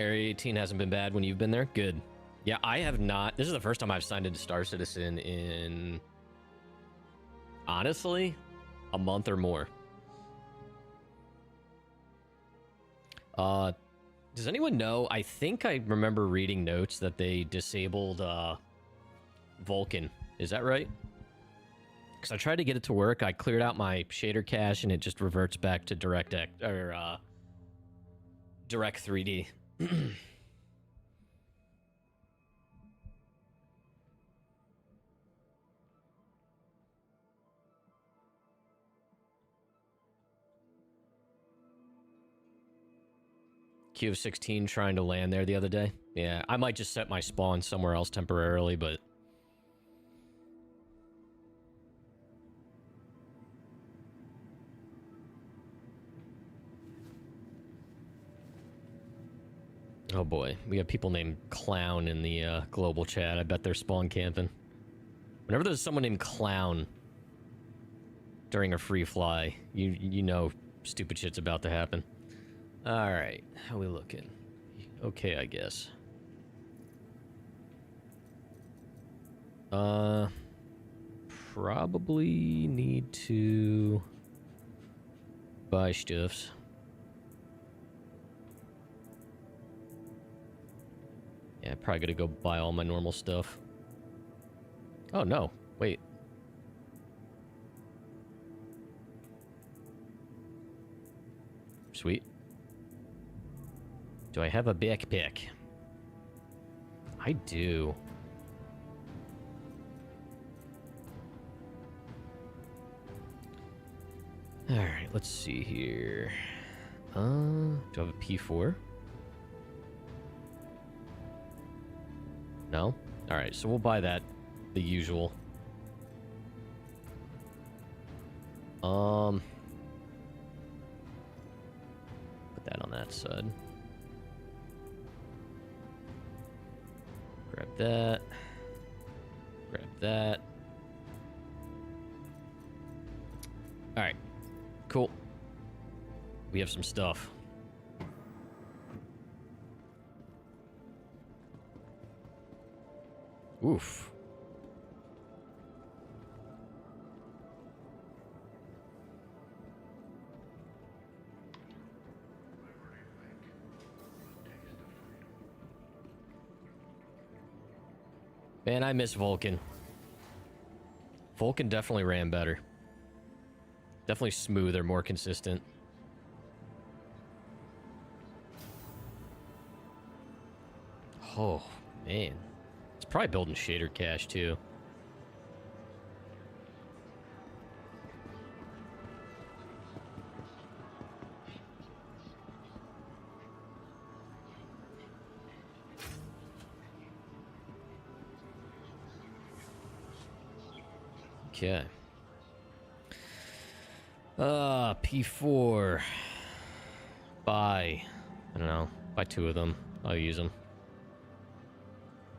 Area 18 hasn't been bad when you've been there? Good. Yeah, I have not. This is the first time I've signed into Star Citizen in, honestly, a month or more. Does anyone know? I think I remember reading notes that they disabled Vulkan. Is that right? Because I tried to get it to work. I cleared out my shader cache and it just reverts back to Direct 3D. Q of 16 trying to land there the other day. Yeah, I might just set my spawn somewhere else temporarily, but... Oh boy, we have people named Clown in the global chat. I bet they're spawn camping. Whenever there's someone named Clown during a free fly, you know stupid shit's about to happen. Alright, how we looking? Okay, I guess. Probably need to buy stuffs. Yeah, probably gotta go buy all my normal stuff. Oh no, wait. Sweet. Do I have a backpack? I do. Alright, let's see here. Do I have a P4? No? Alright, so we'll buy that. The usual. Put that on that side. Grab that. Grab that. Alright. Cool. We have some stuff. Oof. Man, I miss Vulkan. Vulkan definitely ran better. Definitely smoother, more consistent. Oh, man. It's probably building shader cache, too. Okay. P4. Buy. I don't know. Buy 2 of them. I'll use them.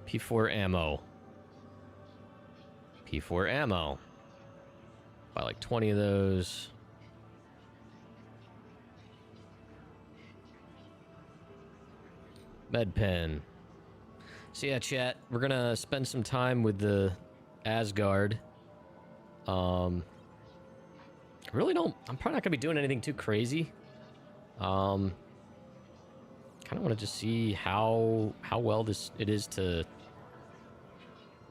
P4 ammo. P4 ammo. Buy like 20 of those. Med pen. So yeah, chat, we're gonna spend some time with the Asgard. Really don't... I'm probably not gonna be doing anything too crazy. Kind of want to just see how well it is to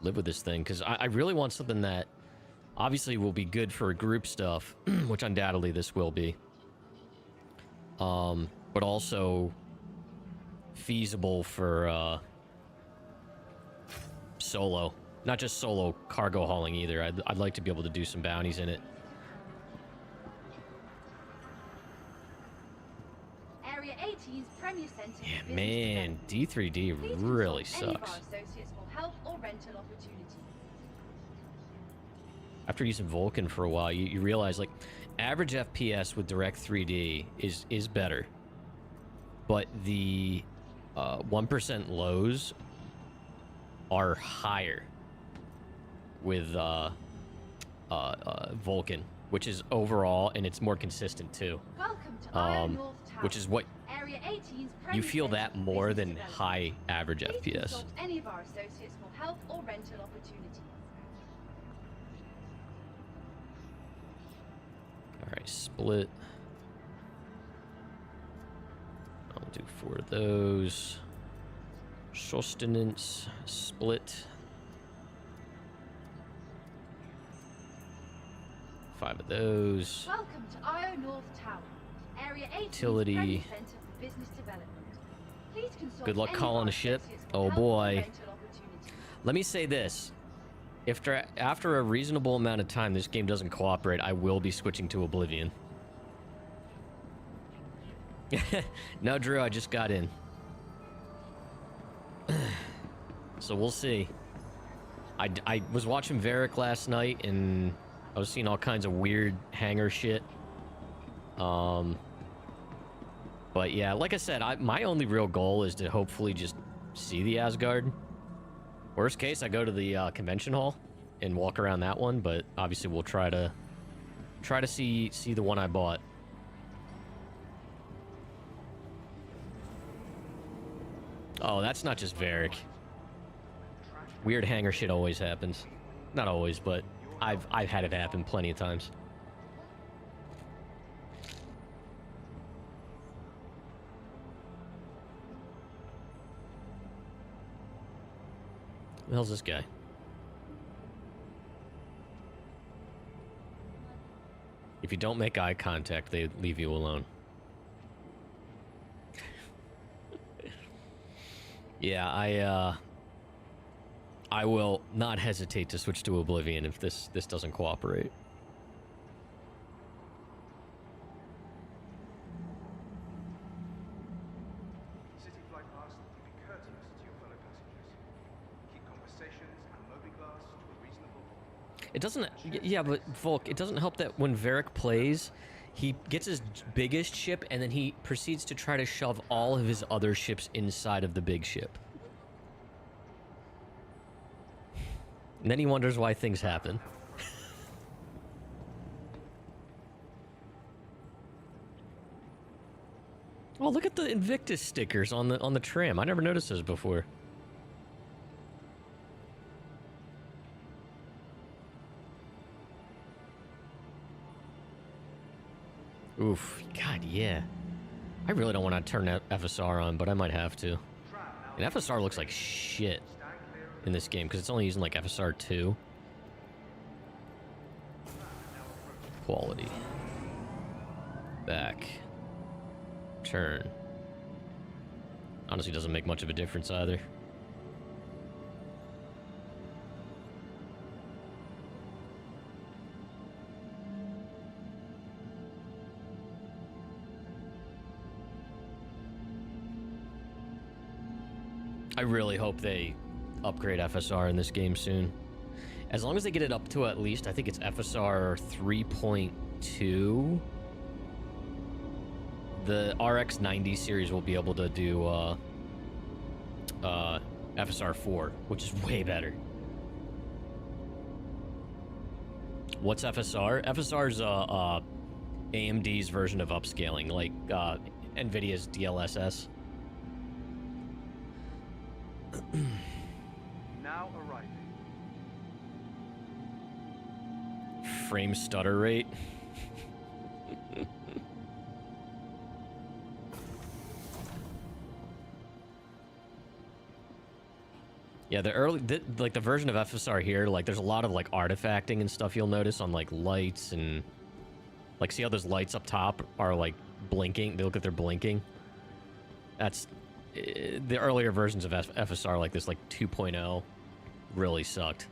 live with this thing, because I really want something that obviously will be good for group stuff, which undoubtedly this will be. But also feasible for solo. Not just solo cargo hauling either. I'd like to be able to do some bounties in it. Area 80's Premier Center. Yeah, man, D3D really sucks. After using Vulkan for a while, you realize, like, average FPS with Direct 3D is better. But the 1% lows are higher with Vulkan, which is overall, and it's more consistent too. Welcome to Iron North Tower. Which is what Area 18's you feel Premier that Centre for more Business than Development. high average Please FPS. consult any of our associates for help or rental opportunities. Alright, split. I'll do 4 of those. Sustenance, split. 5 of those. Welcome to IO North Tower, Area 18's Utility. Premier Centre for Business Development. Please consult Good luck any of calling our a ship. associates for Oh help or boy. rental opportunities. Let me say this. If after a reasonable amount of time this game doesn't cooperate, I will be switching to Oblivion. No, Drew, I just got in. So we'll see. I was watching Varric last night, and I was seeing all kinds of weird hangar shit. But yeah, like I said, my only real goal is to hopefully just see the Asgard. Worst case, I go to the convention hall and walk around that one, but obviously we'll try to see the one I bought. Oh, that's not just Varric. Weird hangar shit always happens. Not always, but I've had it happen plenty of times. Who the hell's this guy? If you don't make eye contact, they leave you alone. Yeah, I will not hesitate to switch to Oblivion if this doesn't cooperate. City Flight asks that you be courteous to your fellow passengers. Keep conversations and mobiglass to a reasonable level. It doesn't... Yeah, but Volk, it doesn't help that when Varric plays, he gets his biggest ship and then he proceeds to try to shove all of his other ships inside of the big ship. And then he wonders why things happen. Oh, look at the Invictus stickers on the tram. I never noticed those before. Oof. God, yeah. I really don't want to turn that FSR on, but I might have to. And FSR looks like shit in this game because it's only using like FSR 2. Quality. Back. Turn. Honestly, doesn't make much of a difference either. I really hope they upgrade FSR in this game soon. As long as they get it up to at least, I think it's FSR 3.2. The RX 90 series will be able to do FSR 4, which is way better. What's FSR? FSR is AMD's version of upscaling, like NVIDIA's DLSS. Now arriving. Frame stutter rate. Yeah, like the version of FSR here, like there's a lot of like artifacting and stuff you'll notice on like lights and like see how those lights up top are like blinking. They look like they're blinking. That's the earlier versions of FSR like this, like 2.0, really sucked.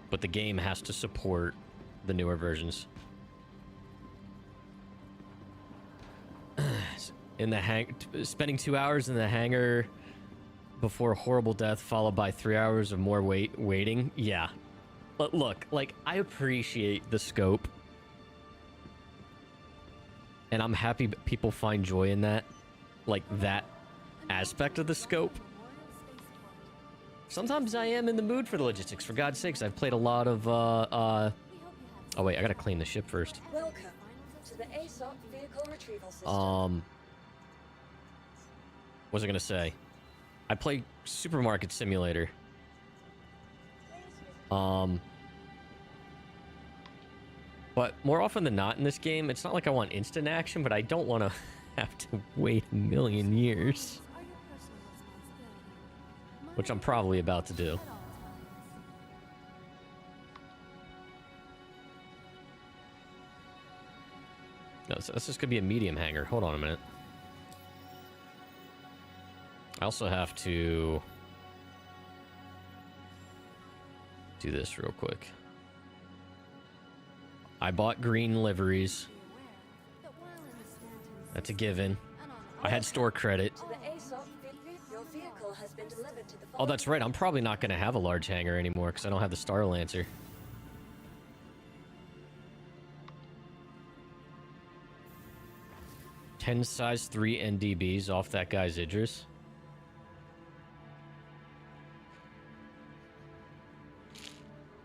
But the game has to support the newer versions. In the spending 2 hours in the hangar before a horrible death, followed by 3 hours of more waiting. Yeah. But look, like, I appreciate the scope. And I'm happy people find joy in that. Like, that aspect of the scope. Sometimes I am in the mood for the logistics, for God's sakes. I've played a lot of, Oh, wait, I gotta clean the ship first. Welcome to the ASOP vehicle retrieval system. was I gonna say? I play Supermarket Simulator. But more often than not in this game, it's not like I want instant action, but I don't want to have to wait a million years. Which I'm probably about to do. No, so this is going to be a medium hanger. Hold on a minute. I also have to do this real quick. I bought green liveries. That's a given. I had store credit. Oh, that's right. I'm probably not going to have a large hanger anymore because I don't have the Star Lancer. Ten size 3 NDBs off that guy's Idris.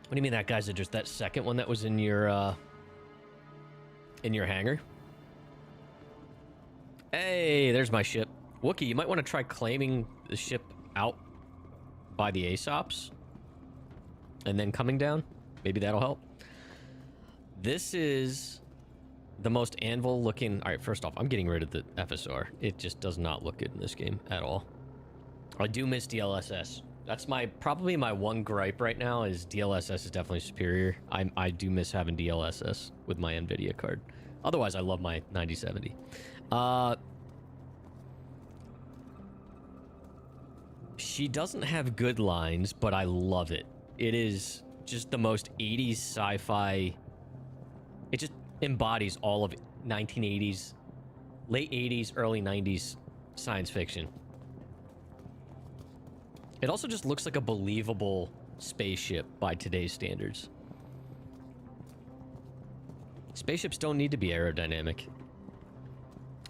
What do you mean that guy's Idris? That second one that was in your hangar? Hey, there's my ship. Wookie, you might want to try claiming the ship out by the Aesops and then coming down. Maybe that'll help. This is the most Anvil looking... All right, first off, I'm getting rid of the FSR. It just does not look good in this game at all. I do miss DLSS. That's probably my one gripe right now is DLSS is definitely superior. I do miss having DLSS with my NVIDIA card. Otherwise, I love my 9070. She doesn't have good lines, but I love it. It is just the most 80s sci-fi. It just embodies all of 1980s, late 80s, early 90s science fiction. It also just looks like a believable spaceship by today's standards. Spaceships don't need to be aerodynamic.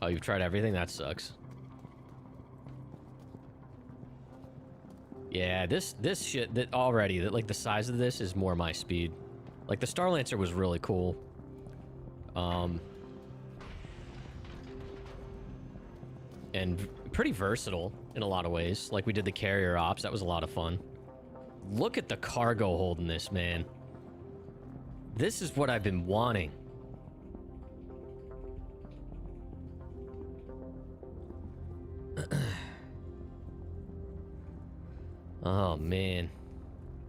Oh, you've tried everything? That sucks. Yeah, this shit that already that like the size of this is more my speed. Like the Star Lancer was really cool. And pretty versatile in a lot of ways. Like we did the carrier ops, that was a lot of fun. Look at the cargo hold in this, man. This is what I've been wanting. Oh man.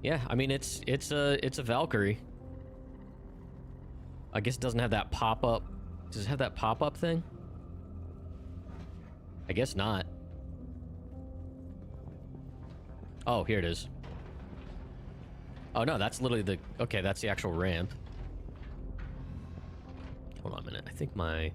Yeah, I mean it's a Valkyrie. I guess it doesn't have that pop-up. Does it have that pop-up thing? I guess not. Oh, here it is. Oh no, that's literally the... Okay, that's the actual ramp. Hold on a minute. I think my...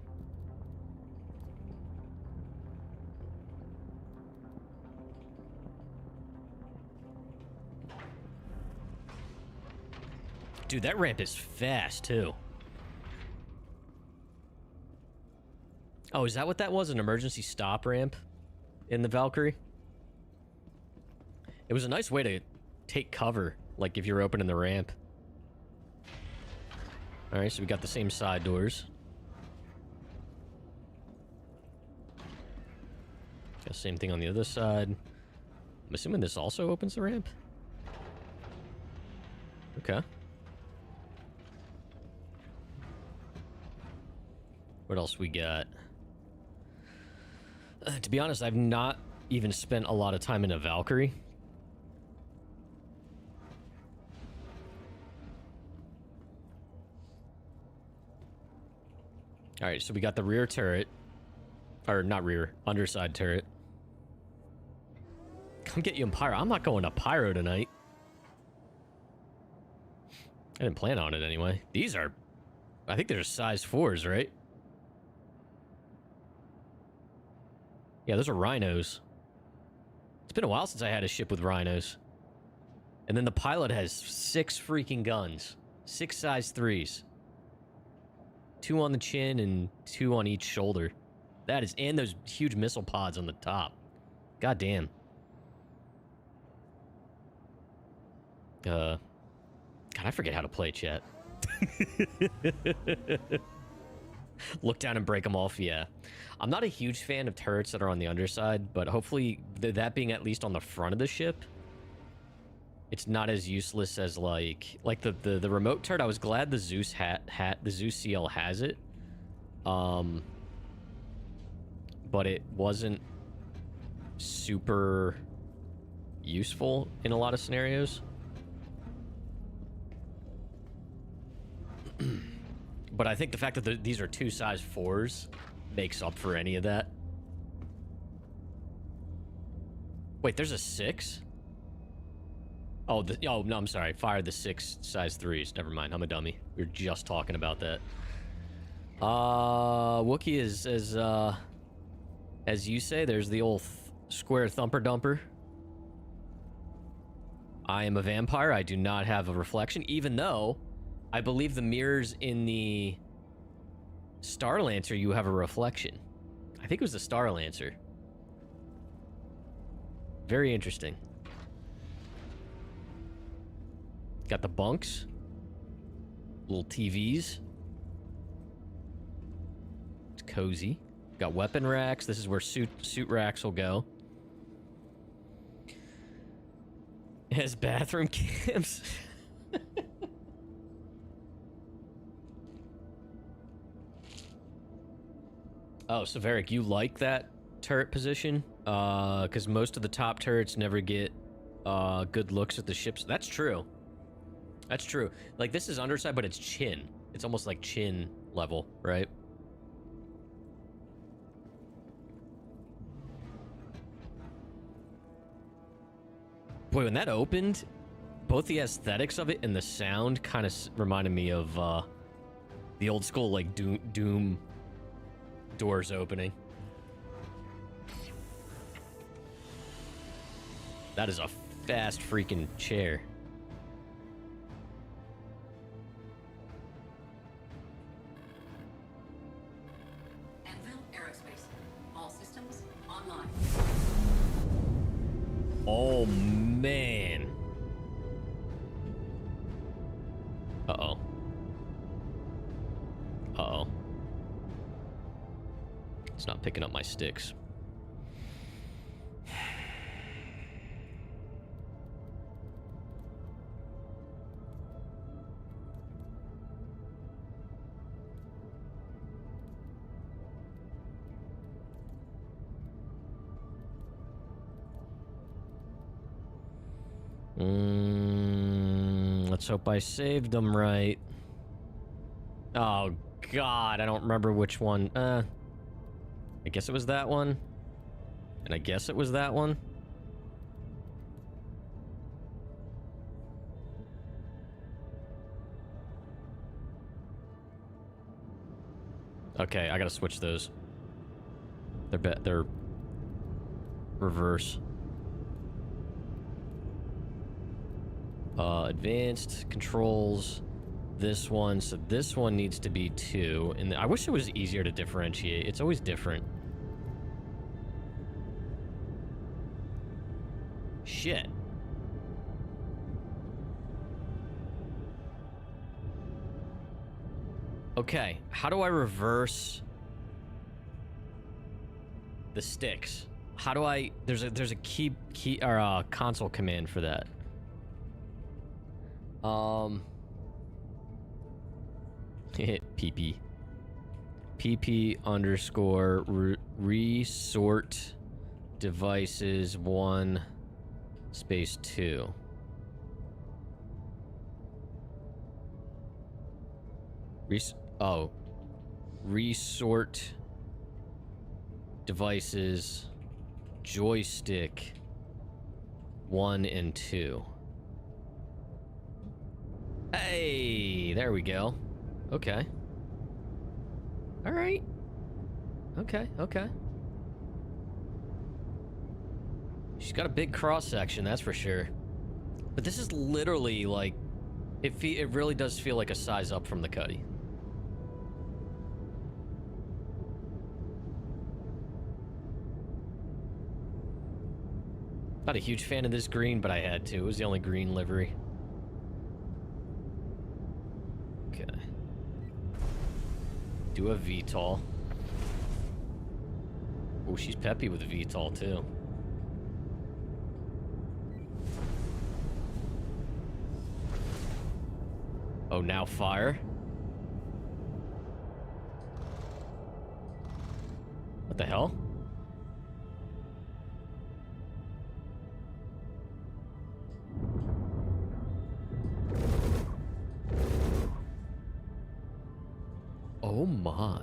Dude, that ramp is fast, too. Oh, is that what that was? An emergency stop ramp in the Valkyrie? It was a nice way to take cover, like if you're opening the ramp. Alright, so we got the same side doors. Got the same thing on the other side. I'm assuming this also opens the ramp? Okay. What else we got? To be honest, I've not even spent a lot of time in a Valkyrie. Alright, so we got the rear turret. Or not rear, underside turret. Come get you in Pyro. I'm not going to Pyro tonight. I didn't plan on it anyway. These are... I think they're size 4s, right? Yeah, those are rhinos. It's been a while since I had a ship with rhinos. And then the pilot has 6 freaking guns. 6 size 3s. 2 on the chin and 2 on each shoulder. That is... And those huge missile pods on the top. God damn. God, I forget how to play, chat. Look down and break them off, yeah. I'm not a huge fan of turrets that are on the underside, but hopefully that being at least on the front of the ship, it's not as useless as like the remote turret. I was glad the Zeus the Zeus CL has it. But it wasn't super useful in a lot of scenarios. But I think the fact that these are two size 4s makes up for any of that. Wait, there's a 6? Oh, oh no, I'm sorry. Fire the 6 size 3s. Never mind. I'm a dummy. We were just talking about that. Wookiee is as you say. There's the old square thumper dumper. I am a vampire. I do not have a reflection, even though I believe the mirrors in the Star Lancer, you have a reflection. I think it was the Star Lancer. Very interesting. Got the bunks. Little TVs. It's cozy. Got weapon racks. This is where suit racks will go. It has bathroom cams. Oh, so Varric, you like that turret position? Because most of the top turrets never get good looks at the ships. That's true. That's true. Like, this is underside, but it's chin. It's almost like chin level, right? Boy, when that opened, both the aesthetics of it and the sound kind of reminded me of the old school, like, Doom doors opening. That is a fast freaking chair. Anvil Aerospace. All systems online. Oh, man. Uh-oh. Uh-oh. It's not picking up my sticks. Let's hope I saved them right. Oh, God, I don't remember which one. I guess it was that one. And I guess it was that one. Okay, I gotta switch those. They're reverse. Advanced controls. This one, so this one needs to be 2. And I wish it was easier to differentiate. It's always different. Shit. Okay, how do I reverse the sticks? How do I? There's a key or a console command for that. PP. PP underscore resort devices 1 space 2. Resort devices joystick 1 and 2. Hey, there we go. Okay. All right. Okay. She's got a big cross section, that's for sure. But this is literally like, it really does feel like a size up from the Cutty. Not a huge fan of this green, but I had to. It was the only green livery. Okay. Do a VTOL. Oh, she's peppy with a VTOL too. Oh, now fire. What the hell? Oh my.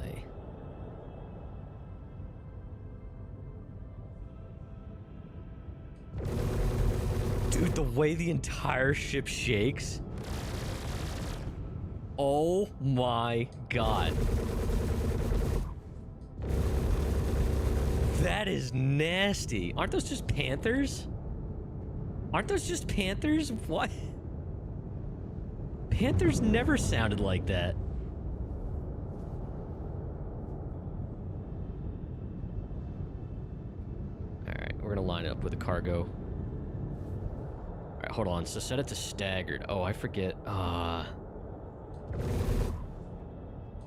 Dude, the way the entire ship shakes. Oh my god. That is nasty. Aren't those just panthers? Aren't those just panthers? What? Panthers never sounded like that. Alright, we're gonna line it up with a cargo. Alright, hold on. So set it to staggered. Oh, I forget.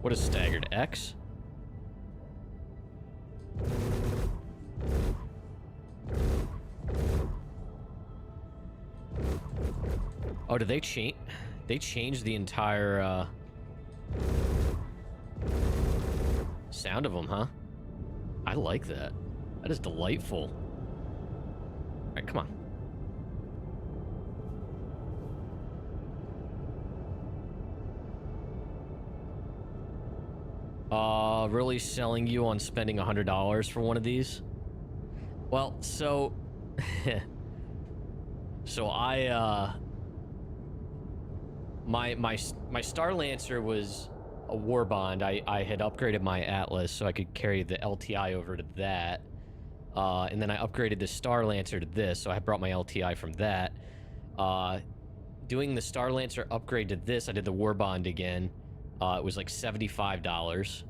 What is staggered? X? Oh, did they change? They changed the entire sound of them, huh? I like that. That is delightful. All right, come on. Really selling you on spending $100 for one of these? Well, so... so I, My Star Lancer was a war bond. I had upgraded my Atlas so I could carry the LTI over to that. And then I upgraded the Star Lancer to this, so I brought my LTI from that. Doing the Star Lancer upgrade to this, I did the war bond again. It was like $75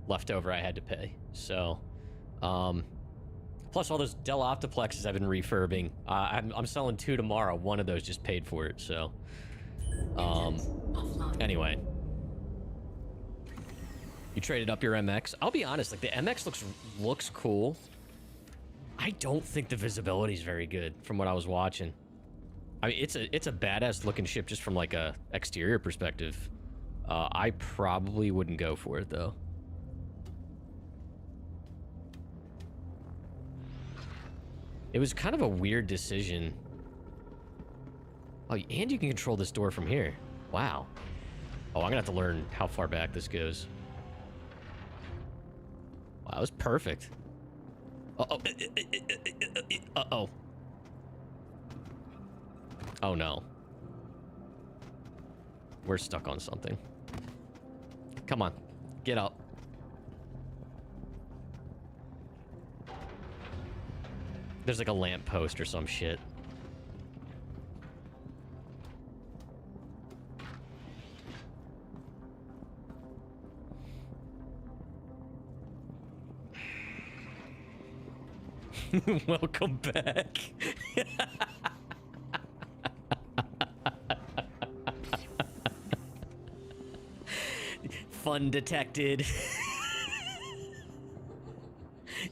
left over I had to pay. So, plus all those Dell Optiplexes I've been refurbing. I'm selling 2 tomorrow. One of those just paid for it, so... anyway. You traded up your MX? I'll be honest, like, the MX looks cool. I don't think the visibility is very good from what I was watching. I mean, it's a badass looking ship just from, like, a exterior perspective. I probably wouldn't go for it, though. It was kind of a weird decision. Oh, and you can control this door from here. Wow. Oh, I'm gonna have to learn how far back this goes. Wow, that was perfect. Uh-oh. Uh-oh. Oh, no. We're stuck on something. Come on. Get up. There's like a lamppost or some shit. Welcome back. Fun detected.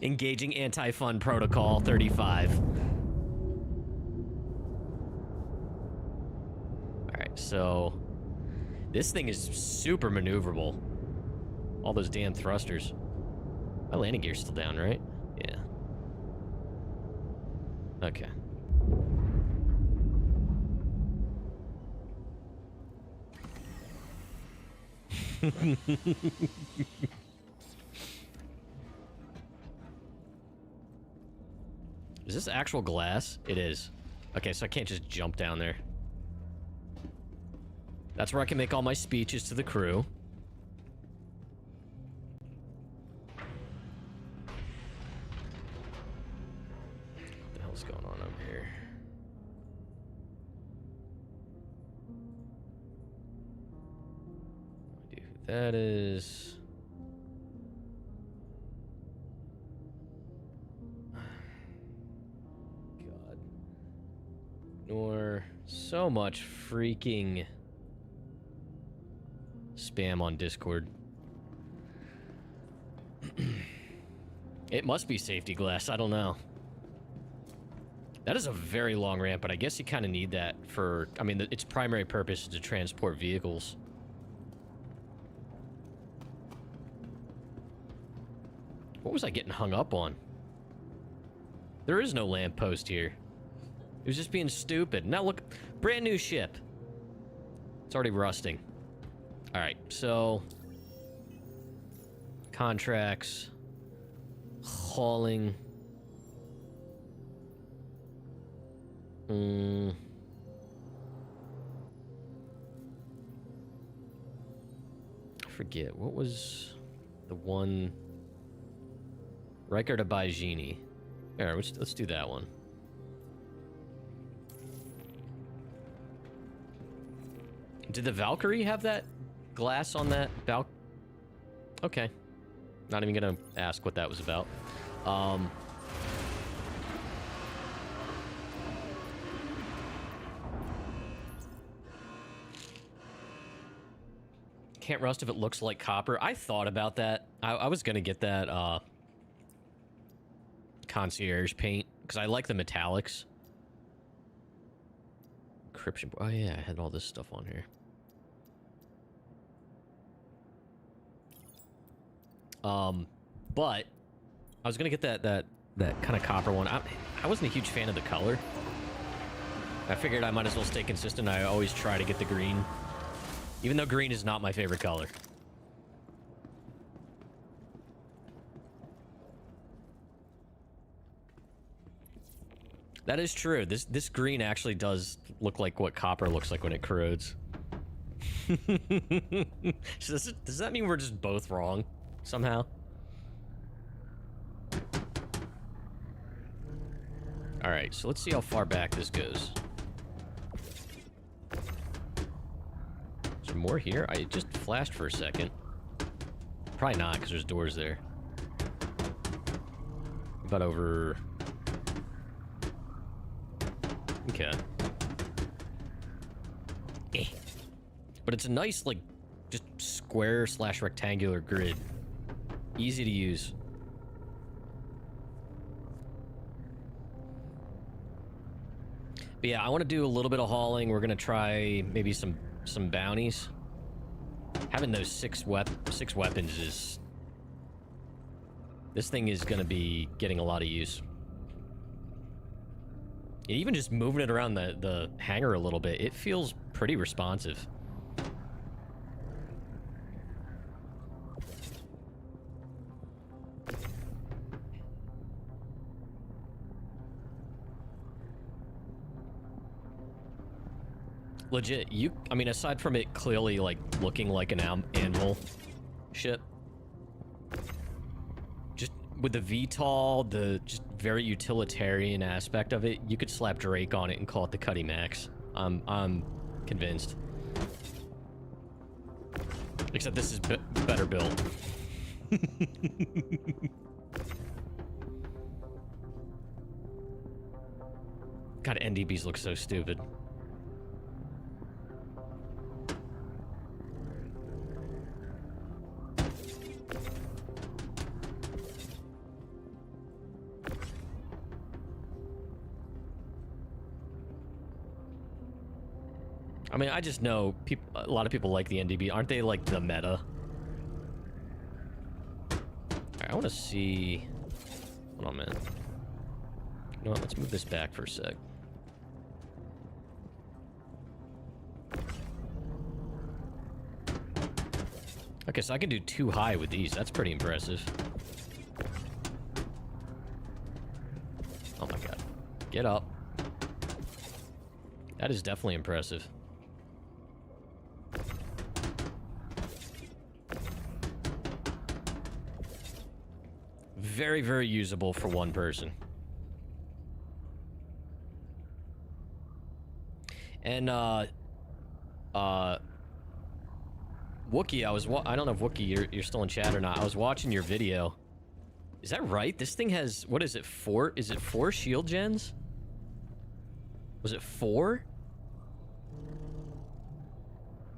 Engaging anti-fun protocol 35. Alright, so this thing is super maneuverable. All those damn thrusters. My landing gear's still down, right? Yeah. Okay. Is this actual glass? It is. Okay, so I can't just jump down there. That's where I can make all my speeches to the crew. What the hell's going on over here? No idea who that is. God. Ignore so much freaking spam on Discord. It must be safety glass. I don't know. That is a very long ramp, but I guess you kind of need that for... I mean, its primary purpose is to transport vehicles. What was I getting hung up on? There is no lamppost here. It was just being stupid. Now look, brand new ship. It's already rusting. Alright, so... contracts... hauling... I forget, what was the one... Riker to Baijini. Alright, let's do that one. Did the Valkyrie have that glass on that Okay. Not even gonna ask what that was about. Can't rust if it looks like copper. I thought about that. I was gonna get that concierge paint because I like the metallics. Encryption. Oh yeah, I had all this stuff on here. But I was gonna get that kind of copper one. I wasn't a huge fan of the color. I figured I might as well stay consistent. I always try to get the green, even though green is not my favorite color. That is true. This green actually does look like what copper looks like when it corrodes. So does that mean we're just both wrong somehow? All right, so let's see how far back this goes. Is there more here? I just flashed for a second. Probably not, because there's doors there. About over... Okay. But it's a nice, like, just square / rectangular grid. Easy to use. But yeah, I want to do a little bit of hauling. We're gonna try maybe some bounties. Having those six weapons is... This thing is gonna be getting a lot of use. And even just moving it around the hangar a little bit, it feels pretty responsive. Legit, I mean, aside from it clearly, like, looking like an Anvil ship, just with the VTOL, the just very utilitarian aspect of it, you could slap Drake on it and call it the Cutty MAX. I'm convinced. Except this is better built. God, NDBs look so stupid. I mean, I just know a lot of people like the NDB. Aren't they like the meta? Alright, I want to see... Hold on, man. You know what? Let's move this back for a sec. Okay, so I can do 2 high with these. That's pretty impressive. Oh my god. Get up. That is definitely impressive. Very, very usable for one person. And, Wookie, I don't know if Wookie, you're still in chat or not. I was watching your video. Is that right? This thing has, what is it, 4? Is it 4 shield gens? Was it 4?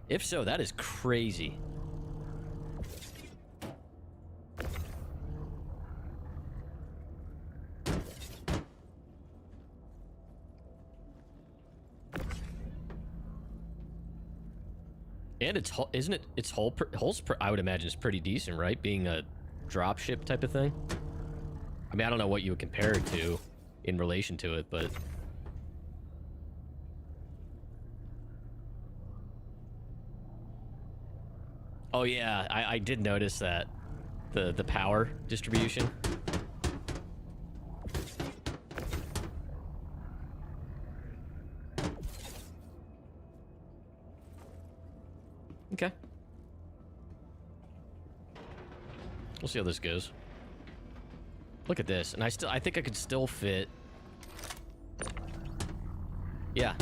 If so, that is crazy. And it's isn't it? Its hull's I would imagine is pretty decent, right? Being a dropship type of thing. I mean, I don't know what you would compare it to in relation to it, but oh yeah, I did notice that the power distribution. Okay. We'll see how this goes. Look at this, and I think I could still fit. Yeah.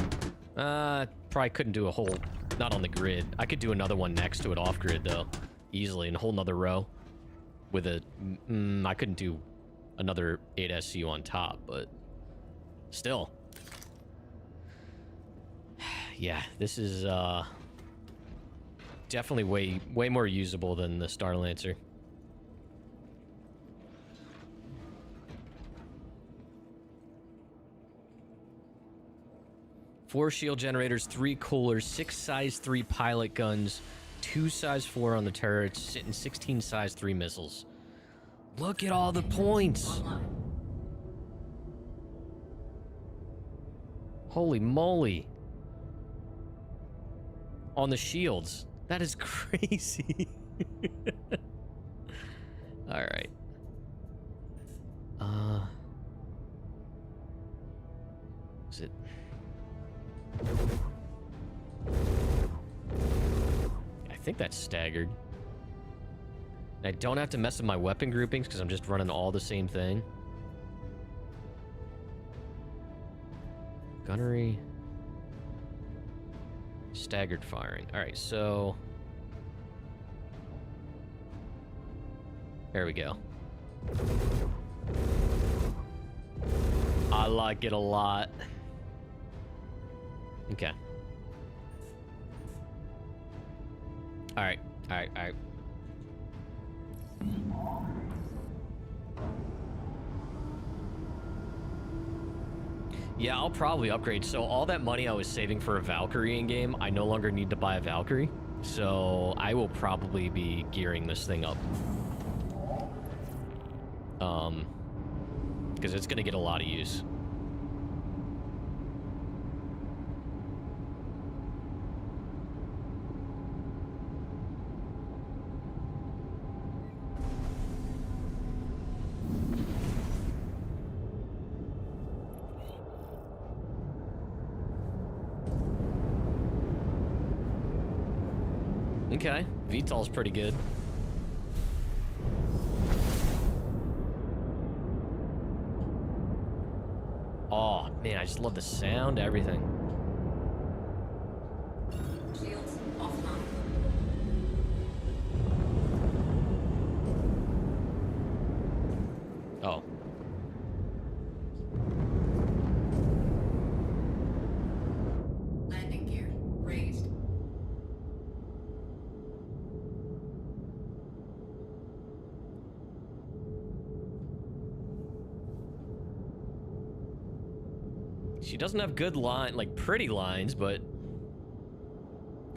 Probably couldn't do a whole, not on the grid. I could do another one next to it off grid though, easily, in a whole nother row. With a, I couldn't do another 8SCU on top, but still. Yeah, this is definitely way more usable than the Star Lancer. Four shield generators, 3 coolers, 6 size 3 pilot guns, 2 size 4 on the turrets, and 16 size 3 missiles. Look at all the points. Holy moly. On the shields. That is crazy. All right. Is it? I think that's staggered. I don't have to mess with my weapon groupings because I'm just running all the same thing. Gunnery. Staggered firing. Alright, so... there we go. I like it a lot. Okay. Alright, alright, alright. Yeah, I'll probably upgrade. So all that money I was saving for a Valkyrie in game, I no longer need to buy a Valkyrie. So I will probably be gearing this thing up. Because it's gonna get a lot of use. Okay, VTOL's pretty good. Oh, man, I just love the sound, everything. Shields offline. Oh. Landing gear raised. She doesn't have good line, like pretty lines, but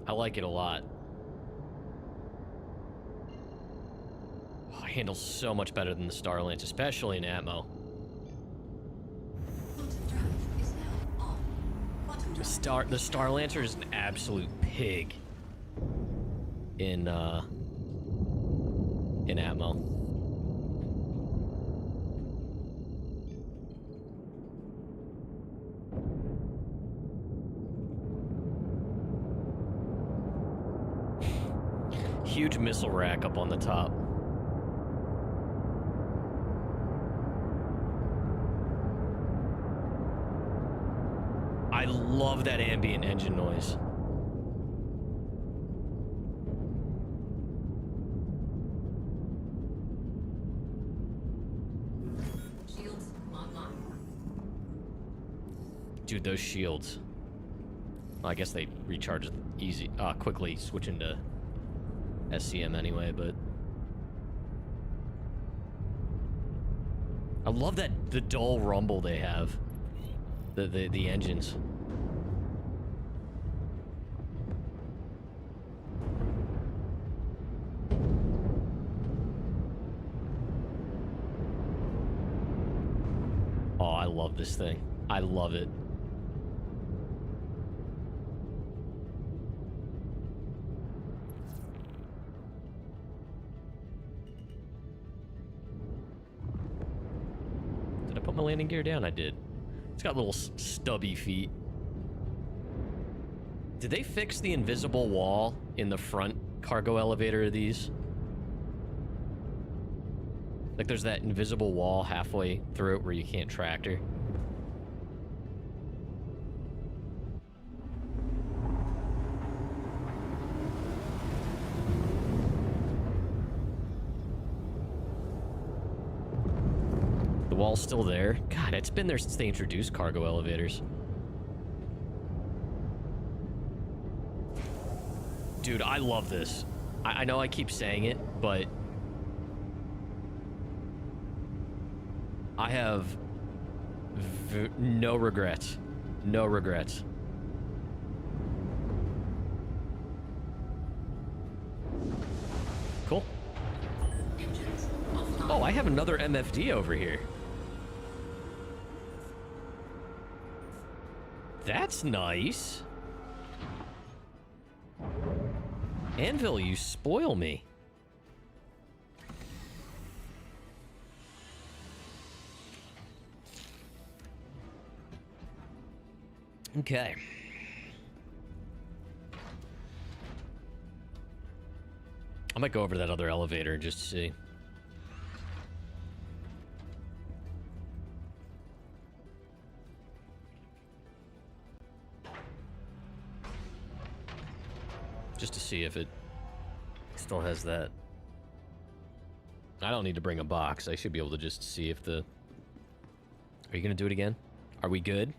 I like it a lot. Oh, it handles so much better than the Star Lance, especially in ammo. Quantum drive is now on. Quantum drive. The Star Lancer is an absolute pig in ammo. Huge missile rack up on the top. I love that ambient engine noise. Shields online. Dude, those shields. Well, I guess they recharge easy, quickly switching to SCM anyway, but I love that the dull rumble they have. The engines. love this thing. I love it. Did I put my landing gear down? I did. It's got little stubby feet. Did they fix the invisible wall in the front cargo elevator of these? Like there's that invisible wall halfway through it where you can't tractor. The wall's still there. God, it's been there since they introduced cargo elevators. Dude, I love this. I know I keep saying it, but I have no regrets. No regrets. Cool. Oh, I have another MFD over here. That's nice. Anvil, you spoil me. Okay. I might go over to that other elevator just to see. Just to see if it still has that. I don't need to bring a box. I should be able to just see if the... Are you going to do it again? Are we good?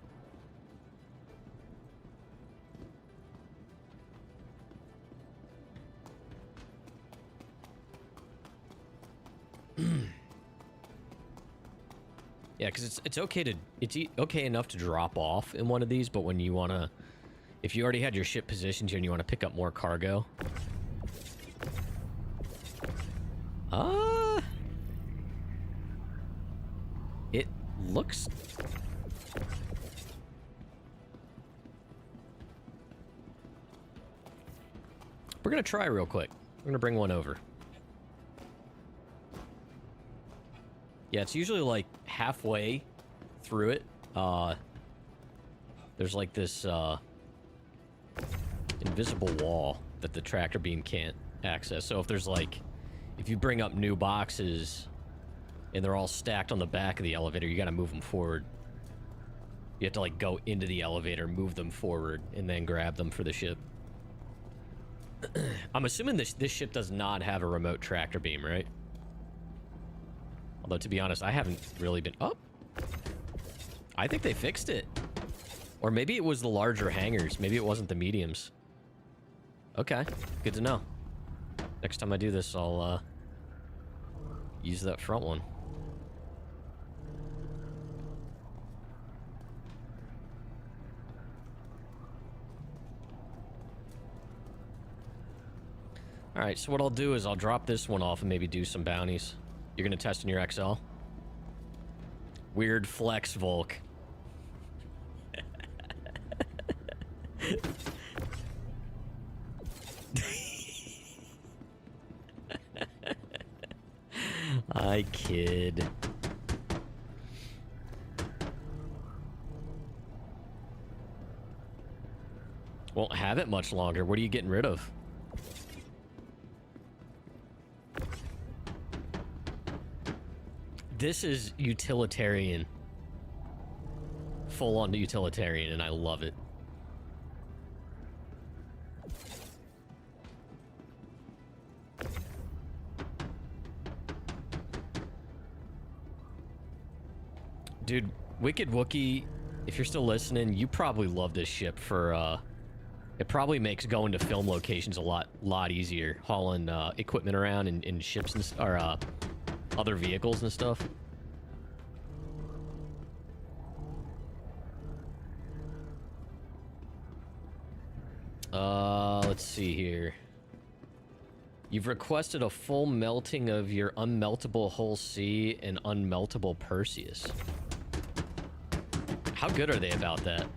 Yeah, because it's okay to... It's okay enough to drop off in one of these, but when you want to... If you already had your ship positioned here and you want to pick up more cargo... It looks... We're going to try real quick. We're going to bring one over. Yeah, it's usually like halfway through it. There's like this invisible wall that the tractor beam can't access. So if there's like, if you bring up new boxes and they're all stacked on the back of the elevator, you gotta move them forward. You have to like go into the elevator, move them forward, and then grab them for the ship. I'm assuming this ship does not have a remote tractor beam, right? Although, to be honest, I haven't really been... Oh! I think they fixed it. Or maybe it was the larger hangars. Maybe it wasn't the mediums. Okay, good to know. Next time I do this, I'll use that front one. Alright, so what I'll do is I'll drop this one off and maybe do some bounties. You're gonna test in your XL? Weird flex, Volk. I kid. Won't have it much longer. What are you getting rid of? This is utilitarian. Full on utilitarian, and I love it. Dude, Wicked Wookie, if you're still listening, you probably love this ship for, it probably makes going to film locations a lot easier. Hauling, equipment around in ships and, or, other vehicles and stuff. Let's see here. You've requested a full melting of your unmeltable Hull C and unmeltable Perseus. How good are they about that?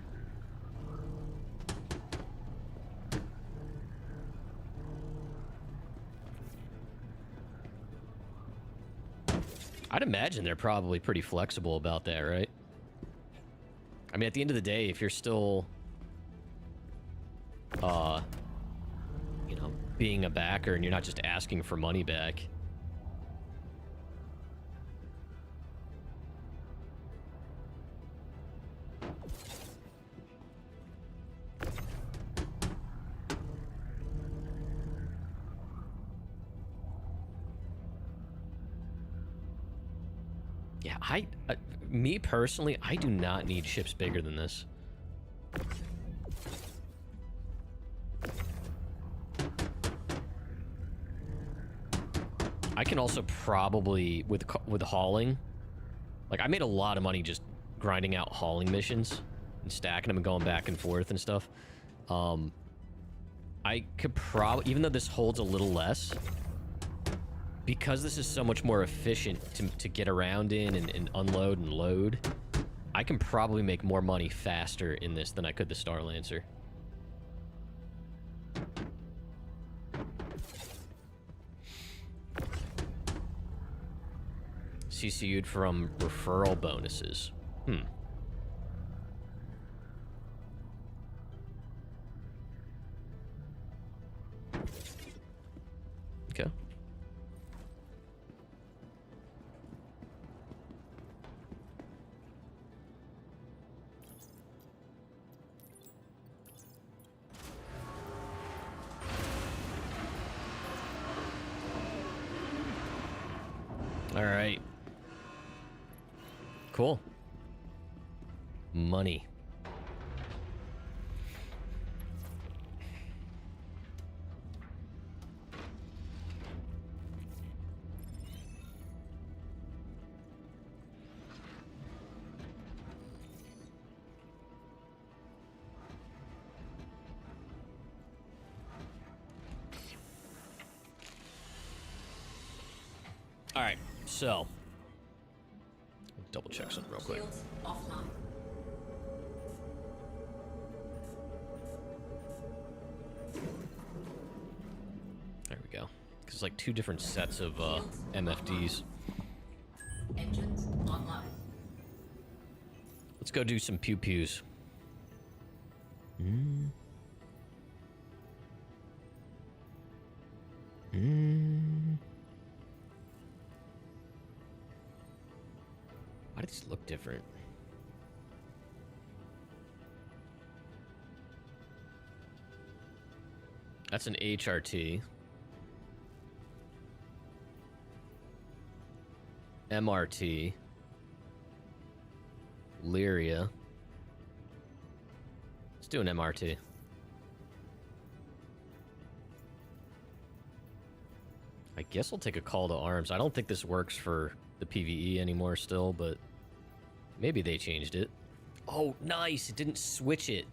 I'd imagine they're probably pretty flexible about that, right? I mean, at the end of the day, if you're still, you know, being a backer and you're not just asking for money back. Yeah, me personally, I do not need ships bigger than this. I can also probably, with hauling, like I made a lot of money just grinding out hauling missions and stacking them and going back and forth and stuff. I could probably, even though this holds a little less, because this is so much more efficient to get around in and unload and load, I can probably make more money faster in this than I could the Star Lancer. CCU'd from referral bonuses. Okay. All right. Cool. Money. All right, so double check something real quick. Shields offline. There we go. Because it's like two different sets of MFDs. Engines online. Let's go do some pew-pews. Why do these look different? That's an HRT. MRT. Lyria. Let's do an MRT. I guess I'll take a call to arms. I don't think this works for the PvE anymore still, but maybe they changed it. Oh, nice! It didn't switch it.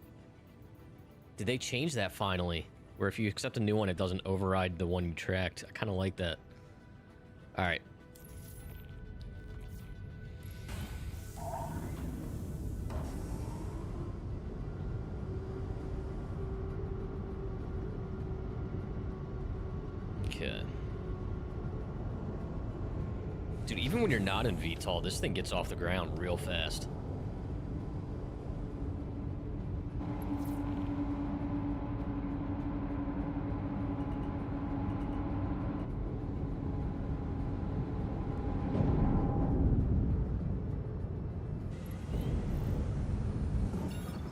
Did they change that finally? Where if you accept a new one, it doesn't override the one you tracked. I kind of like that. All right. Okay. Dude, even when you're not in VTOL, this thing gets off the ground real fast.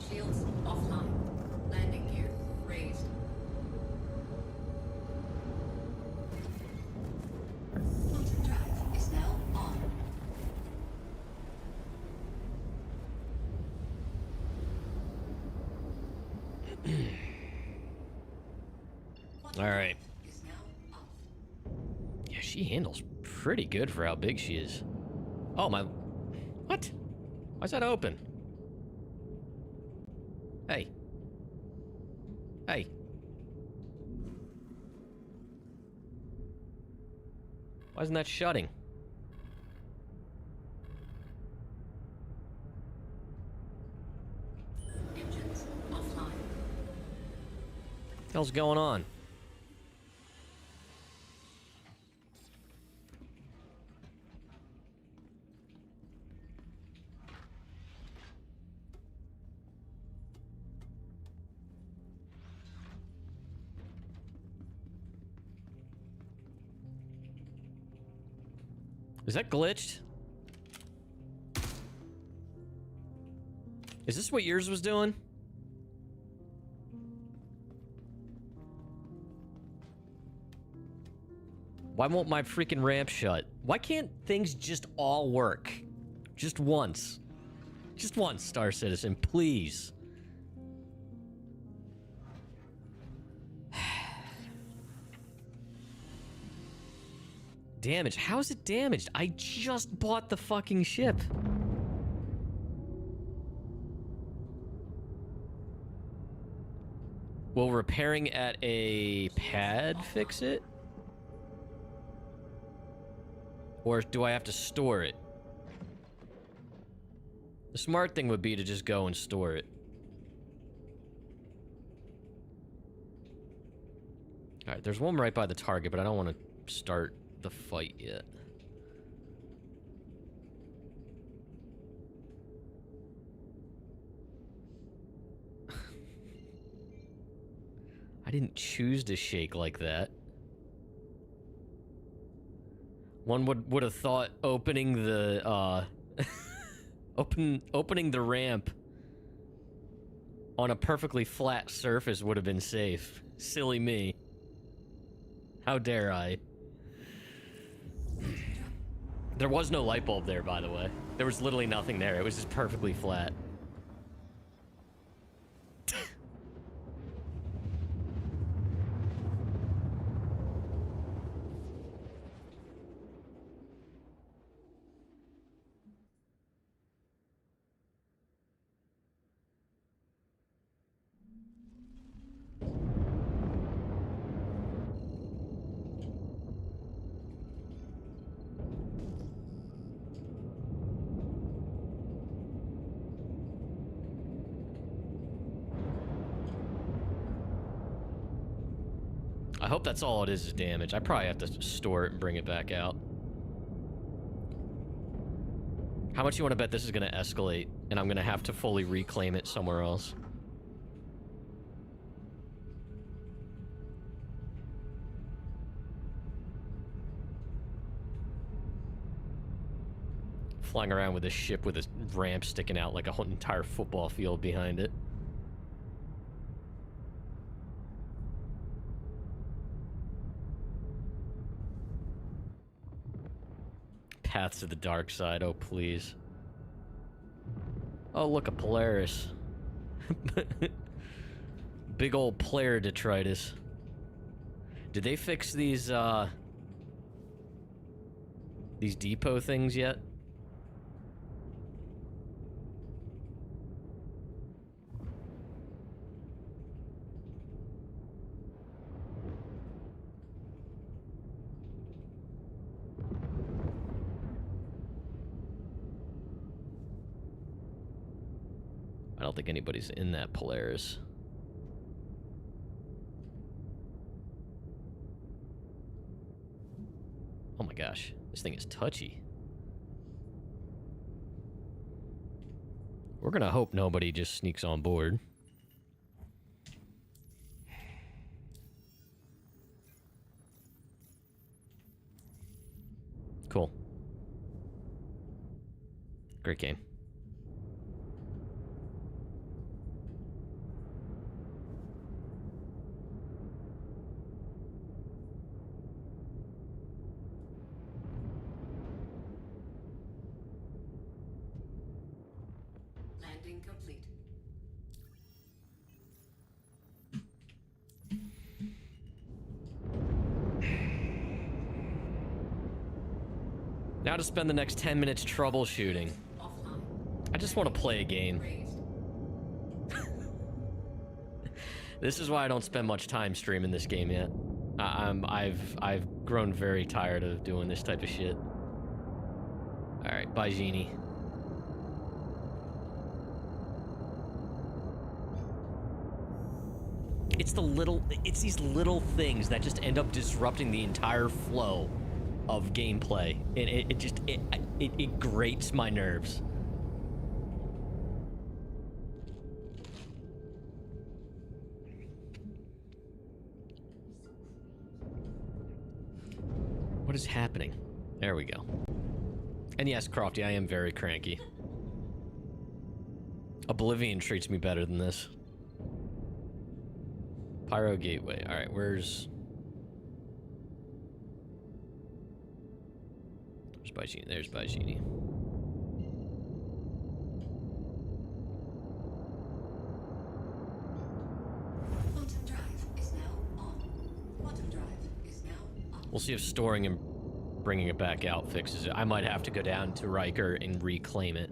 Shields offline. Landing gear raised. Quantum drive is now on. All right. Is now off. Yeah, she handles pretty good for how big she is. Oh, my... What? Why's that open? Hey. Hey. Why isn't that shutting? hell's going on? Is that glitched? Is this what yours was doing? Why won't my freaking ramp shut? Why can't things just all work? Just once. Just once, Star Citizen, please. Damaged. How is it damaged? I just bought the fucking ship. Will repairing at a pad fix it? Or do I have to store it? The smart thing would be to just go and store it. Alright, there's one right by the target, but I don't want to start the fight yet. I didn't choose to shake like that. One would have thought opening the opening the ramp on a perfectly flat surface would have been safe. Silly me. How dare I? There was no light bulb there, by the way. There was literally nothing there. It was just perfectly flat. I hope that's all it is damage. I probably have to store it and bring it back out. How much you want to bet this is going to escalate and I'm going to have to fully reclaim it somewhere else? Flying around with a ship with a ramp sticking out like a whole entire football field behind it. Paths to the dark side, oh please. Oh look, a Polaris. Big old player detritus. Did they fix these depot things yet? I don't think anybody's in that Polaris. Oh my gosh, this thing is touchy. We're gonna hope nobody just sneaks on board. Cool. Great game. Landing complete. Now to spend the next 10 minutes troubleshooting. Offline. I just want to play a game. Raised. This is why I don't spend much time streaming this game yet. I've grown very tired of doing this type of shit. All right, bye, Genie. it's these little things that just end up disrupting the entire flow of gameplay. It grates my nerves. What is happening? There we go. And yes, Crofty, I am very cranky. Oblivion treats me better than this. Pyro Gateway. Alright, where's Baijini? There's Baijini. Quantum drive is now on. Quantum drive is now on. We'll see if storing and bringing it back out fixes it. I might have to go down to Riker and reclaim it.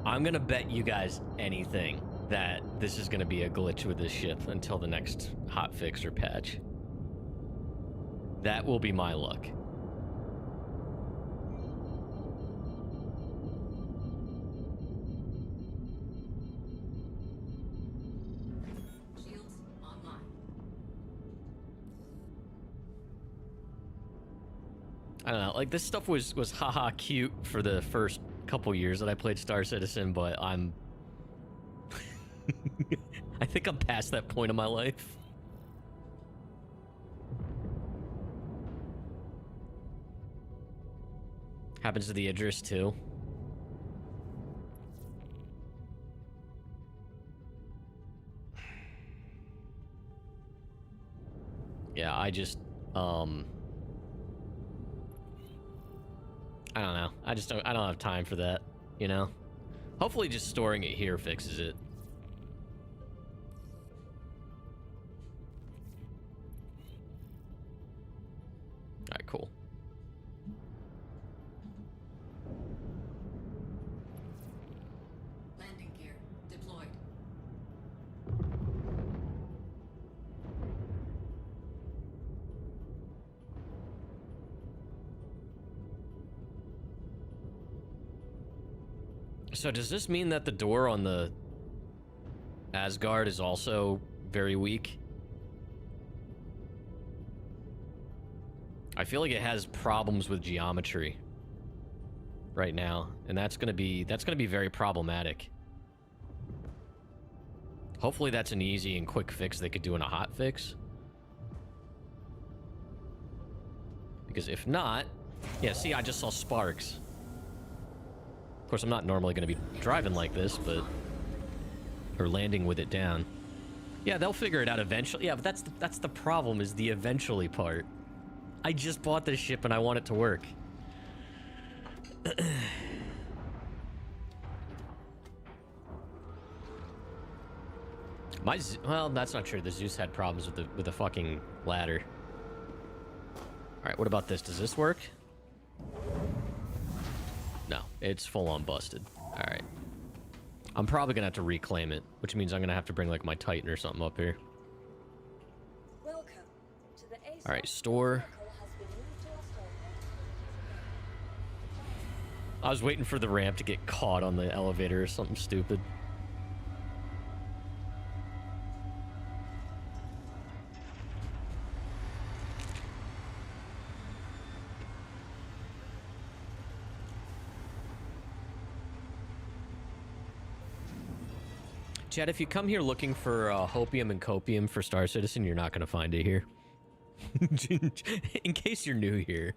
I'm gonna bet you guys anything that this is gonna be a glitch with this ship until the next hotfix or patch. That will be my luck. Shields online. I don't know, like this stuff was haha cute for the first couple years that I played Star Citizen, but I think I'm past that point in my life. Happens to the Idris too. Yeah, I just I don't know. I don't have time for that, you know? Hopefully just storing it here fixes it. Alright, cool. Landing gear deployed. So does this mean that the door on the Asgard is also very weak? I feel like it has problems with geometry right now, and that's gonna be very problematic. Hopefully that's an easy and quick fix they could do in a hot fix. Because if not, yeah, see, I just saw sparks. Of course, I'm not normally going to be driving like this, but... or landing with it down. Yeah, they'll figure it out eventually. Yeah, but that's the problem, is the eventually part. I just bought this ship and I want it to work. Well, that's not true. The Zeus had problems with the fucking ladder. Alright, what about this? Does this work? No, it's full on busted. Alright. I'm probably gonna have to reclaim it, which means I'm gonna have to bring like my Titan or something up here. Welcome to the Alright, store. I was waiting for the ramp to get caught on the elevator or something stupid. Chad, if you come here looking for hopium and copium for Star Citizen, you're not going to find it here. In case you're new here.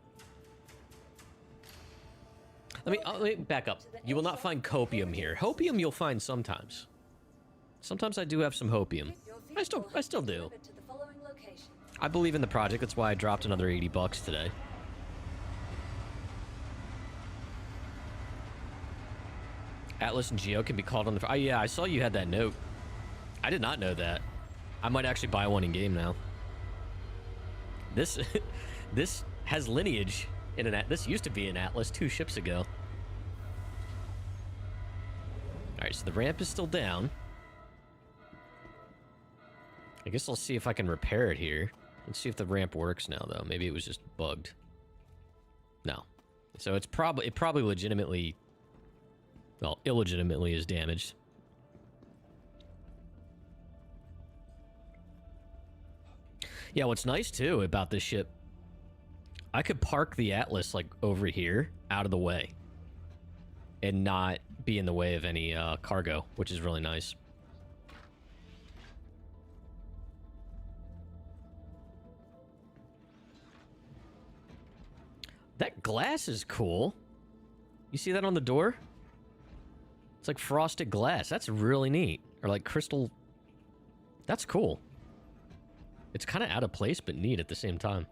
Let me back up. You will not find copium here. Hopium you'll find sometimes. Sometimes I do have some hopium. I still do. I believe in the project. That's why I dropped another $80 today. Atlas and Geo can be called on the... Oh, yeah, I saw you had that note. I did not know that. I might actually buy one in game now. This this has lineage in an... This used to be an Atlas 2 ships ago. Alright, so the ramp is still down. I guess I'll see if I can repair it here. Let's see if the ramp works now, though. Maybe it was just bugged. No. So it's it probably legitimately... Well, illegitimately is damaged. Yeah, what's nice too about this ship, I could park the Atlas like over here, out of the way, and not be in the way of any cargo, which is really nice. That glass is cool. You see that on the door? It's like frosted glass. That's really neat. Or like crystal. That's cool. It's kind of out of place, but neat at the same time.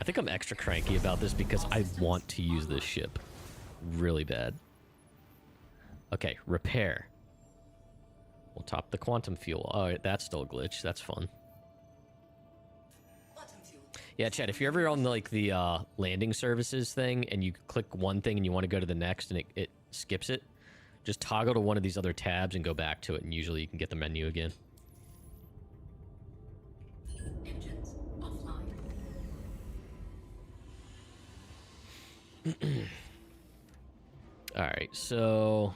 I think I'm extra cranky about this because I want to use this ship really bad. Okay, repair. We'll top the quantum fuel. Oh, that's still a glitch. That's fun. Yeah, Chad, if you're ever on like the landing services thing and you click one thing and you want to go to the next and it skips it, just toggle to one of these other tabs and go back to it, and usually you can get the menu again. Engines offline. Alright, so...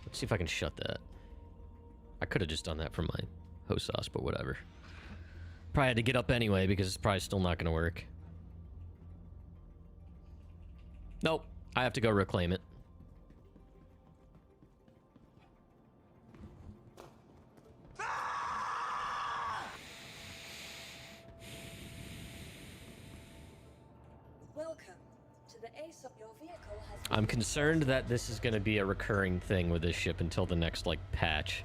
let's see if I can shut that. I could have just done that from my host sauce, but whatever. Probably had to get up anyway because it's probably still not going to work. Nope. I have to go reclaim it. Welcome to the ASOP. Your vehicle has I'm concerned that this is going to be a recurring thing with this ship until the next, like, patch.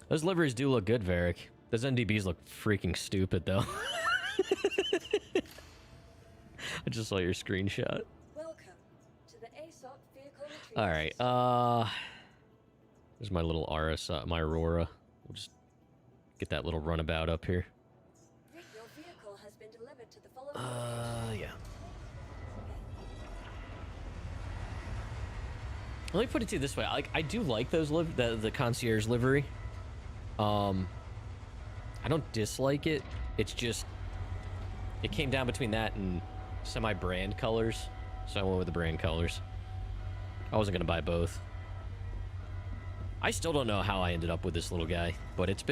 Those liveries do look good, Varric. Those NDBs look freaking stupid, though. I just saw your screenshot. welcome to the ASOP vehicle retrieval. All right. There's my little RS, my Aurora. We'll just get that little runabout up here. Your vehicle has been delivered to the following. Yeah. Let me put it to you this way. I do like those the concierge livery. I don't dislike it. It's just it came down between that and semi-brand colors, so I went with the brand colors. I wasn't gonna buy both. I still don't know how I ended up with this little guy, but it's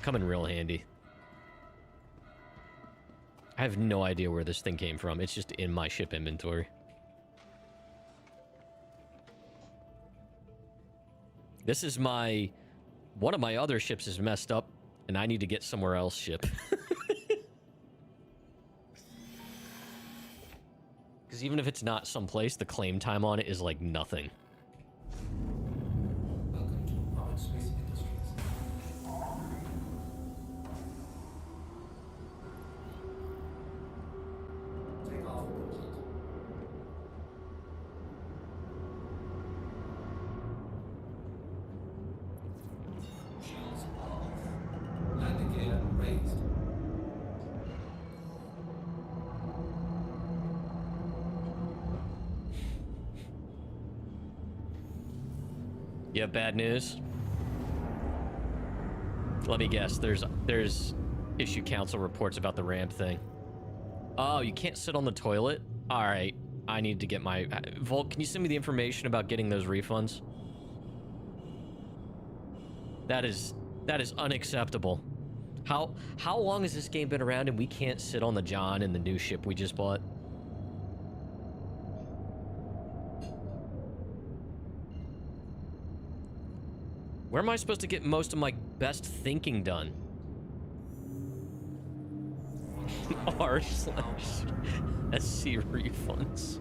coming real handy. I have no idea where this thing came from. It's just in my ship inventory. This is one of my other ships is messed up, and I need to get somewhere else ship. Because even if it's not someplace, the claim time on it is like nothing. Welcome to Public Space Industries. Take off complete. Shields off. Landing gear raised. You have bad news? Let me guess. There's issue council reports about the ramp thing. Oh, you can't sit on the toilet? All right. I need to get my... Volt, can you send me the information about getting those refunds? That is unacceptable. How long has this game been around and we can't sit on the John in the new ship we just bought? Where am I supposed to get most of my best thinking done? R/SC refunds.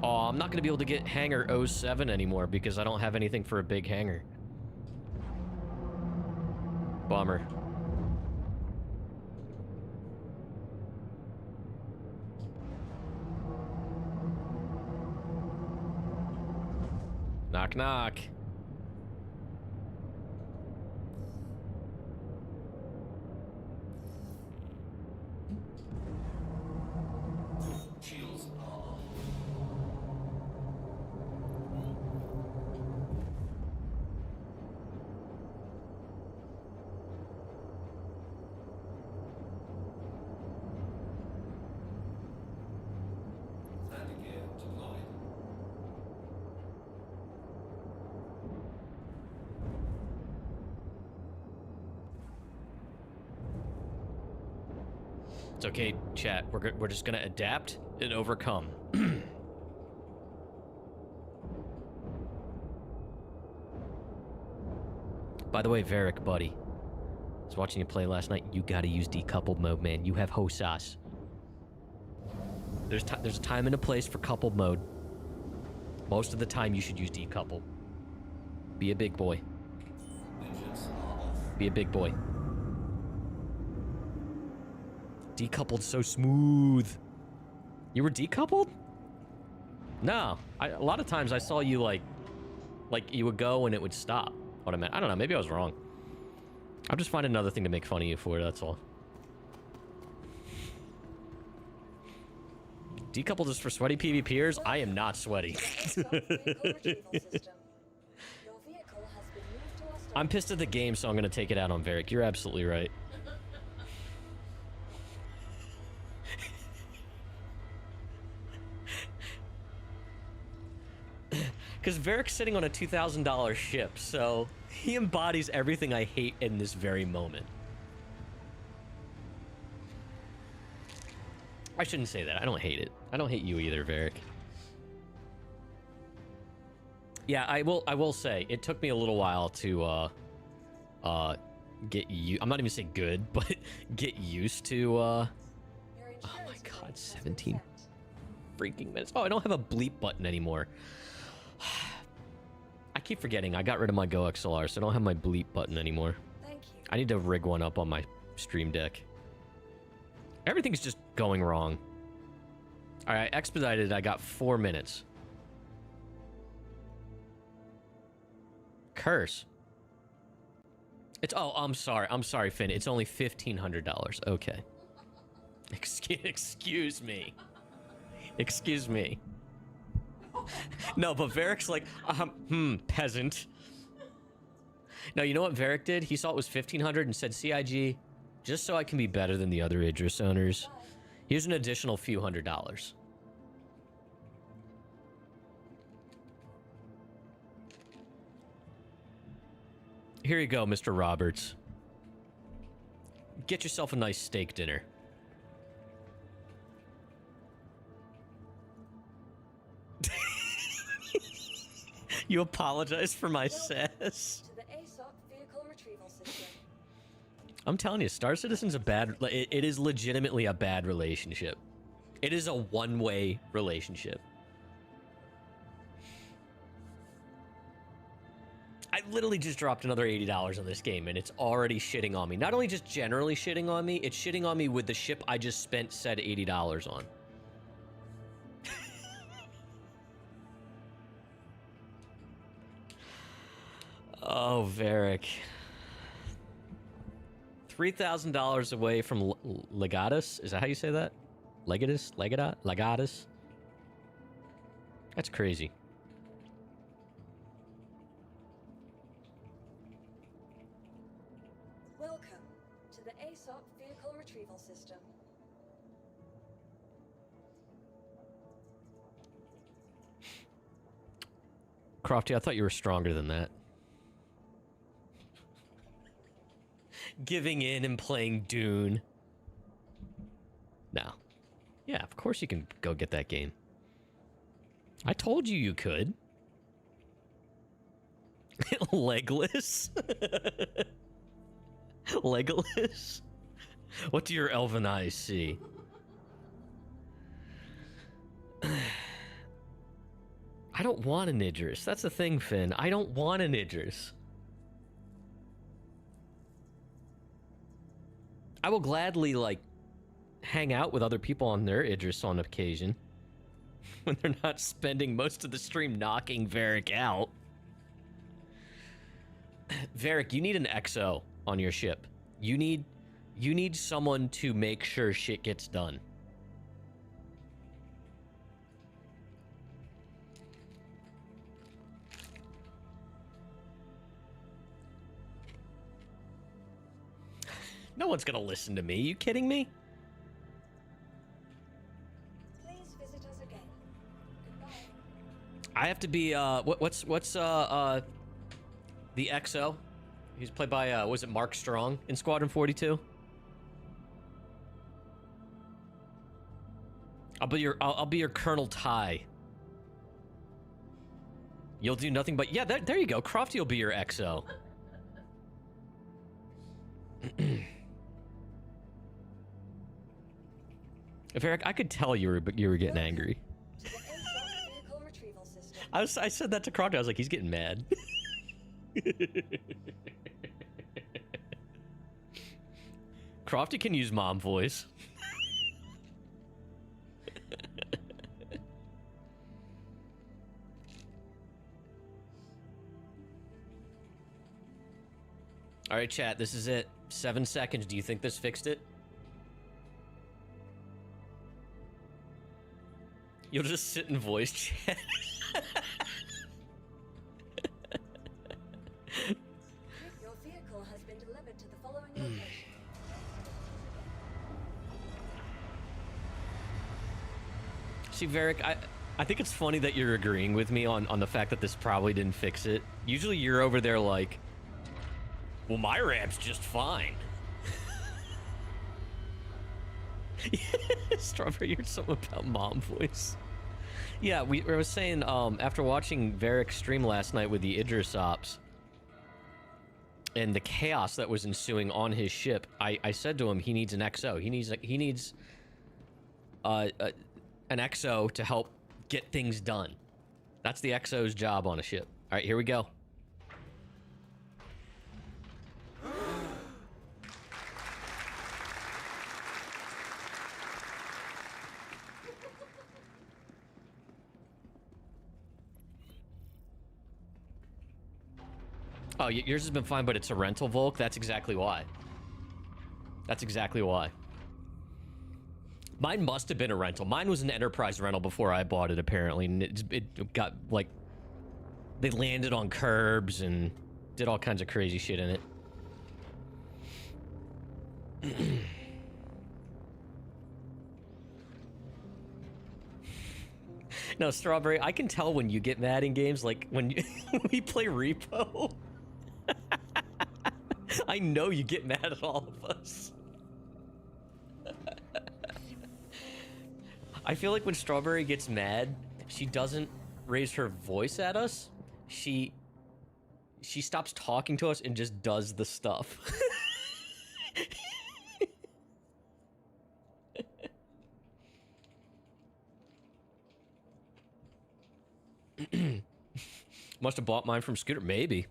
Oh, I'm not going to be able to get hangar '07 anymore because I don't have anything for a big hangar. Bummer. Knock, knock. Shields are off. Landing gear deployed. It's okay, chat. We're just gonna adapt and overcome. By the way, Varric, buddy, I was watching you play last night. You gotta use decoupled mode, man. You have ho sauce. There's a time and a place for coupled mode. Most of the time, you should use decoupled. Be a big boy. Engines are off. Be a big boy. Decoupled so smooth. You were decoupled? No. A lot of times I saw you like you would go and it would stop. What I meant. I don't know. Maybe I was wrong. I'll just find another thing to make fun of you for. That's all. Decoupled is for sweaty PvPers? I am not sweaty. Vehicle retrieval system. Your vehicle has been moved to our storage. I'm pissed at the game, so I'm going to take it out on Varric. You're absolutely right. Because Varric's sitting on a $2,000 ship, so he embodies everything I hate in this very moment. I shouldn't say that. I don't hate it. I don't hate you either, Varric. Yeah, I will say, it took me a little while to, get you. I'm not even saying good, but get used to, Your oh insurance my claim god, has been 17 sent. freaking minutes. Oh, I don't have a bleep button anymore. I keep forgetting. I got rid of my Go XLR, so I don't have my bleep button anymore. Thank you. I need to rig one up on my Stream Deck. Everything's just going wrong. All right, expedited. I got 4 minutes. Curse. It's I'm sorry, Finn. It's only $1,500. Okay. Excuse me. Excuse me. No, but Varric's like, peasant. Now, you know what Varric did? He saw it was $1,500 and said, CIG, just so I can be better than the other Idris owners, here's an additional few $100. Here you go, Mr. Roberts. Get yourself a nice steak dinner. You apologize for my sass. To the ASOP vehicle retrieval system. I'm telling you, Star Citizen's a bad... It is legitimately a bad relationship. It is a one-way relationship. I literally just dropped another $80 on this game, and it's already shitting on me. Not only just generally shitting on me, it's shitting on me with the ship I just spent said $80 on. Oh, Varric. $3,000 away from Legatus? Is that how you say that? Legatus? Legatus? That's crazy. Welcome to the ASOP vehicle retrieval system. Crofty, I thought you were stronger than that. Giving in and playing Dune. No. Yeah, of course you can go get that game. I told you could. Legless? Legolas? What do your elven eyes see? I don't want an Idris. That's the thing, Finn. I don't want an Idris. I will gladly, like, hang out with other people on their Idris on occasion. When they're not spending most of the stream knocking Varric out. Varric, you need an XO on your ship. You need someone to make sure shit gets done. No one's gonna listen to me. You kidding me? Please visit us again. Goodbye. I have to be what's the XO? He's played by was it Mark Strong in Squadron 42? I'll be your Colonel Ty. You'll do nothing but yeah, there you go. Crofty will be your XO. If Eric, I could tell you were getting angry. To the ASOP vehicle retrieval system. I said that to Crofty. I was like, he's getting mad. Crofty can use mom voice. All right, chat, this is it. 7 seconds. Do you think this fixed it? You'll just sit in voice chat. Your vehicle has been delivered to the following location. See, Varric, I think it's funny that you're agreeing with me on the fact that this probably didn't fix it. Usually you're over there like, well, my ramp's just fine. Strawberry, you're something about mom voice. Yeah, I was saying, after watching Varric's stream last night with the Idris ops and the chaos that was ensuing on his ship, I said to him he needs an XO. He needs an XO to help get things done. That's the XO's job on a ship. All right, here we go. Oh, yours has been fine, but it's a rental Volk? That's exactly why. That's exactly why. Mine must have been a rental. Mine was an Enterprise rental before I bought it, apparently. And it got, like... They landed on curbs and did all kinds of crazy shit in it. No, Strawberry, I can tell when you get mad in games, like when we play Repo. I know you get mad at all of us. I feel like when Strawberry gets mad, she doesn't raise her voice at us. She stops talking to us and just does the stuff. Must have bought mine from Scooter. Maybe.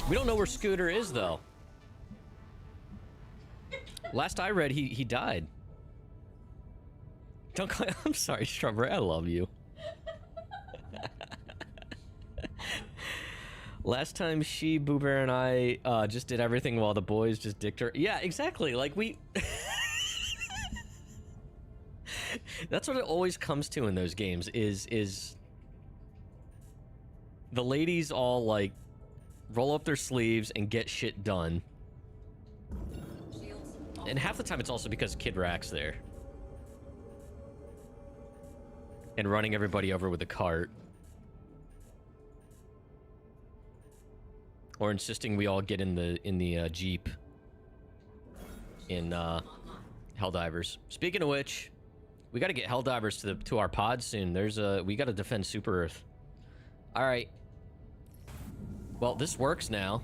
We don't know where Scooter is, though. Last I read, he died. Don't call... I'm sorry, Strawberry. I love you. Last time she, Boo Bear, and I just did everything while the boys just dicked her. Yeah, exactly. Like, we... That's what it always comes to in those games, is... The ladies all, like, roll up their sleeves and get shit done. And half the time it's also because Kid Rack's there. And running everybody over with a cart. Or insisting we all get in the Jeep. In Helldivers. Speaking of which, we gotta get Helldivers to our pod soon. We gotta defend Super Earth. Alright. Well, this works now.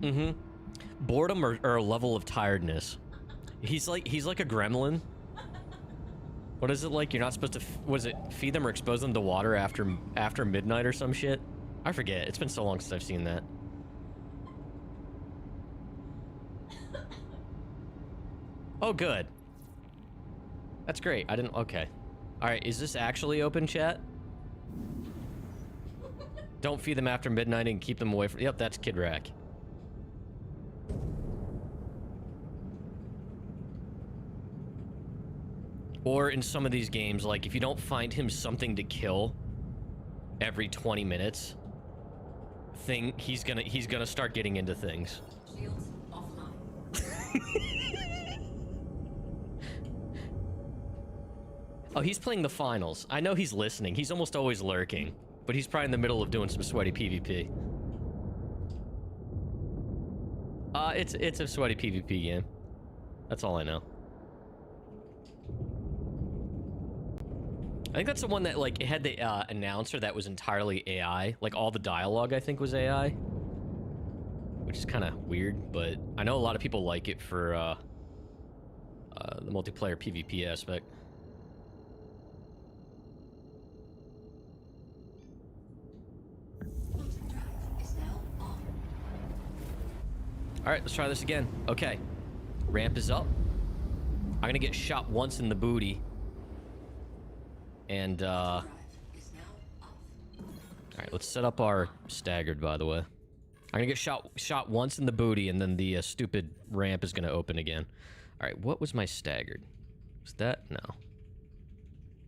Mm-hmm. Boredom or a level of tiredness. He's like a gremlin. What is it like? You're not supposed to, was it feed them or expose them to water after midnight or some shit? I forget. It's been so long since I've seen that. Oh, good. That's great. I didn't, okay. All right, is this actually open, chat? Don't feed them after midnight and keep them away from, yep, that's Kid Rack. Or in some of these games, like, if you don't find him something to kill every 20 minutes, he's gonna start getting into things. Shields offline. Oh, he's playing the finals. I know he's listening. He's almost always lurking, but he's probably in the middle of doing some sweaty PvP. It's a sweaty PvP game. That's all I know. I think that's the one that, like, it had the announcer that was entirely AI. Like, all the dialogue, I think, was AI. Which is kind of weird, but I know a lot of people like it for the multiplayer PvP aspect. Quantum drive is now on. All right, let's try this again. Okay. Ramp is up. I'm going to get shot once in the booty. And, Drive is now off. Alright, let's set up our staggered, by the way. I'm gonna get shot once in the booty, and then the stupid ramp is gonna open again. Alright, what was my staggered? Was that? No.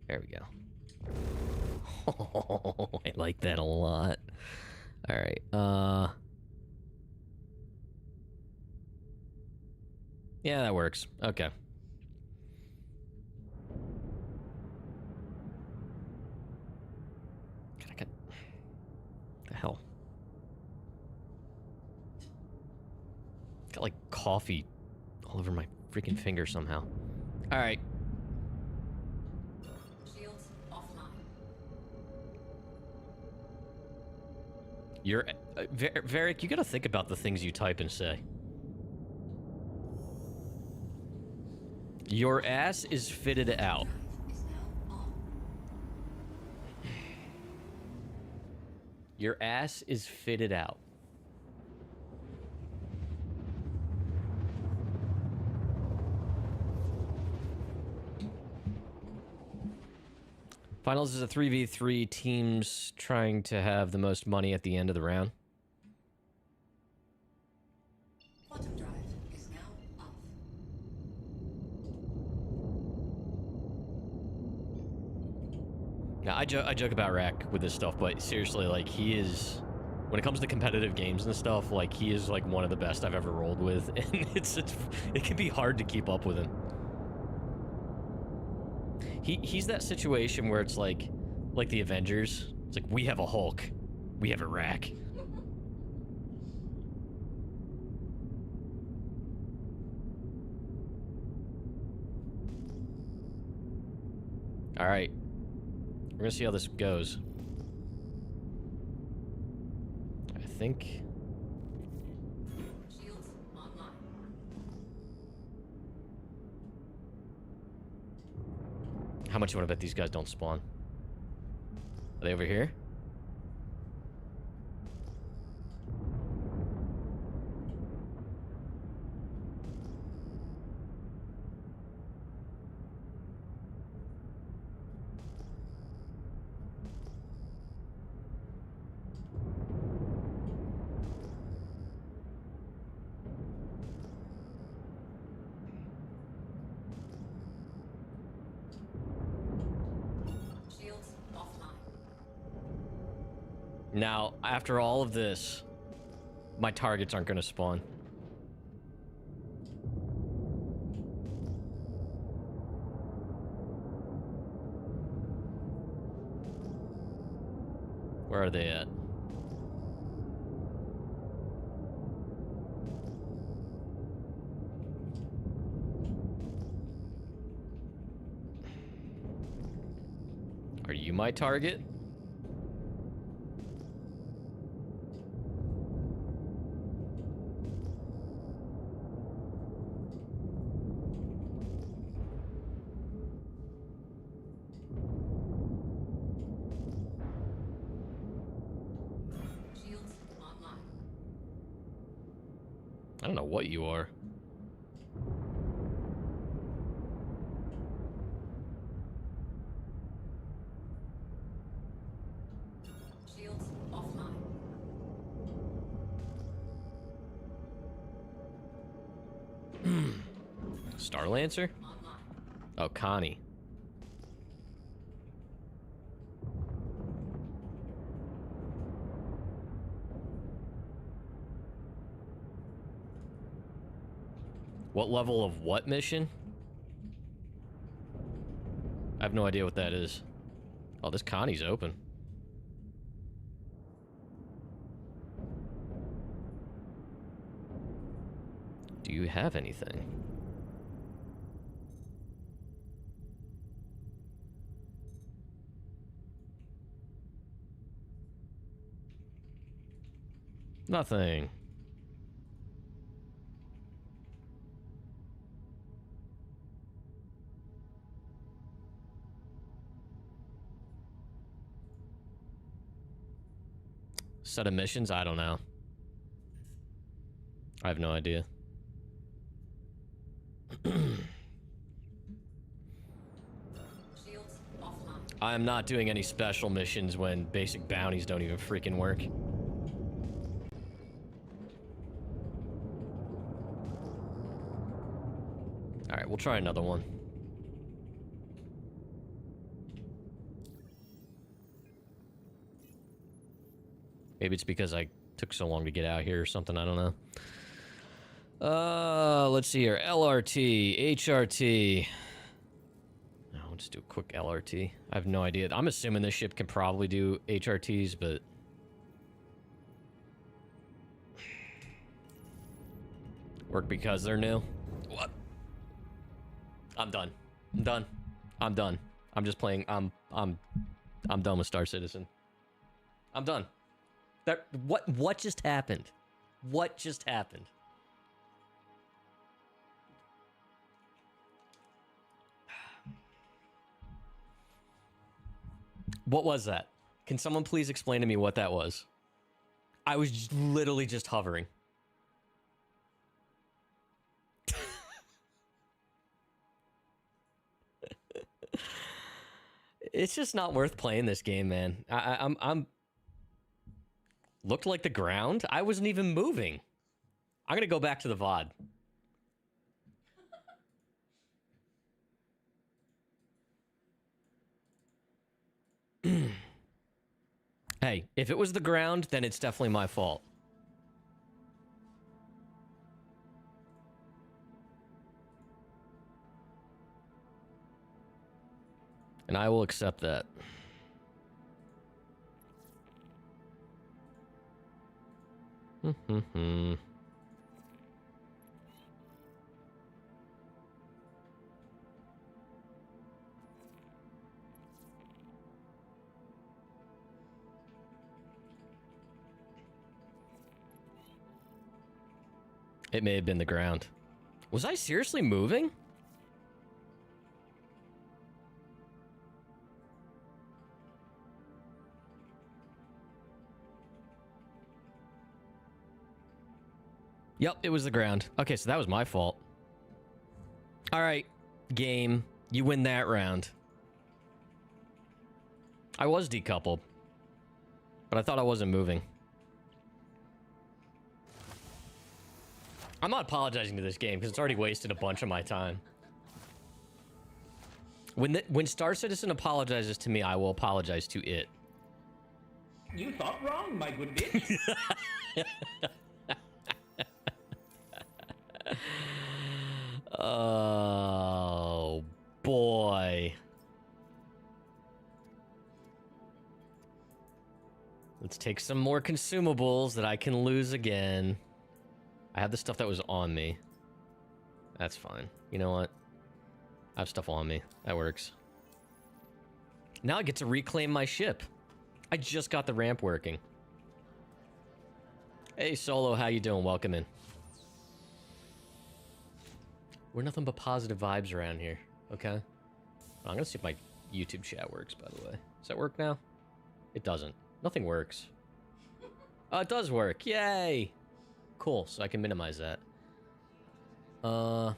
There we go. Oh, I like that a lot. Alright, yeah, that works. Okay. The hell? Got like coffee all over my freaking finger somehow. All right. Shields offline. You're Varric, you gotta think about the things you type and say. Your ass is fitted out. Drive is now on. Your ass is fitted out. Finals is a 3v3, teams trying to have the most money at the end of the round. Quantum drive is now off. Now, I joke about Rack with this stuff, but seriously, like, he is... When it comes to competitive games and stuff, like, he is, like, one of the best I've ever rolled with, and it can be hard to keep up with him. He's that situation where it's like the Avengers. It's like, we have a Hulk. We have a Rack. All right. We're gonna see how this goes. I think... Shields online. How much you want to bet these guys don't spawn? Are they over here? Shields offline. Now, after all of this, my targets aren't going to spawn. Where are they at? Are you my target? I don't know what you are. Shields offline. Starlancer? Online. Oh, Connie. What level of what mission? I have no idea what that is. Oh, this Connie's open. Do you have anything? Nothing. Set of missions? I don't know. I have no idea. Shields offline. I am not doing any special missions when basic bounties don't even freaking work. Alright, we'll try another one. Maybe it's because I took so long to get out here or something, I don't know. Let's see here. LRT, HRT. I'll just do a quick LRT. I have no idea. I'm assuming this ship can probably do HRTs, but... work because they're new. What? I'm done. I'm done. I'm done. I'm just playing. I'm done with Star Citizen. I'm done. What just happened? What just happened? What was that? Can someone please explain to me what that was? I was literally just hovering. It's just not worth playing this game, man. I'm looked like the ground. I wasn't even moving. I'm gonna go back to the VOD. Hey, if it was the ground, then it's definitely my fault. And I will accept that. It may have been the ground. Was I seriously moving? Yep, it was the ground. Okay, so that was my fault. All right, game. You win that round. I was decoupled, but I thought I wasn't moving. I'm not apologizing to this game because it's already wasted a bunch of my time. When Star Citizen apologizes to me, I will apologize to it. You thought wrong, my good bitch. Oh, boy. Let's take some more consumables that I can lose again. I have the stuff that was on me. That's fine. You know what? I have stuff on me. That works. Now I get to reclaim my ship. I just got the ramp working. Hey, Solo, how you doing? Welcome in. We're nothing but positive vibes around here, okay? I'm gonna see if my YouTube chat works, by the way. Does that work now? It doesn't. Nothing works. Oh, it does work. Yay! Cool, so I can minimize that. Alright,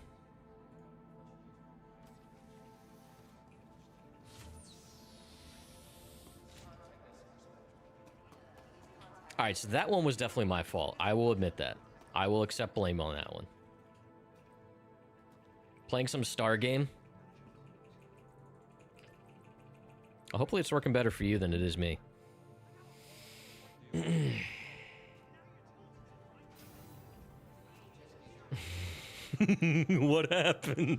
so that one was definitely my fault. I will admit that. I will accept blame on that one. Playing some Star game. Hopefully it's working better for you than it is me. What happened?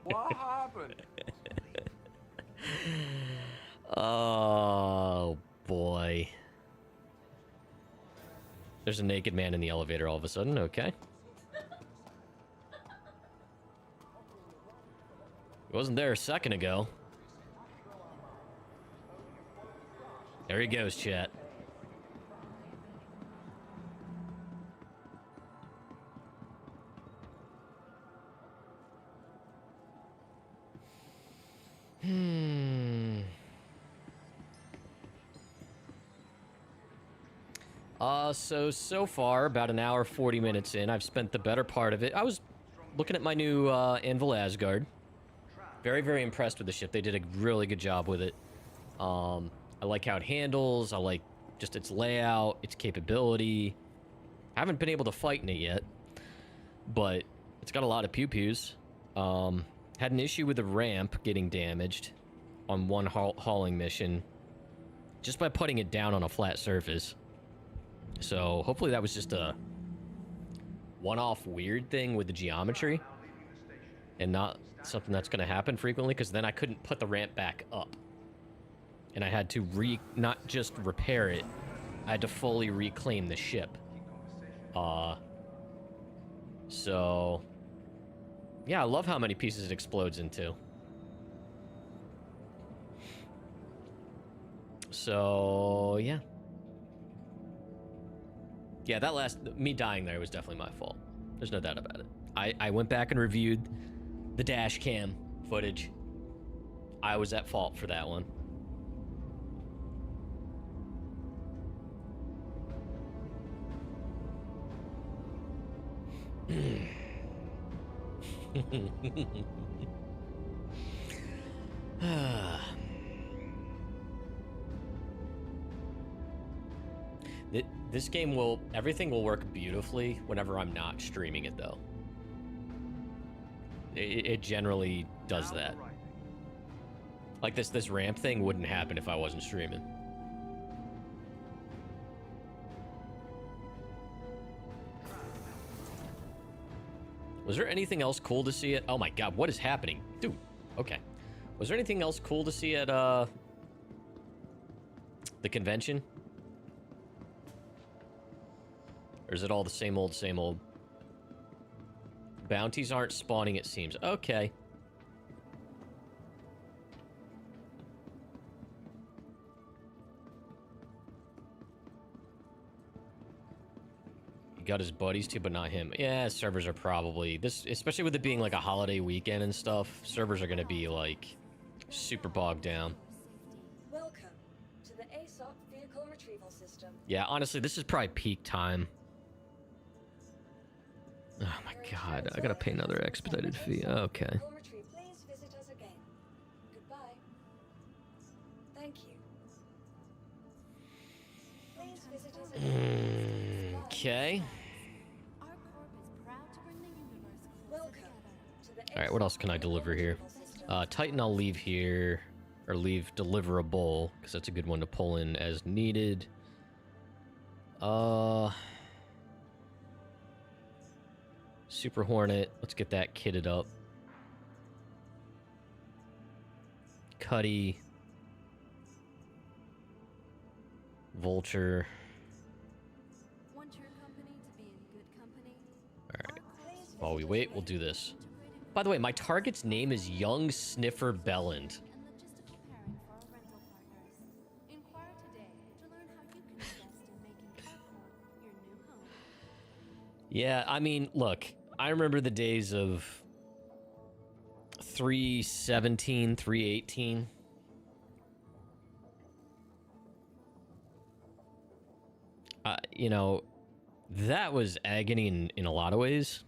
What happened? Oh, boy. There's a naked man in the elevator all of a sudden. Okay. He wasn't there a second ago. There he goes, chat. So far, about an hour, 40 minutes in, I've spent the better part of it. I was looking at my new Anvil Asgard. Very, very impressed with the ship. They did a really good job with it. I like how it handles. I like just its layout, its capability. I haven't been able to fight in it yet, but it's got a lot of pew-pews. Had an issue with the ramp getting damaged on one hauling mission just by putting it down on a flat surface. So hopefully that was just a one-off weird thing with the geometry and not something that's going to happen frequently, because then I couldn't put the ramp back up. And I had to not just repair it, I had to fully reclaim the ship. So yeah, I love how many pieces it explodes into. So yeah. Yeah, me dying there was definitely my fault. There's no doubt about it. I went back and reviewed the dash cam footage. I was at fault for that one. This game everything will work beautifully whenever I'm not streaming it, though. It generally does that. Like this ramp thing wouldn't happen if I wasn't streaming. Was there anything else cool to see at... Oh my god, what is happening? Dude, okay. Was there anything else cool to see at, the convention? Or is it all the same old, same old? Bounties aren't spawning, it seems. Okay. He got his buddies too, but not him. Yeah, servers are probably... especially with it being like a holiday weekend and stuff, servers are gonna be like super bogged down. Welcome to the ASOP vehicle retrieval system. Yeah, honestly, this is probably peak time. Oh my god, I gotta pay another expedited fee. Okay. Please visit us again. Goodbye. Thank you. Please visit us again. Okay. Welcome to the Alright, what else can I deliver here? Titan I'll leave here. Or leave deliverable, because that's a good one to pull in as needed. Super Hornet, let's get that kitted up. Cutty. Vulture. Alright. While we wait, we'll do this. By the way, my target's name is Young Sniffer Belland. Yeah, I mean, look, I remember the days of 317, 318. You know, That was agony in a lot of ways.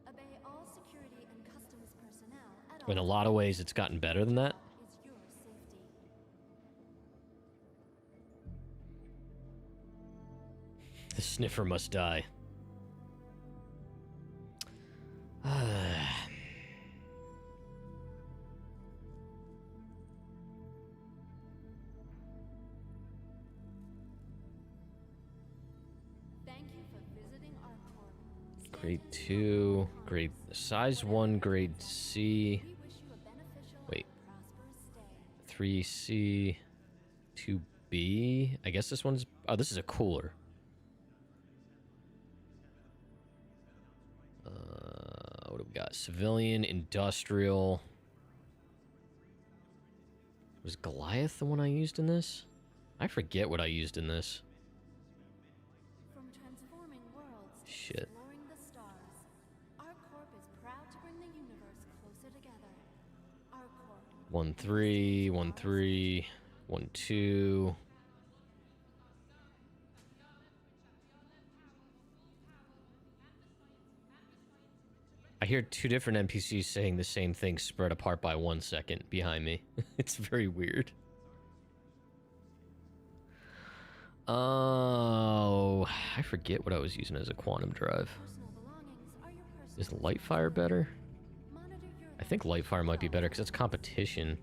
Obey all security and customs personnel at In a all lot of ways, it's gotten better than that. is your safety. The sniffer must die. Thank you for visiting our corp. Grade 2, grade size 1, grade C, We wish you a beneficial Wait. and prosperous stay. 3C, 2B. I guess this one's... Oh, this is a cooler. What do we got? Civilian, industrial. Was Goliath the one I used in this? I forget what I used in this. From transforming worlds to Shit. exploring the stars, our corp is proud to bring the universe closer together. Our corp 1-3, 1-3, 1-2. I hear two different NPCs saying the same thing spread apart by 1 second behind me. It's very weird. Oh, I forget what I was using as a quantum drive. personal belongings are your personal. Is Lightfire better? Monitor your I think Lightfire might be better because it's competition.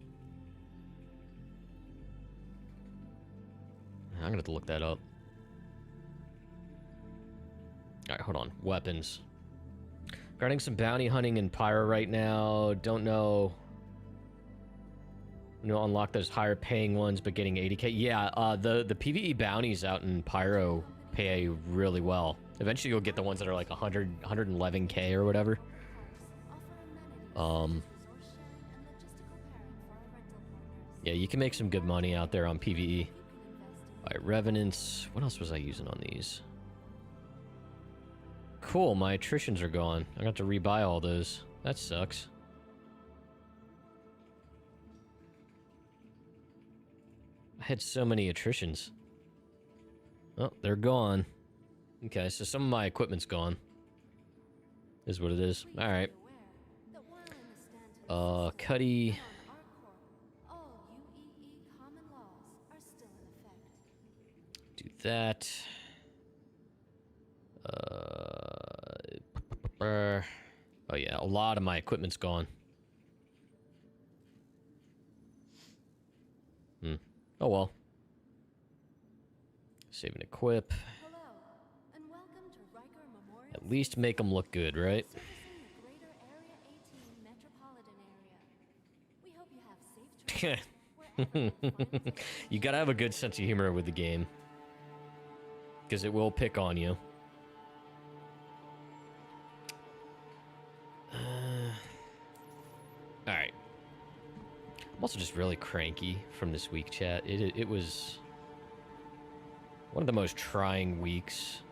I'm gonna have to look that up. Alright, hold on. Weapons. Guarding some bounty hunting in Pyro right now. Don't know. Unlock those higher paying ones, but getting 80k. Yeah, the PvE bounties out in Pyro pay really well. Eventually you'll get the ones that are like 100, 111k or whatever. Yeah, you can make some good money out there on PvE. Alright, Revenants. What else was I using on these? Cool, my attritions are gone. I got to rebuy all those. That sucks. I had so many attritions. Oh, they're gone. Okay, so some of my equipment's gone. Is what it is. Alright. Cutty. All UEE common laws are still in effect. Do that. Oh yeah, a lot of my equipment's gone. Oh well. Save and equip. Hello, and welcome to Riker Memorial. At least make them look good, right? Servicing the greater Area 18 metropolitan area. We hope you have safe travels wherever you find yourself. You gotta have a good sense of humor with the game. Because it will pick on you. Alright. I'm also just really cranky from this week, chat. It was one of the most trying weeks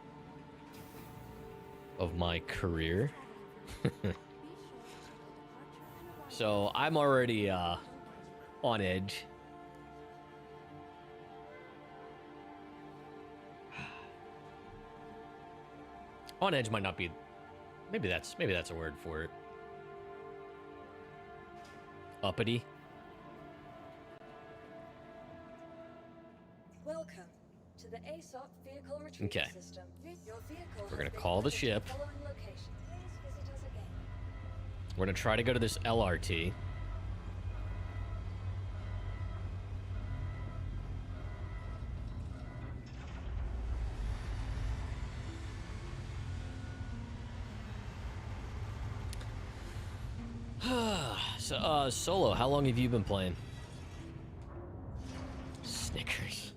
of my career. So I'm already on edge. On edge might not be. Maybe that's a word for it. Uppity. Welcome to the ASOP vehicle retrieval Okay. system. Your vehicle We're gonna has been call the added to ship. following location. Please visit us again. We're gonna try to go to this LRT. So, Solo, how long have you been playing? Snickers.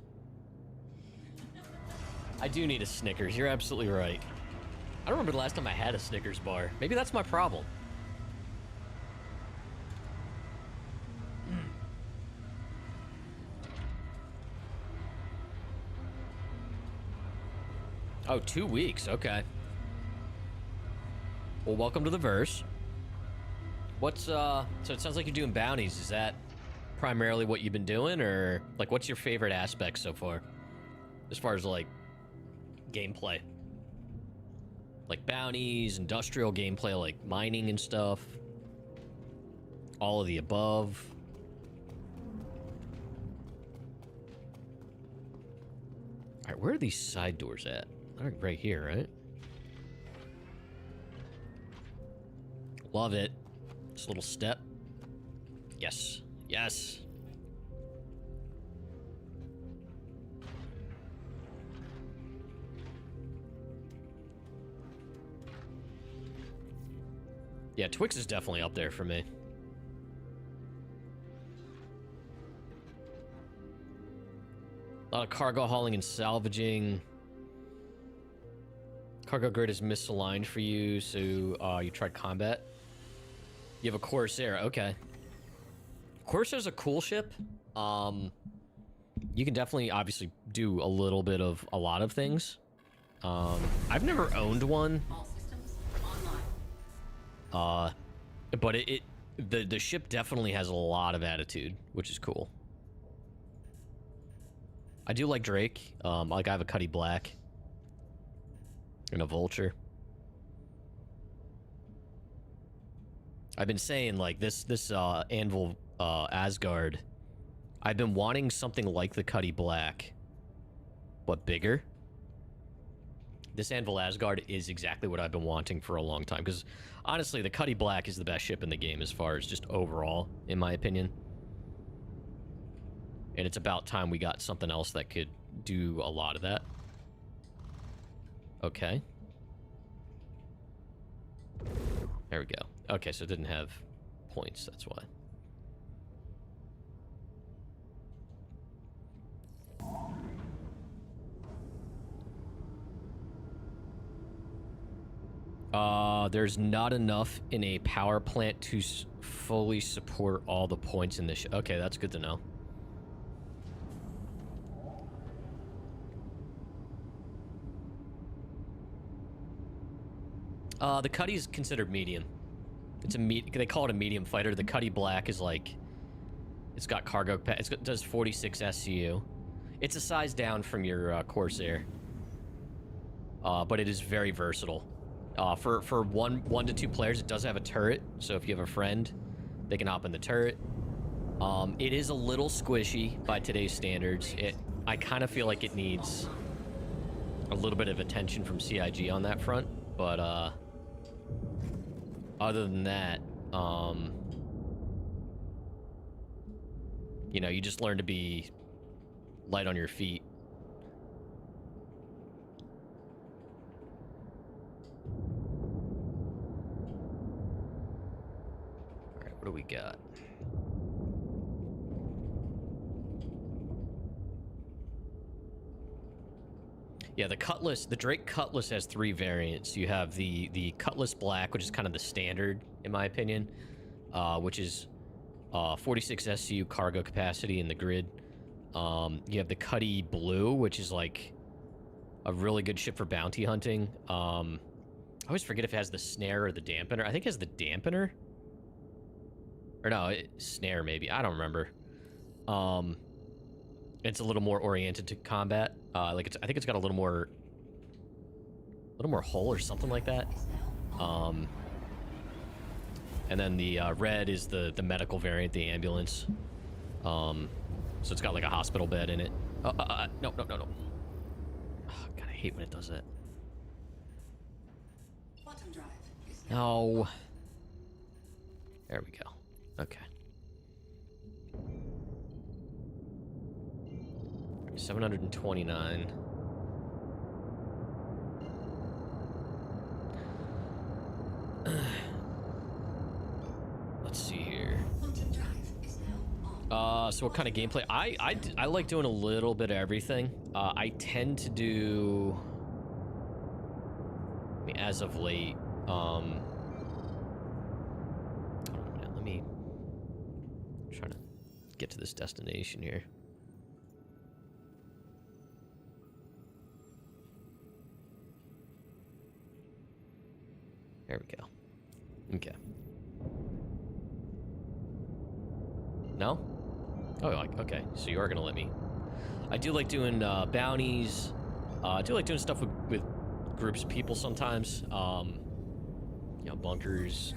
I do need a Snickers. You're absolutely right. I don't remember the last time I had a Snickers bar. Maybe that's my problem. Oh, 2 weeks. Okay. Well, welcome to the verse. What's so it sounds like you're doing bounties. Is that primarily what you've been doing, or like what's your favorite aspect so far? As far as like gameplay. like bounties, industrial gameplay, like mining and stuff. All of the above. All right, where are these side doors at? They're right here, right? Love it. This little step. Yes. Yes. Yeah, Twix is definitely up there for me. A lot of cargo hauling and salvaging. Cargo grid is misaligned for you, so you tried combat. You have a Corsair, okay. Corsair's a cool ship. You can definitely, obviously, do a little bit of a lot of things. I've never owned one. All systems online. But the ship definitely has a lot of attitude, which is cool. I do like Drake. Like I have a Cutty Black and a Vulture. I've been saying like this Anvil Asgard. I've been wanting something like the Cutty Black, but bigger. This Anvil Asgard is exactly what I've been wanting for a long time, because honestly, the Cutty Black is the best ship in the game as far as just overall, in my opinion. And it's about time we got something else that could do a lot of that. Okay. There we go. Okay, so it didn't have points, that's why. There's not enough in a power plant to fully support all the points in this. Okay, that's good to know. The Cutty is considered medium. It's a they call it a medium fighter. The Cutty Black is like, it's got cargo. It does 46 SCU. It's a size down from your Corsair, but it is very versatile. For one to two players, it does have a turret. So if you have a friend, they can hop in the turret. It is a little squishy by today's standards. I kind of feel like it needs a little bit of attention from CIG on that front, but other than that, you know, you just learn to be light on your feet. All right, what do we got? Yeah, the Cutlass, the Drake Cutlass has 3 variants. You have the Cutlass Black, which is kind of the standard, in my opinion, which is 46 SCU cargo capacity in the grid. You have the Cutty Blue, which is like a really good ship for bounty hunting. I always forget if it has the snare or the dampener. I think it has the dampener. Or no, snare maybe. I don't remember. It's a little more oriented to combat. I think it's got a little more hull or something like that. And then the red is the medical variant, the ambulance. So it's got like a hospital bed in it. No. Oh, God, I hate when it does that. Quantum drive is No. There we go. Okay. 729. Let's see here. Quantum drive is now on. So what kind of gameplay? I like doing a little bit of everything. I tend to do, I mean, as of late, hold on a minute, let me try to get to this destination here. There we go. Okay. No? Oh, okay. So you are gonna let me. I do like doing bounties. I do like doing stuff with groups of people sometimes. You know, bunkers.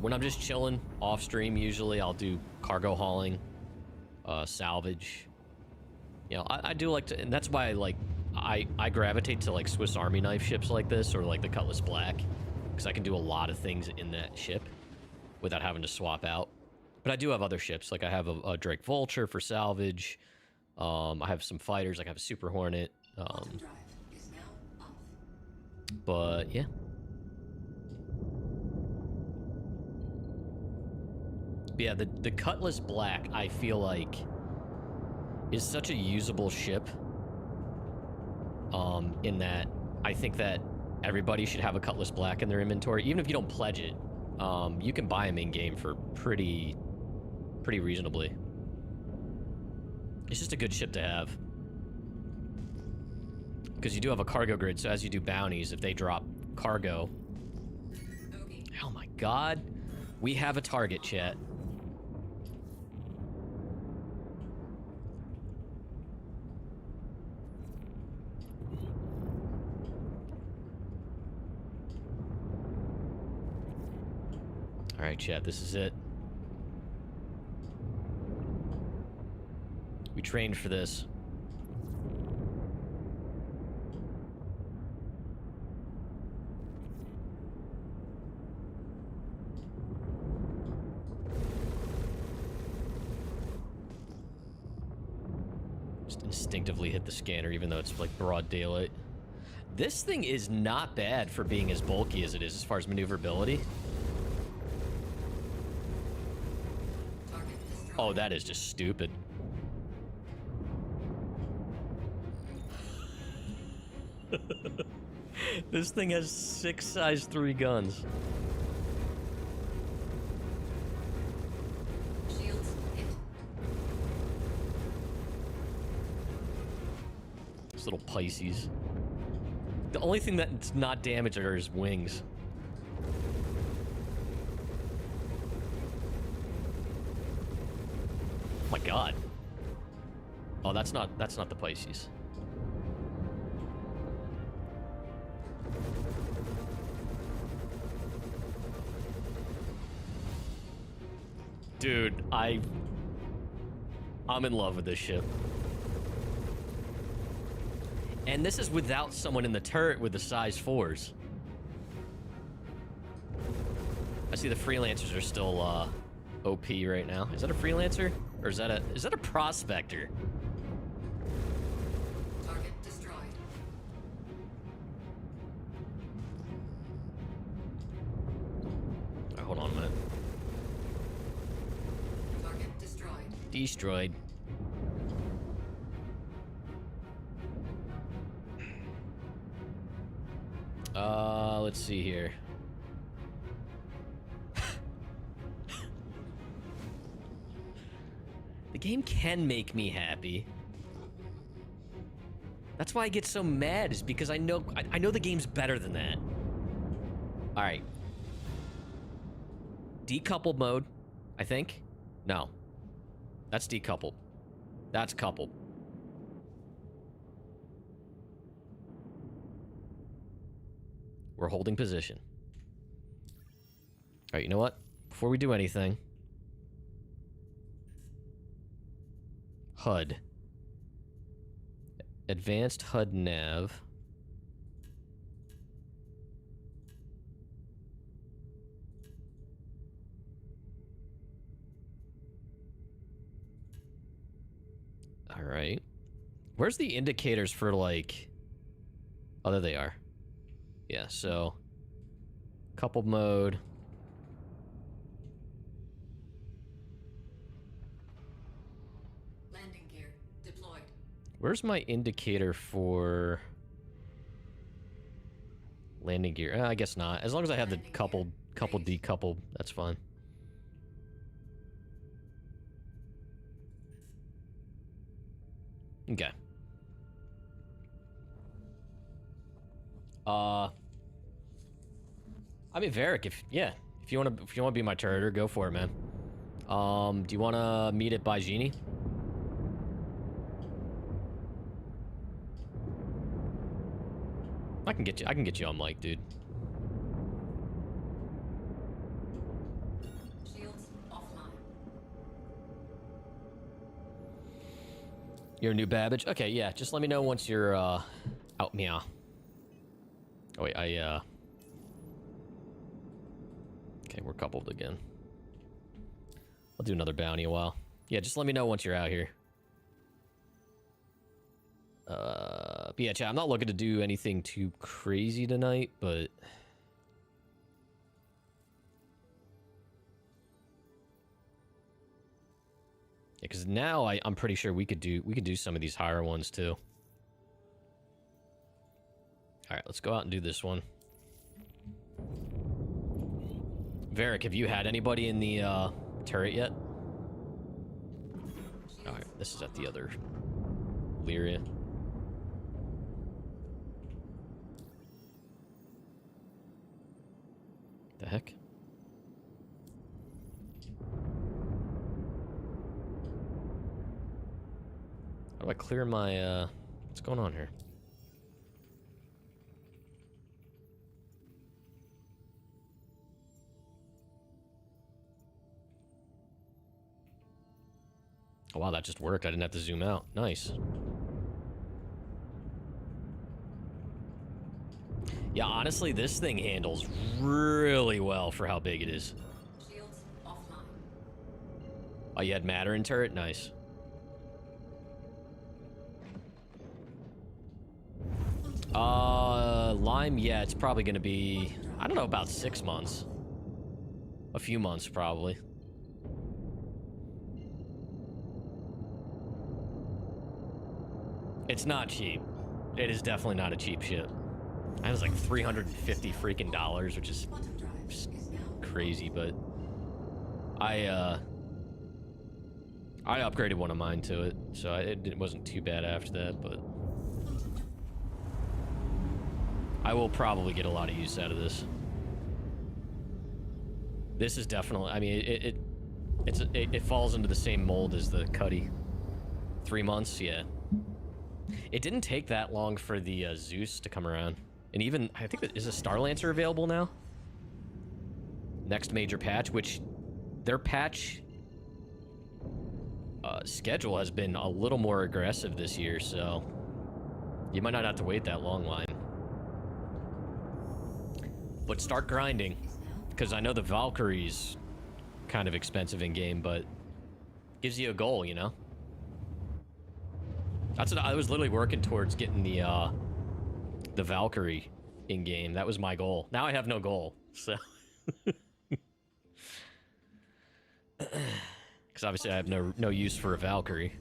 When I'm just chilling off stream, usually I'll do cargo hauling, salvage. You know, I do like to, and that's why I gravitate to like Swiss Army knife ships like this, or like the Cutlass Black, because I can do a lot of things in that ship without having to swap out. But I do have other ships, like I have a Drake Vulture for salvage. I have some fighters, like I have a Super Hornet. Quantum drive is now off. But yeah. But yeah, the Cutlass Black, I feel like, is such a usable ship. In that I think that everybody should have a Cutlass Black in their inventory, even if you don't pledge it. You can buy them in game for pretty reasonably. It's just a good ship to have. Because you do have a cargo grid, so as you do bounties, if they drop cargo... Oh my god. We have a target, chat. Alright, chat, this is it. We trained for this. Just instinctively hit the scanner, even though it's like broad daylight. This thing is not bad for being as bulky as it is as far as maneuverability. Oh, that is just stupid. This thing has 6 size 3 guns. Shields hit. These little Pisces. The only thing that's not damaged are his wings. Oh my god. Oh, that's not the Pisces. Dude, I'm in love with this ship. And this is without someone in the turret with the size 4s. I see the freelancers are still OP right now. Is that a freelancer? Or is that a prospector? Target destroyed. Right, hold on a minute. Target destroyed. Destroyed. Let's see here. The game can make me happy. That's why I get so mad, is because I know the game's better than that. All right. Decoupled mode, I think. No. That's decoupled. That's coupled. We're holding position. All right, you know what? Before we do anything, HUD. Advanced HUD nav. All right. Where's the indicators for, like... Oh, there they are. Yeah, so... Coupled mode. Landing gear deployed. Where's my indicator for... landing gear? I guess not. As long as I have the coupled decoupled, that's fine. Okay. I mean, Varric, if you want to be my turreter, go for it, man. Do you want to meet at Baijini? I can get you on mic, dude. Shields offline. You're a new Babbage? Okay, yeah. Just let me know once you're out. Meow. Oh wait, okay, we're coupled again. I'll do another bounty a while. Yeah, just let me know once you're out here. But yeah, chat, I'm not looking to do anything too crazy tonight, but yeah, because now I'm pretty sure we could do some of these higher ones too. All right, let's go out and do this one. Varric, have you had anybody in the turret yet? All right, this is at the other Lyria. The heck? How do I clear my, what's going on here? Oh wow, that just worked. I didn't have to zoom out. Nice. Yeah, honestly, this thing handles really well for how big it is. Shields offline. Oh, you had Matter in turret? Nice. Lime, yeah, it's probably gonna be, I don't know, about 6 months. A few months, probably. It's not cheap. It is definitely not a cheap ship. That was like $350 freaking dollars, which is just crazy, but I upgraded one of mine to it, so it wasn't too bad after that, but I will probably get a lot of use out of this. This is definitely, I mean, it falls into the same mold as the Cutty. 3 months, yeah. It didn't take that long for the Zeus to come around. And even, I think, is a Star Lancer available now? Next major patch, which their patch schedule has been a little more aggressive this year, so you might not have to wait that long line. But start grinding, because I know the Valkyrie's kind of expensive in game, but gives you a goal, you know? That's what I was literally working towards, getting the Valkyrie in game. That was my goal. Now I have no goal, so because obviously I have no use for a Valkyrie.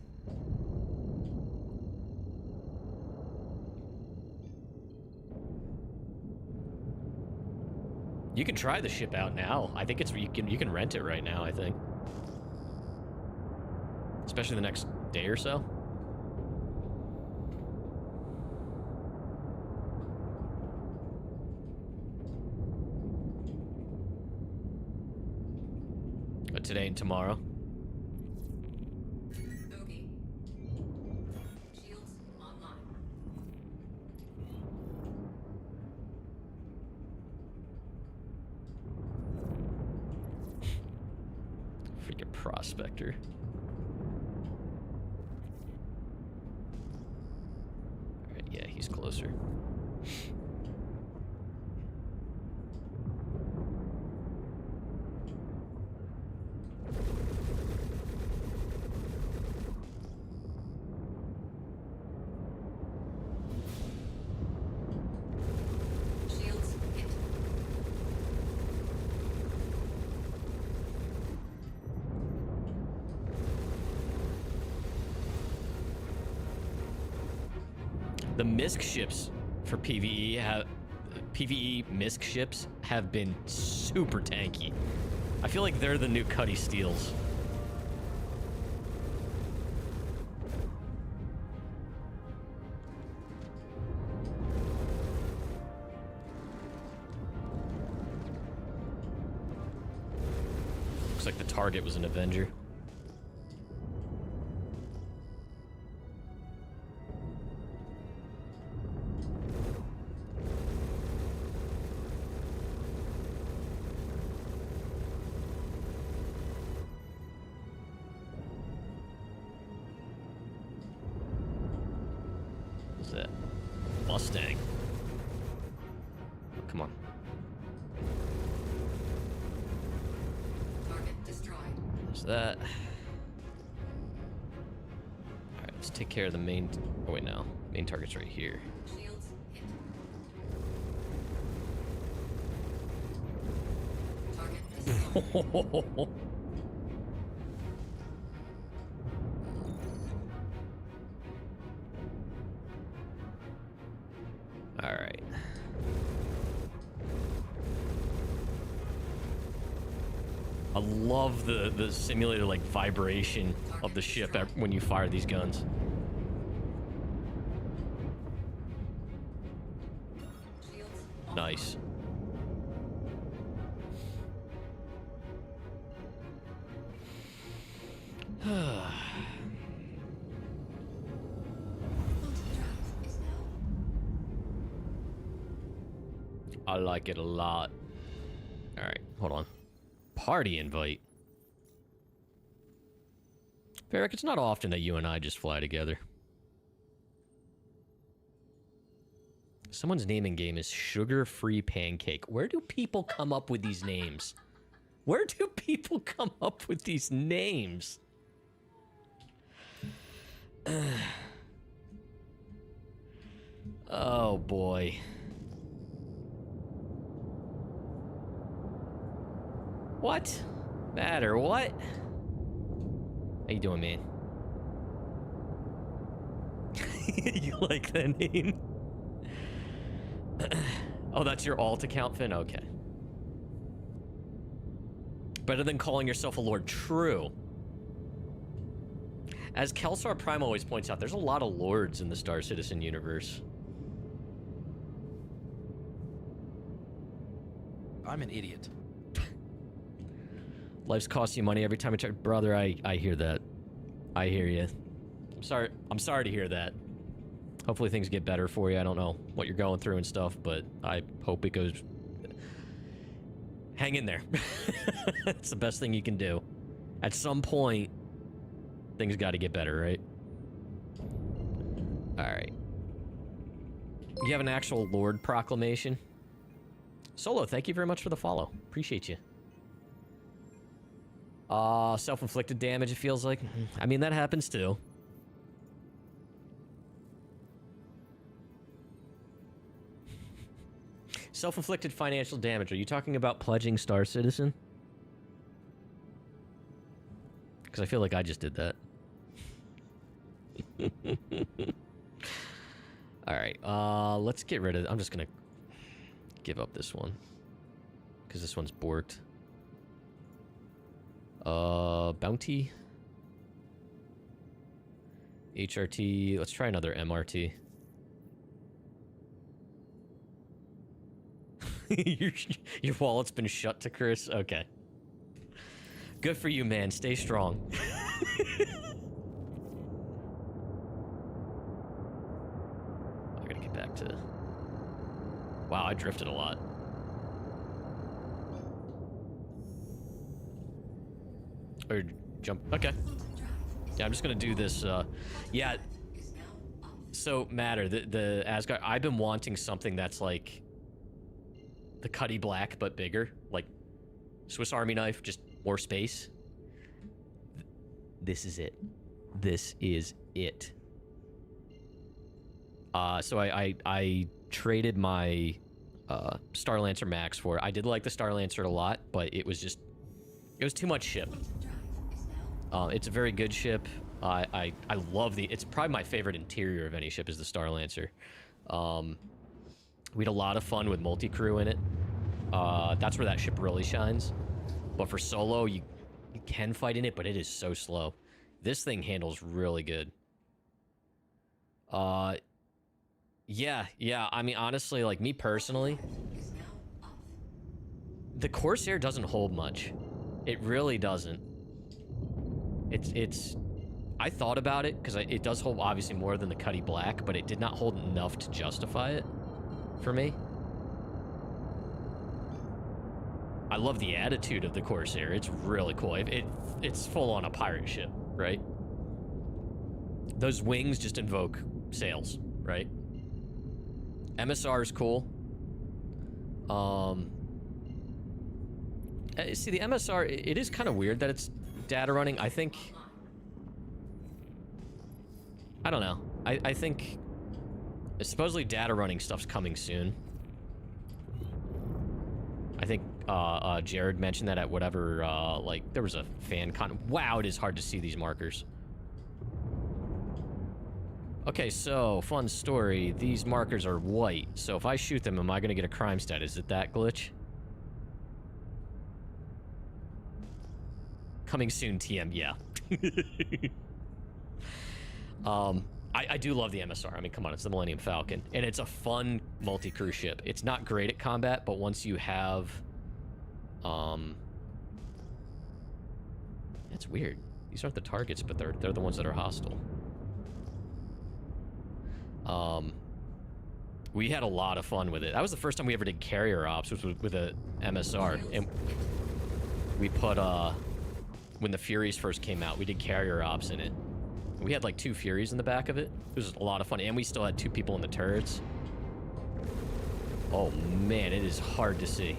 You can try the ship out now. I think it's you can rent it right now, I think. Especially the next day or so. But today and tomorrow. Bogey. Shields online. Freaking prospector. Alright, yeah, he's closer. Shields hit. The MISC ships for PvE have PvE MISC ships have been super tanky. I feel like they're the new Cutty Steels. Looks like the target was an Avenger. Mustang. Oh, come on. Target destroyed. There's that. Alright, let's take care of the main... Oh, wait, no. Main target's right here. Shields hit. Target destroyed. Alright. I love the simulated, like, vibration of the ship when you fire these guns. Shields on. Nice. Quantum drive is now. I like it a lot. Alright, hold on. Party invite. Varric, it's not often that you and I just fly together. Someone's naming game is Sugar-Free Pancake. Where do people come up with these names? Where do people come up with these names? Oh boy. What? Matter what? How you doing, man? You like that name? Oh, that's your alt account, Finn? Okay. Better than calling yourself a lord. True. As Kelsar Prime always points out, there's a lot of lords in the Star Citizen universe. I'm an idiot. Life's costing you money every time you try. Brother, I hear that. I hear you. I'm sorry to hear that. Hopefully things get better for you. I don't know what you're going through and stuff, but I hope it goes... Hang in there. It's the best thing you can do. At some point, things got to get better, right? Alright. You have an actual Lord proclamation? Solo, thank you very much for the follow. Appreciate you. Self-inflicted damage, it feels like. I mean, that happens too. Self-inflicted financial damage. Are you talking about pledging Star Citizen? Because I feel like I just did that. Alright, let's get rid of... I'm just gonna give up this one. Because this one's borked. Bounty. HRT. Let's try another MRT. Your wallet's been shut to Chris? Okay. Good for you, man. Stay strong. I gotta get back to... Wow, I drifted a lot. Or jump. Okay. Yeah, I'm just gonna do this. Yeah. So, Matter, the Asgard... I've been wanting something that's like... the Cutty Black, but bigger. Like Swiss Army knife, just more space. This is it. This is it. So I traded my Starlancer Max for it. I did like the Starlancer a lot, but it was just... it was too much ship. It's a very good ship. I love the... it's probably my favorite interior of any ship is the Starlancer. We had a lot of fun with multi-crew in it. That's where that ship really shines. But for solo, you can fight in it, but it is so slow. This thing handles really good. Yeah. I mean, honestly, like, me personally, the Corsair doesn't hold much. It really doesn't. It's... I thought about it, because it does hold, obviously, more than the Cutty Black, but it did not hold enough to justify it for me. I love the attitude of the Corsair. It's really cool. It's full on a pirate ship, right? Those wings just invoke sails, right? MSR is cool. See, the MSR, it is kind of weird that it's data running. I think... I don't know. I think... supposedly data running stuff's coming soon. I think, Jared mentioned that at whatever, like, there was a fan con... Wow, it is hard to see these markers. Okay, so, fun story. These markers are white. So if I shoot them, am I gonna get a crime stat? Is it that glitch? Coming soon, TM, yeah. I do love the MSR. I mean, come on, it's the Millennium Falcon. And it's a fun multi-cruise ship. It's not great at combat, but once you have... It's weird. These aren't the targets, but they're the ones that are hostile. We had a lot of fun with it. That was the first time we ever did carrier ops, which was with a MSR. And we put, when the Furies first came out, we did carrier ops in it. We had like 2 Furies in the back of it. It was a lot of fun. And we still had 2 people in the turrets. Oh man, it is hard to see.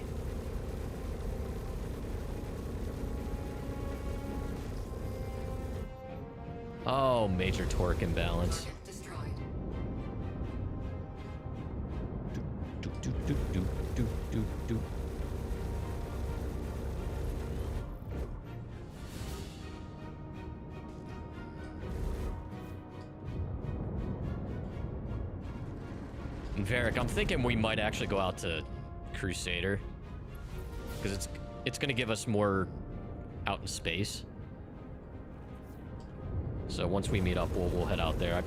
Oh, major torque imbalance. Do. And Varric, I'm thinking we might actually go out to Crusader, because it's going to give us more out in space. So once we meet up, we'll head out there. I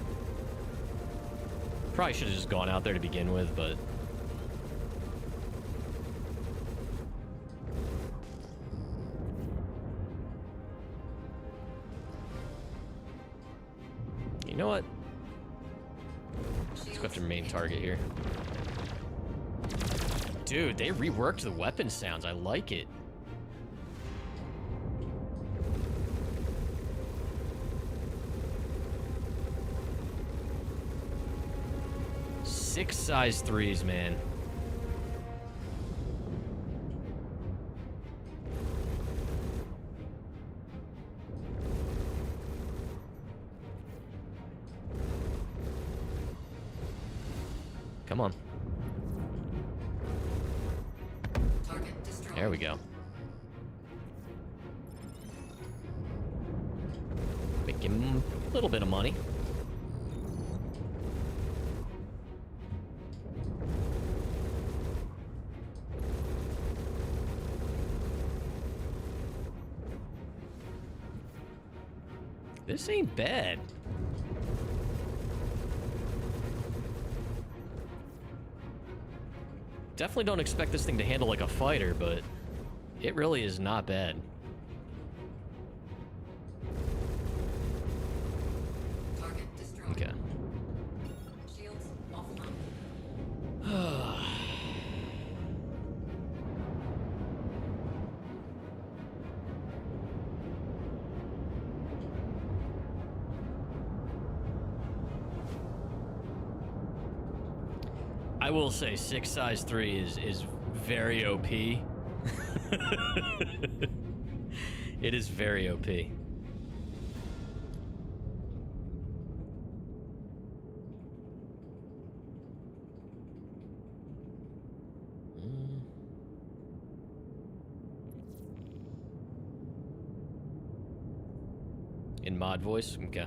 probably should have just gone out there to begin with, but you know what? Let's go after main target here. Dude, they reworked the weapon sounds. I like it. Six size 3s, man. Come on. There we go. Make him a little bit of money. This ain't bad. Definitely don't expect this thing to handle like a fighter, but it really is not bad. Okay. I will say 6 size 3 is very OP. It is very OP. In mod voice? Okay.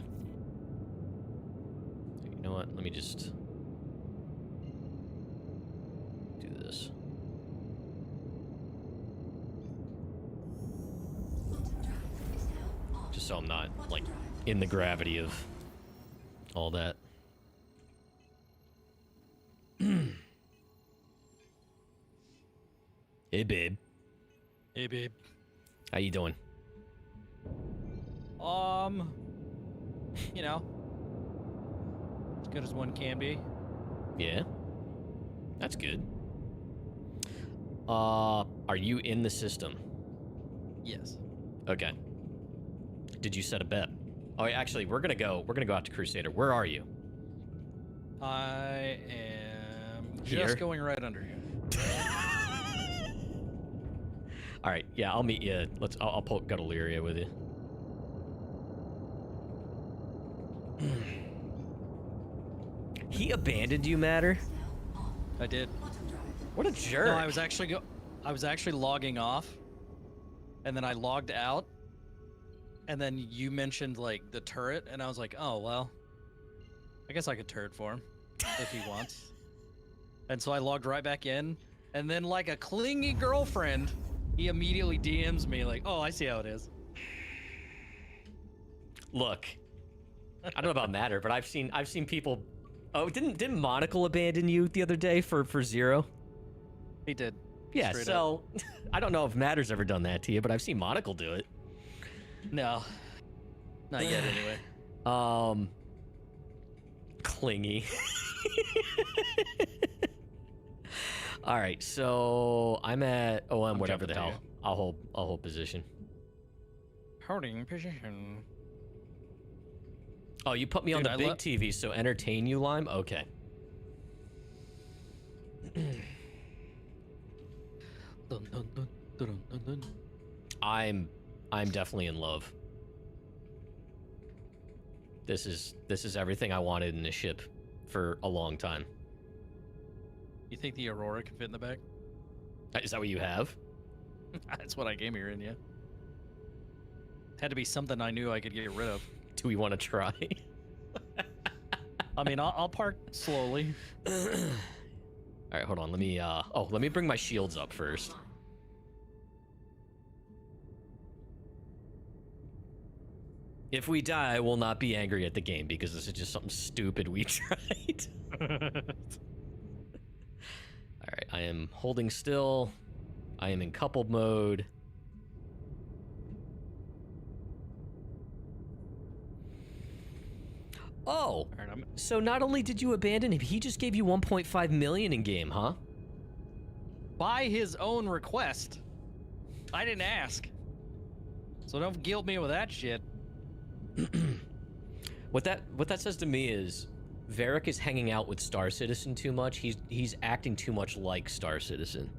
You know what? Let me just do this. Just so I'm not, like, in the gravity of all that. Hey, babe. Hey, babe. How you doing? You know, as good as one can be. Yeah? That's good. Are you in the system? Yes. Okay. Did you set a bet? Oh, actually, we're gonna go out to Crusader. Where are you? I am Here. Just going right under you. All right, yeah, I'll meet you. I'll go to Lyria with you. He abandoned you, Matter? I did. What a jerk. No, I was actually logging off, and then I logged out, and then you mentioned like the turret, and I was like, oh well, I guess I could turret for him if he wants. And so I logged right back in, and then like a clingy girlfriend, he immediately DMs me like, oh, I see how it is. Look, I don't know about Matter, but I've seen people. Oh, didn't Monocle abandon you the other day for Zero? He did. Yeah, Straight so I don't know if Matter's ever done that to you, but I've seen Monocle do it. No, not yet anyway. Clingy. All right, so I'm at OM, whatever the hell. I'll hold position. Holding position. Oh, you put me on the big TV, so entertain you, Lime? Okay. Dun, dun, dun, dun, dun, dun. I'm definitely in love. This is everything I wanted in a ship for a long time. You think the Aurora can fit in the back? Is that what you have? That's what I came here in, yeah. Had to be something I knew I could get rid of. Do we want to try? I mean, I'll park slowly. All right, hold on. Let me bring my shields up first. If we die, I will not be angry at the game because this is just something stupid we tried. All right, I am holding still. I am in coupled mode. Oh, so not only did you abandon him, he just gave you 1.5 million in game, huh? By his own request. I didn't ask. So don't guilt me with that shit. What that says to me is Varric is hanging out with Star Citizen too much. He's acting too much like Star Citizen.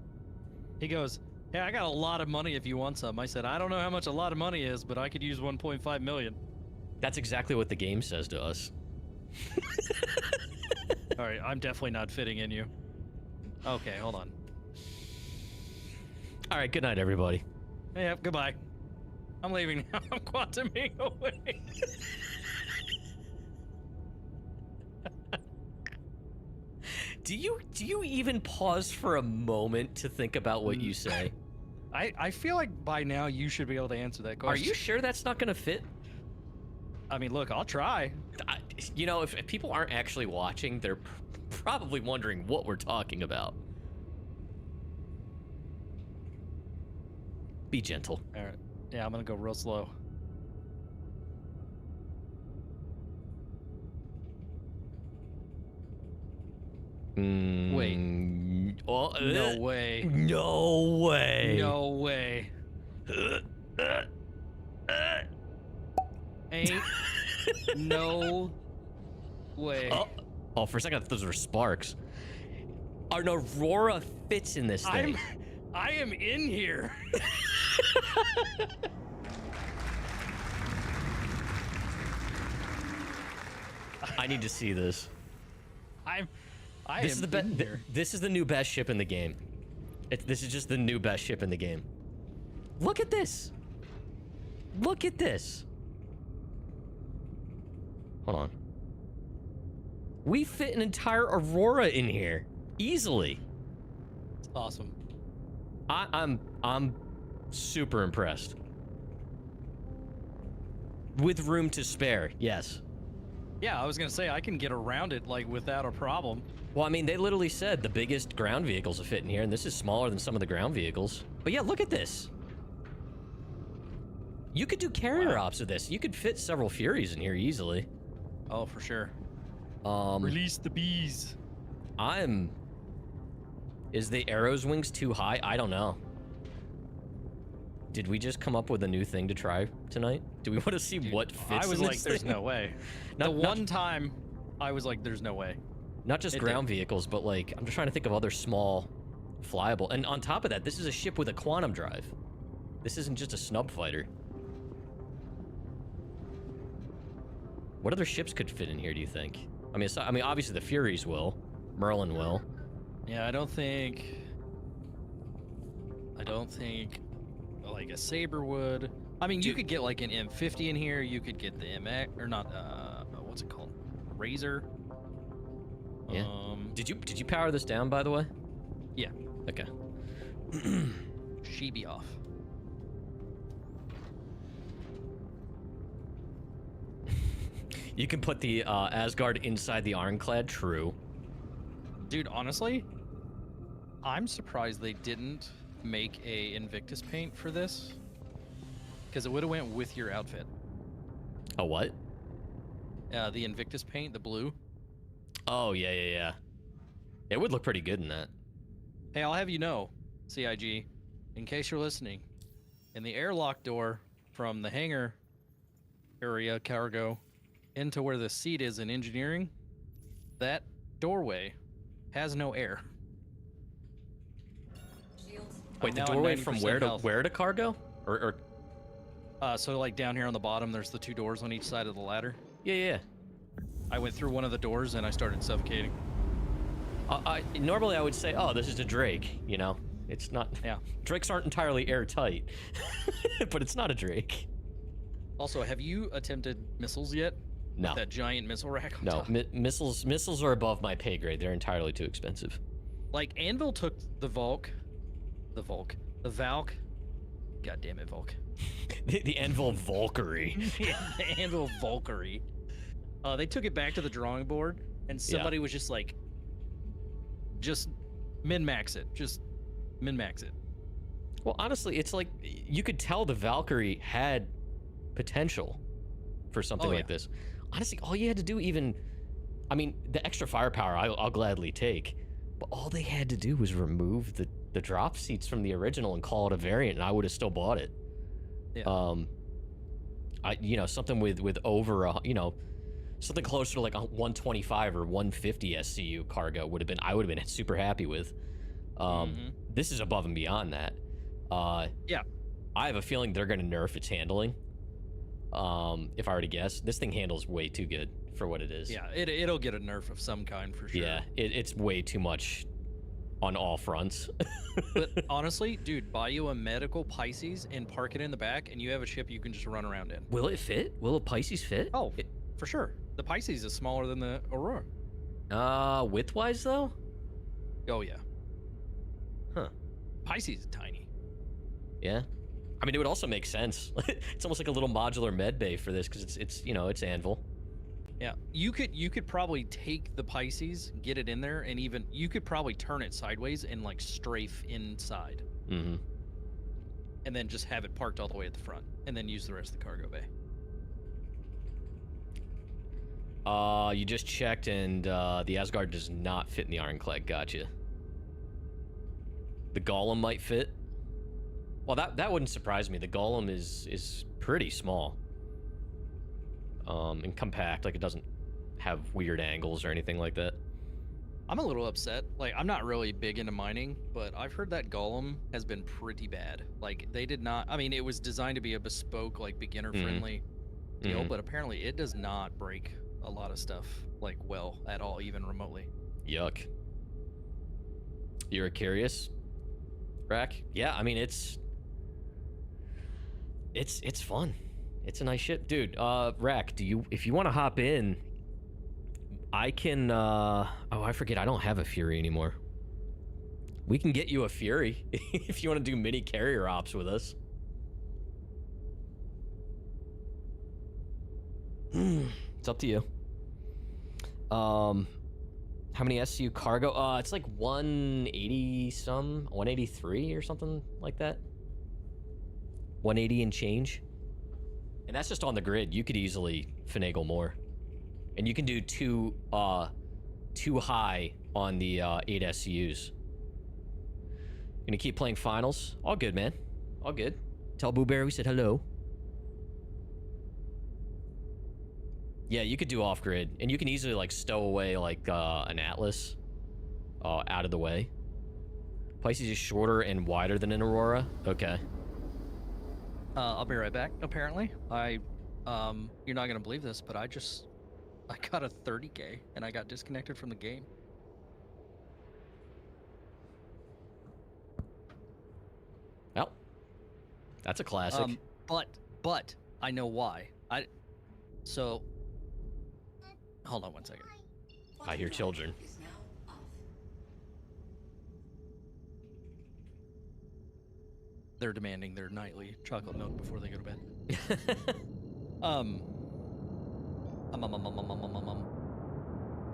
He goes, hey, I got a lot of money if you want some. I said, I don't know how much a lot of money is, but I could use 1.5 million. That's exactly what the game says to us. All right, I'm definitely not fitting in you. Okay, hold on. All right, good night, everybody. Yeah, goodbye. I'm leaving now. I'm quantuming away. Do you even pause for a moment to think about what you say? I feel like by now you should be able to answer that question. Are you sure that's not gonna fit? I mean, look, I'll try. You know, if people aren't actually watching, they're probably wondering what we're talking about. Be gentle. All right. Yeah, I'm gonna go real slow. Wait. Oh, no way. No way. No way. Ain't no way. Oh, for a second I thought those were sparks. An Aurora fits in this thing. I am in here. I need to see this. This is the new best ship in the game. This is just the new best ship in the game. Look at this. Look at this. Hold on. We fit an entire Aurora in here easily. It's awesome. I'm super impressed. With room to spare, yes. Yeah, I was gonna say I can get around it like without a problem. Well, I mean, they literally said the biggest ground vehicles will fit in here, and this is smaller than some of the ground vehicles. But yeah, look at this. You could do carrier ops with this. You could fit several Furies in here easily. Oh, for sure. Release the bees. Is the arrow's wings too high? I don't know. Did we just come up with a new thing to try tonight? Do we want to see what fits? I was in like, this there's thing? no way. One time, I was like, there's no way. Not just It ground vehicles, but like, I'm just trying to think of other small flyable. And on top of that, this is a ship with a quantum drive. This isn't just a snub fighter. What other ships could fit in here, do you think? I mean, obviously the Furies will. Merlin will. Yeah, I don't think like a Saber would. I mean, you could get like an M50 in here. You could get the MX or not. What's it called? Razor. Yeah. Did you power this down, by the way? Yeah. Okay. She be off. You can put the Asgard inside the ironclad. True. Dude, honestly, I'm surprised they didn't make a Invictus paint for this, because it would have went with your outfit. A what? The Invictus paint, the blue. Oh, yeah. It would look pretty good in that. Hey, I'll have you know, CIG, in case you're listening, in the airlock door from the hangar area cargo into where the seat is in engineering, that doorway has no air. Wait, the now at doorway from 90% where to health. where to cargo? Or So like down here on the bottom, there's the 2 doors on each side of the ladder. yeah. I went through one of the doors and I started suffocating. Normally I would say, oh, this is a Drake. You know, it's not. Yeah. Drakes aren't entirely airtight, but it's not a Drake. Also, have you attempted missiles yet? No. With that giant missile rack on No, top? missiles are above my pay grade. They're entirely too expensive. Like, Anvil took the Valk. God damn it, Valk. the Anvil Valkyrie. The Anvil Valkyrie. They took it back to the drawing board, and somebody was just like, just min-max it. Just min-max it. Well, honestly, it's like you could tell the Valkyrie had potential for something like this. Honestly, all you had to do, I mean, the extra firepower I'll gladly take, but all they had to do was remove the drop seats from the original and call it a variant, and I would have still bought it. Yeah. Something with over something closer to like a 125 or 150 SCU cargo I would have been super happy with. This is above and beyond that. Yeah. I have a feeling they're going to nerf its handling. If I were to guess, this thing handles way too good for what it is. Yeah, it'll get a nerf of some kind for sure. Yeah, it's way too much on all fronts. But honestly, dude, buy you a medical Pisces and park it in the back, and you have a ship you can just run around in. Will it fit? Will a Pisces fit? Oh, for sure. The Pisces is smaller than the Aurora. Width-wise, though? Oh, yeah. Huh. Pisces is tiny. Yeah. I mean, it would also make sense. It's almost like a little modular med bay for this, because it's Anvil. Yeah, you could probably take the Pisces, get it in there, and even you could probably turn it sideways and like strafe inside. Mm-hmm. And then just have it parked all the way at the front, and then use the rest of the cargo bay. You just checked, and the Asgard does not fit in the Ironclad. Gotcha. The Golem might fit. Well, that wouldn't surprise me. The Golem is pretty small. And compact, like it doesn't have weird angles or anything like that. I'm a little upset. Like, I'm not really big into mining, but I've heard that Golem has been pretty bad. Like, they did not, I mean, it was designed to be a bespoke, like, beginner-friendly deal, but apparently it does not break a lot of stuff, like, well, at all, even remotely. Yuck. You're curious, Rack? Yeah, I mean, it's fun. It's a nice ship. Dude, Rack, if you want to hop in, I can, I forget, I don't have a Fury anymore. We can get you a Fury if you want to do mini carrier ops with us. It's up to you. How many SCU cargo? It's like 180 some, 183 or something like that. 180 and change. And that's just on the grid. You could easily finagle more. And you can do two high on the 8 SCUs. Gonna keep playing finals. All good, man. All good. Tell Boo Bear we said hello. Yeah, you could do off-grid, and you can easily like stow away like an Atlas out of the way. Pisces is shorter and wider than an Aurora. Okay. I'll be right back. Apparently, you're not gonna believe this, but I got a 30K and I got disconnected from the game. Well, that's a classic. But I know why. So hold on one second. I hear children. Is now off. They're demanding their nightly chocolate milk before they go to bed.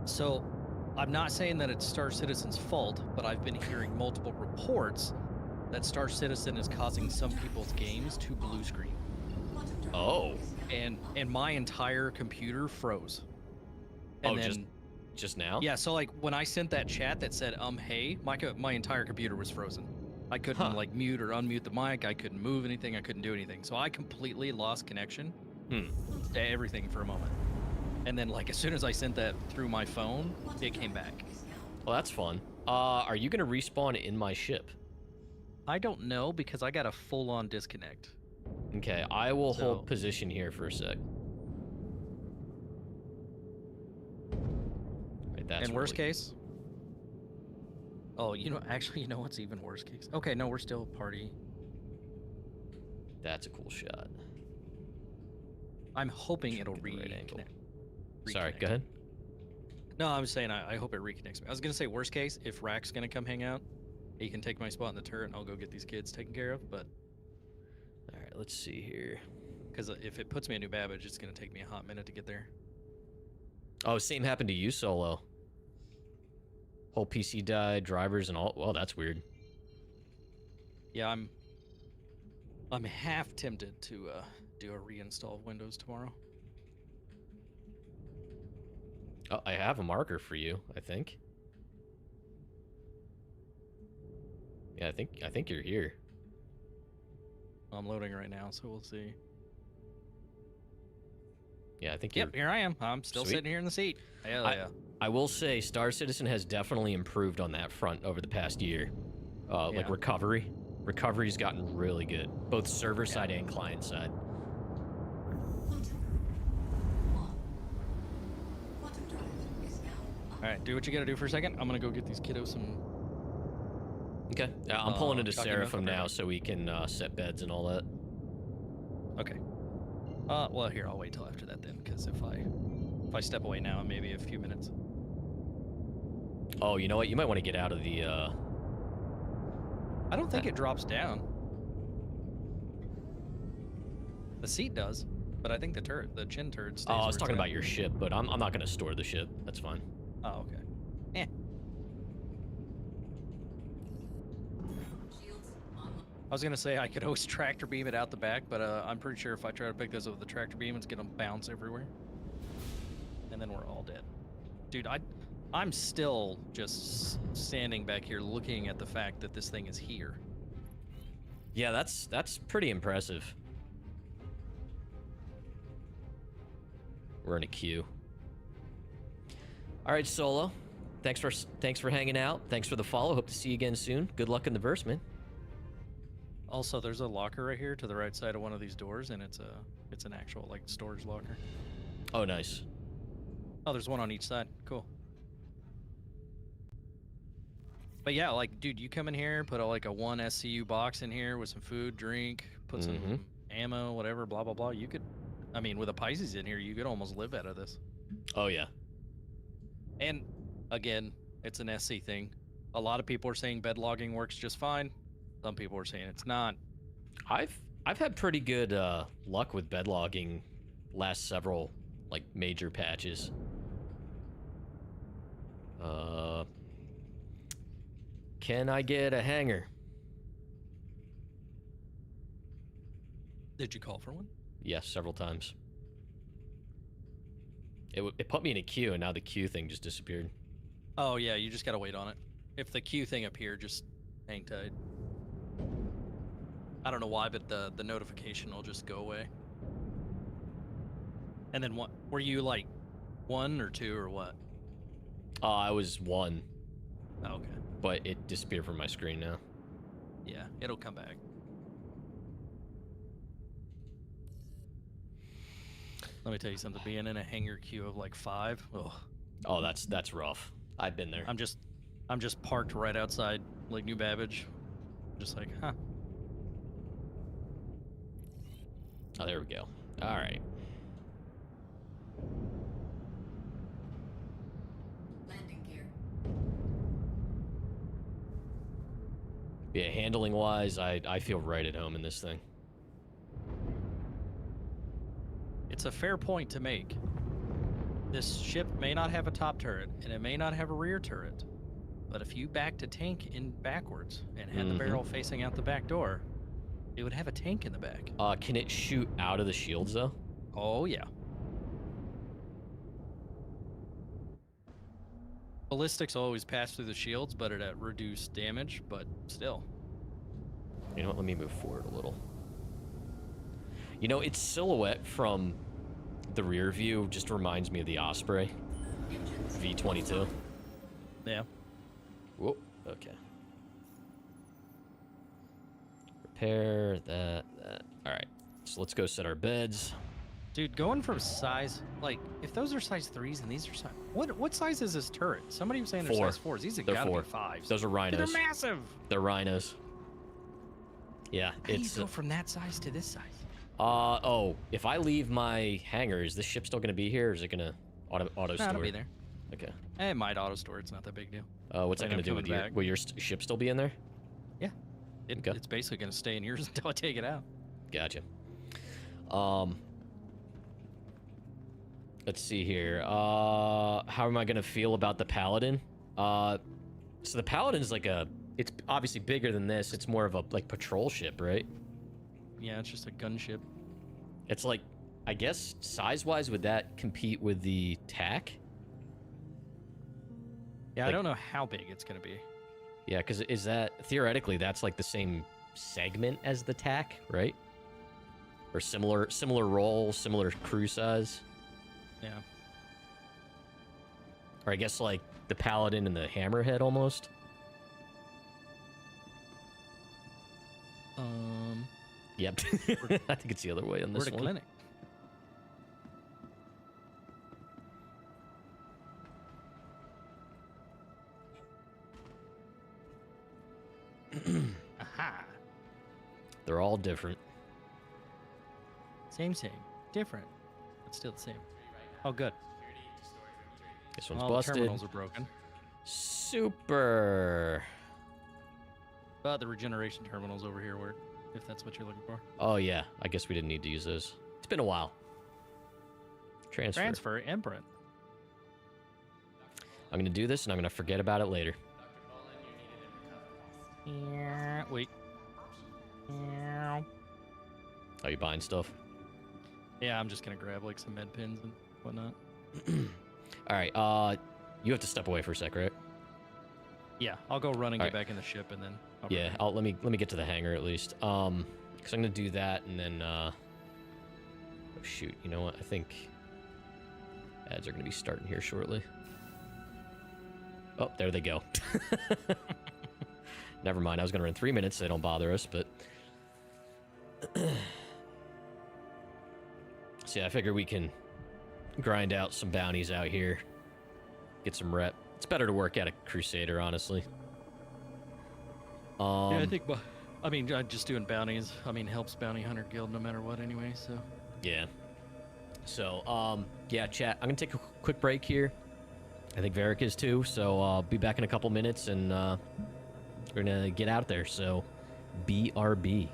So, I'm not saying that it's Star Citizen's fault, but I've been hearing multiple reports that Star Citizen is causing some people's games to blue screen. Oh. And my entire computer froze. And then, just now? yeah, so like when I sent that chat that said hey, my entire computer was frozen. I couldn't like mute or unmute the mic. I couldn't move anything. I couldn't do anything. So I completely lost connection to everything for a moment. And then like as soon as I sent that through my phone, it came back. Well, that's fun. Are you gonna respawn in my ship? I don't know because I got a full-on disconnect. Okay, I will hold position here for a sec. Right, that's And worst really... case? Oh, you know what's even worst case? Okay, no, we're still party. That's a cool shot. I'm hoping it'll Right angle. reconnect. Sorry, go ahead. No, I was saying I hope it reconnects me. I was gonna say worst case, if Rack's gonna come hang out, he can take my spot in the turret and I'll go get these kids taken care of, but... Alright, let's see here. Because if it puts me in New Babbage, it's gonna take me a hot minute to get there. Oh, same happened to you, Solo. Whole PC died, drivers and all. Well, that's weird. Yeah, I'm half tempted to do a reinstall of Windows tomorrow. Oh, I have a marker for you, I think. Yeah, I think you're here. I'm loading right now, so we'll see. Yeah, I think you're... Yep, here I am. I'm still Sweet. sitting here in the seat. Hell yeah. I will say Star Citizen has definitely improved on that front over the past year. Like recovery. Recovery's gotten really good, both server side and client side. Alright, do what you gotta do for a second. I'm gonna go get these kiddos some... Okay, I'm pulling into chocolate milk Seraphim now already. so we can set beds and all that. Okay. Well, here, I'll wait till after that then, because if I step away now, maybe a few minutes. Oh, you know what? You might want to get out of the, I don't think it drops down. The seat does, but I think the chin turret stays Oh, I was where it's talking at. about your ship, but I'm not going to store the ship. That's fine. Oh, okay. Eh. I was gonna say I could always tractor beam it out the back, but I'm pretty sure if I try to pick this up with the tractor beam, it's gonna bounce everywhere. And then we're all dead. Dude, I'm still just standing back here looking at the fact that this thing is here. Yeah, that's pretty impressive. We're in a queue. All right, Solo. Thanks for hanging out. Thanks for the follow. Hope to see you again soon. Good luck in the verse, man. Also, there's a locker right here to the right side of one of these doors, and it's an actual like storage locker. Oh, nice. Oh, there's one on each side. Cool. But yeah, like, dude, you come in here, put like a 1 SCU box in here with some food, drink, put some ammo, whatever, blah, blah, blah. You could, I mean, with a Pisces in here, you could almost live out of this. Oh, yeah. And again, it's an SC thing. A lot of people are saying bed logging works just fine. Some people are saying it's not. I've had pretty good luck with bed logging last several like major patches. Can I get a hanger? Did you call for one? Yes, several times. It put me in a queue, and now the queue thing just disappeared. Oh yeah, you just gotta wait on it. If the queue thing appeared, just hang tight. I don't know why, but the notification will just go away. And then what? Were you like 1 or 2 or what? I was 1, Oh, okay. but it disappeared from my screen now. Yeah, it'll come back. Let me tell you something. Being in a hangar queue of like 5. Ugh. Oh, that's rough. I've been there. I'm just parked right outside Lake New Babbage. Just like, huh. Oh, there we go. All right. Landing gear. Yeah, handling wise, I feel right at home in this thing. It's a fair point to make. This ship may not have a top turret, and it may not have a rear turret. But if you backed a tank in backwards and had the barrel facing out the back door, it would have a tank in the back. Can it shoot out of the shields though? Oh, yeah. Ballistics always pass through the shields, but at reduced damage, but still. You know what? Let me move forward a little. You know, its silhouette from the rear view just reminds me of the Osprey V-22. Yeah. Whoop. Okay. Repair that. All right. So let's go set our beds. Dude, going from size, like, if those are size 3s and these are size... What size is this turret? Somebody was saying they're 4. size 4s. These have They're gotta 4. be 5s. Those are rhinos. They're massive! They're rhinos. Yeah, How do you it's... go from that size to this size? Oh, if I leave my hangar, is this ship still going to be here, or is it going to auto store? It'll be there. Okay. It might auto store. It's not that big deal. What's that Plan going to on do with coming your... back. Will your ship still be in there? Yeah. Okay. It's basically going to stay in yours until I take it out. Gotcha. Let's see here. How am I gonna feel about the Paladin? So the Paladin's like it's obviously bigger than this. It's more of a like patrol ship, right? Yeah, it's just a gunship. It's like, I guess size-wise, would that compete with the TAC? Yeah, Like- I don't know how big it's going to be. Yeah, because is that theoretically that's like the same segment as the TAC, right? Or similar role, similar crew size. Yeah. Or I guess like the Paladin and the Hammerhead almost. Yep. I think it's the other way on We're this at a one. clinic. Aha. They're all different. Same. Different. But still the same. Oh, good. This one's All the busted. terminals are broken. Super. But the regeneration terminals over here work, if that's what you're looking for. Oh yeah, I guess we didn't need to use those. It's been a while. Transfer. Imprint. I'm gonna do this and I'm gonna forget about it later. Yeah, wait. Yeah. Are you buying stuff? Yeah, I'm just gonna grab like some med pins and whatnot. All right. You have to step away for a sec, right? Yeah, I'll go run and All get right. back in the ship and then. I'll Yeah. Let me get to the hangar at least. Because I'm gonna do that and then. Oh shoot! You know what? I think ads are gonna be starting here shortly. Oh, there they go. Never mind. I was gonna run 3 minutes. So they don't bother us, but. See, I figure we can grind out some bounties out here. Get some rep. It's better to work at a Crusader, honestly. Yeah, I think. I mean, just doing bounties. I mean, helps Bounty Hunter Guild no matter what, anyway. So. Yeah. So, yeah, chat. I'm gonna take a quick break here. I think Varric is too. So, I'll be back in a couple minutes, and we're gonna get out there. So, BRB.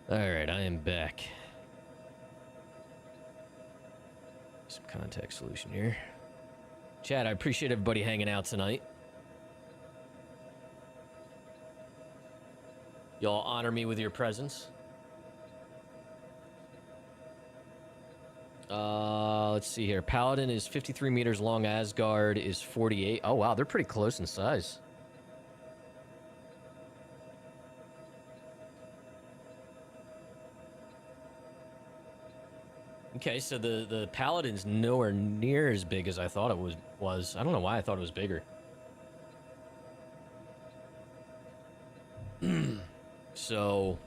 Alright, I am back. Some contact solution here. Chad, I appreciate everybody hanging out tonight. Y'all honor me with your presence. Let's see here. Paladin is 53 meters long. Asgard is 48. Oh, wow. They're pretty close in size. Okay, so the Paladin's nowhere near as big as I thought it was. I don't know why I thought it was bigger. So...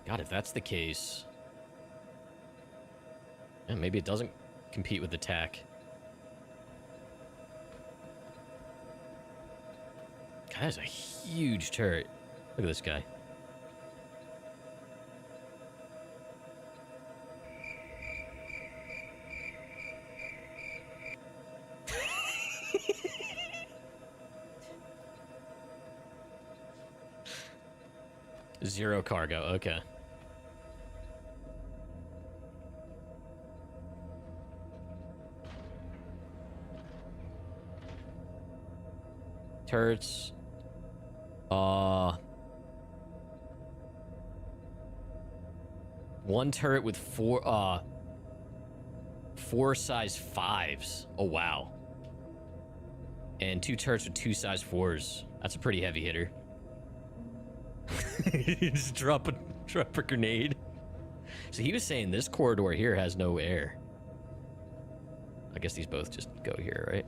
God, if that's the case... Yeah, maybe it doesn't compete with attack. God, that's a huge turret. Look at this guy. Zero cargo, okay. Turrets. One turret with four size 5s. Oh, wow. And 2 turrets with 2 size 4s. That's a pretty heavy hitter. Just drop a grenade. So he was saying this corridor here has no air. I guess these both just go here, right?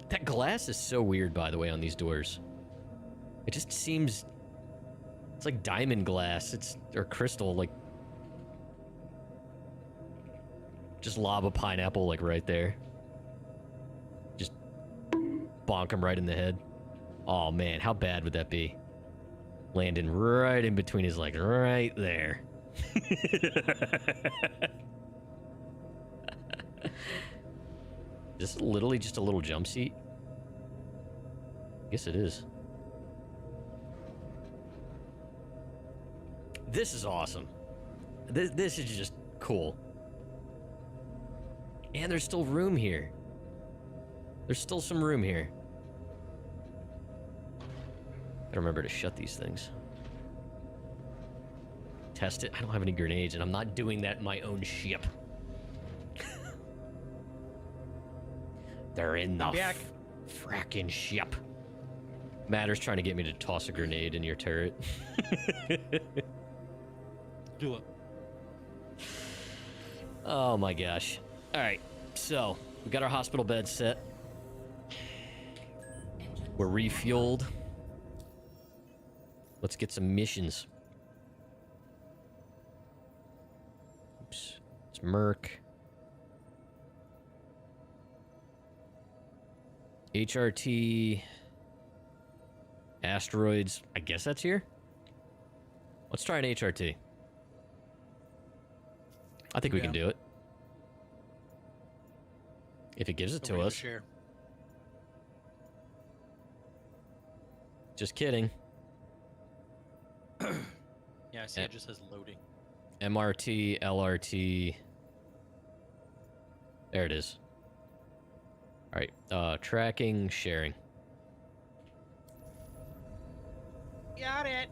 That glass is so weird, by the way, on these doors. It just seems... It's like diamond glass. Or crystal, like... Just lob a pineapple, like, right there. Just bonk him right in the head. Oh, man, how bad would that be? Landing right in between his legs, right there. This is literally just a little jump seat. I guess it is. This is awesome. This is just cool. And there's still room here. There's still some room here. Gotta remember to shut these things. Test it. I don't have any grenades, and I'm not doing that in my own ship. They're in the fracking ship. Matter's trying to get me to toss a grenade in your turret. Do it. Oh my gosh. Alright, so we got our hospital bed set. We're refueled. Let's get some missions. Oops. It's Merc. HRT. Asteroids. I guess that's here. Let's try an HRT. I think we can do it. If it gives it to us. Share. Just kidding. Yeah, I see it just says loading. MRT, LRT. There it is. Alright, tracking, sharing. Got it.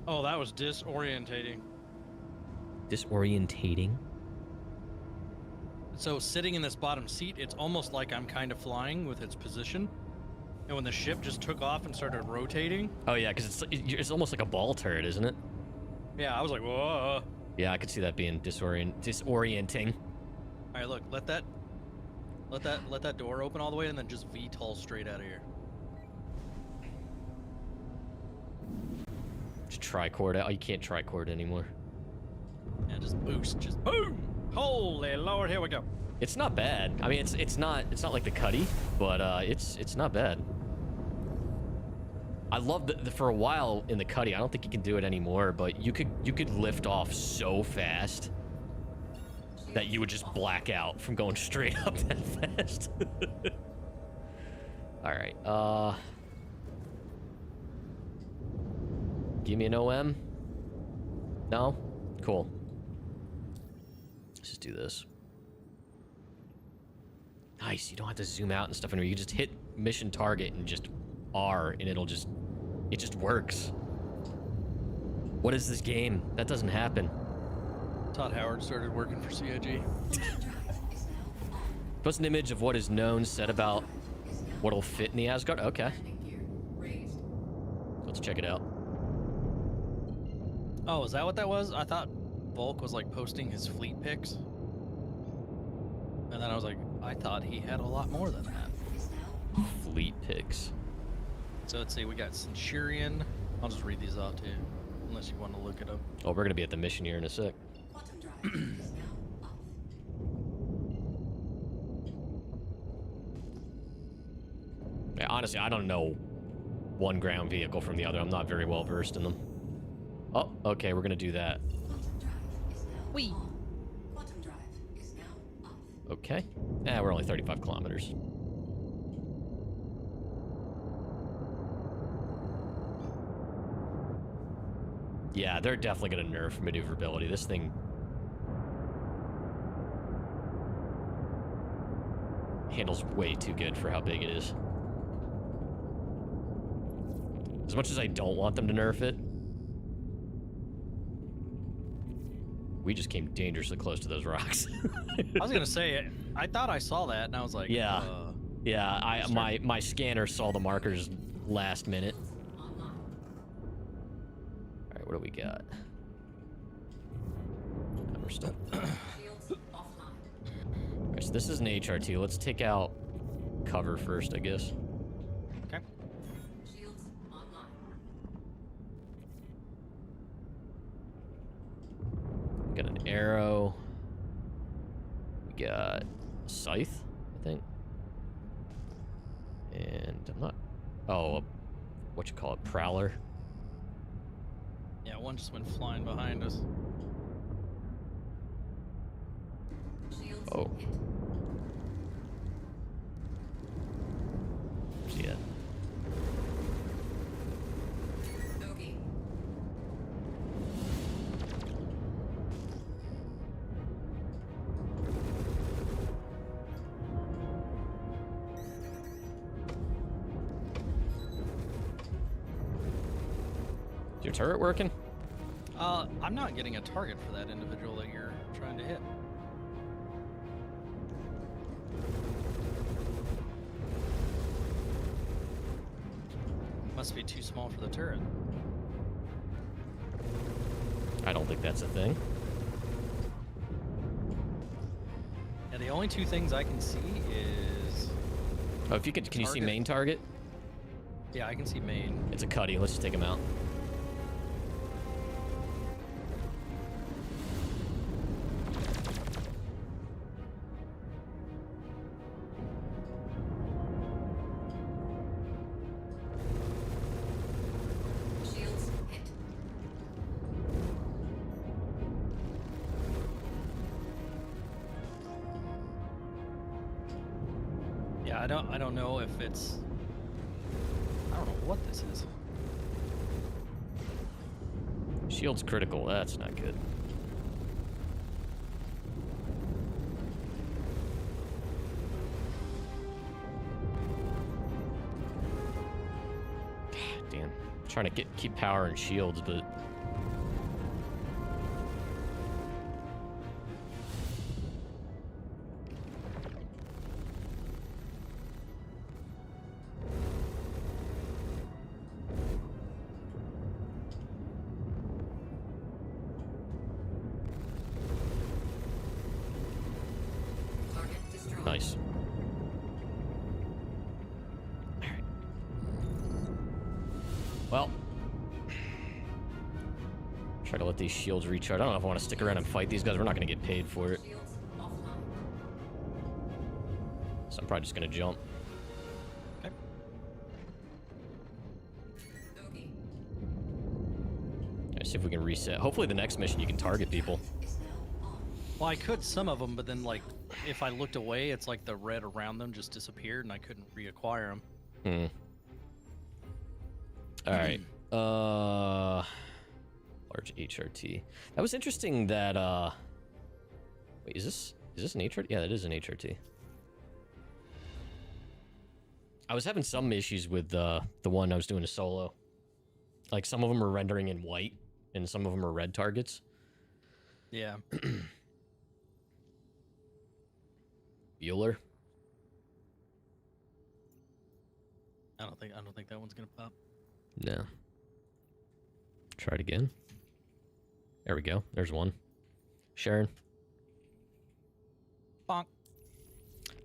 Oh, that was disorientating. Disorientating? So sitting in this bottom seat, it's almost like I'm kind of flying with its position. And when the ship just took off and started rotating. Oh yeah, because it's almost like a ball turret, isn't it? Yeah, I was like, whoa. Yeah, I could see that being disorienting. All right, look, let that door open all the way, and then just VTOL straight out of here. Just tricord out. Oh, you can't tricord anymore. Yeah, just boost, just boom. Holy Lord, here we go. It's not bad. I mean, it's not like the Cutty, but it's not bad. I loved for a while in the Cutty. I don't think you can do it anymore, but you could lift off so fast. that you would just black out from going straight up that fast. All right. Give me an OM. No? Cool. Let's just do this. Nice. You don't have to zoom out and stuff anymore. You can just hit mission target and just R, and it just works. What is this game? That doesn't happen. Todd Howard started working for CIG. Post an image of what is known said about what'll fit in the Asgard. Okay. Let's check it out. Oh, is that what that was? I thought Volk was like posting his fleet pics. And then I was like, I thought he had a lot more than that. Fleet pics. So let's see, we got Centurion. I'll just read these off to you, unless you want to look it up. Oh, we're gonna be at the mission here in a sec. Quantum drive is now off. Yeah, honestly, I don't know one ground vehicle from the other. I'm not very well versed in them. Oh, okay, we're gonna do that. Quantum drive is now Whee! on. Quantum drive is now off. Okay. Yeah, we're only 35 kilometers. Yeah, they're definitely gonna nerf maneuverability. This thing handles way too good for how big it is. As much as I don't want them to nerf it, we just came dangerously close to those rocks. I was gonna say, I thought I saw that, and I was like, Yeah. Yeah, my scanner saw the markers last minute. Alright, what do we got? And we're still. Shields offline. Alright, so this is an HRT. Let's take out cover first, I guess. okay. Shields online. Got an arrow. We got scythe, I think. And I'm not. Oh, what you call it? Prowler. Yeah, one just went flying behind us. Shields Oh. hit. See it. Bogey. Is your turret working? I'm not getting a target for that individual that you're trying to hit. Must be too small for the turret. I don't think that's a thing. Yeah, the only two things I can see is... Oh, if you could, can you see Target. main target? Yeah, I can see main. It's a Cutty. Let's just take him out. Shields hit. Yeah, I don't know if it's... I don't know what this is. Shield's critical. That's not good. Damn. I'm trying to keep power and shields, but Target destroyed. nice. Alright. Well, try to let these shields recharge. I don't know if I want to stick around and fight these guys. We're not going to get paid for it. Shields offline. So I'm probably just going to jump. Okay. Bogey. Let's see if we can reset. Hopefully the next mission you can target people. Is now on. Well, I could some of them, but then like if I looked away, it's like the red around them just disappeared, and I couldn't reacquire them. Hmm. All right. Large HRT. That was interesting that wait, is this an HRT? Yeah, that is an HRT. I was having some issues with the one I was doing a solo. Like some of them are rendering in white and some of them are red targets. Yeah. Bueller. I don't think that one's gonna pop. No. Try it again. There we go. There's one. Sharon. Bonk.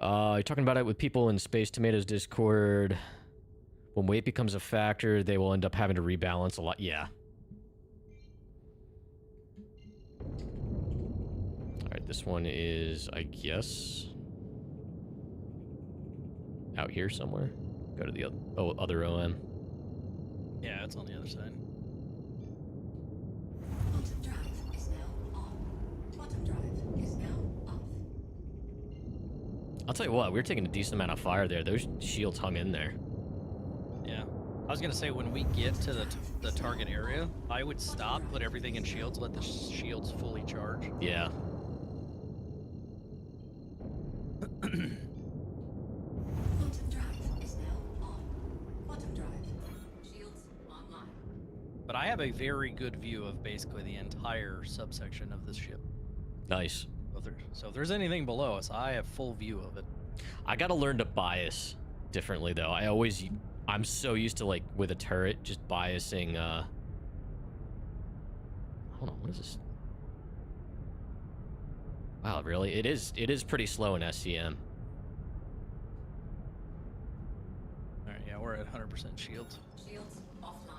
You're talking about it with people in Space Tomatoes Discord. When weight becomes a factor, they will end up having to rebalance a lot. Yeah. Alright, this one is, I guess, out here somewhere. Go to the other OM. Yeah, it's on the other side. Bottom drive is now on. Bottom drive is now off. I'll tell you what, we were taking a decent amount of fire there. Those shields hung in there. Yeah. I was gonna say when we get to the target area, I would stop, put everything in shields, let the shields fully charge. Yeah. Bottom drive is now on. Bottom drive. Shields online. But I have a very good view of basically the entire subsection of this ship. Nice. So if there's anything below us, I have full view of it. I gotta learn to bias differently, though. I'm so used to, like, with a turret, just biasing, hold on, what is this? Wow, really? It is pretty slow in SCM. Alright, yeah, we're at 100% shields. Shields offline.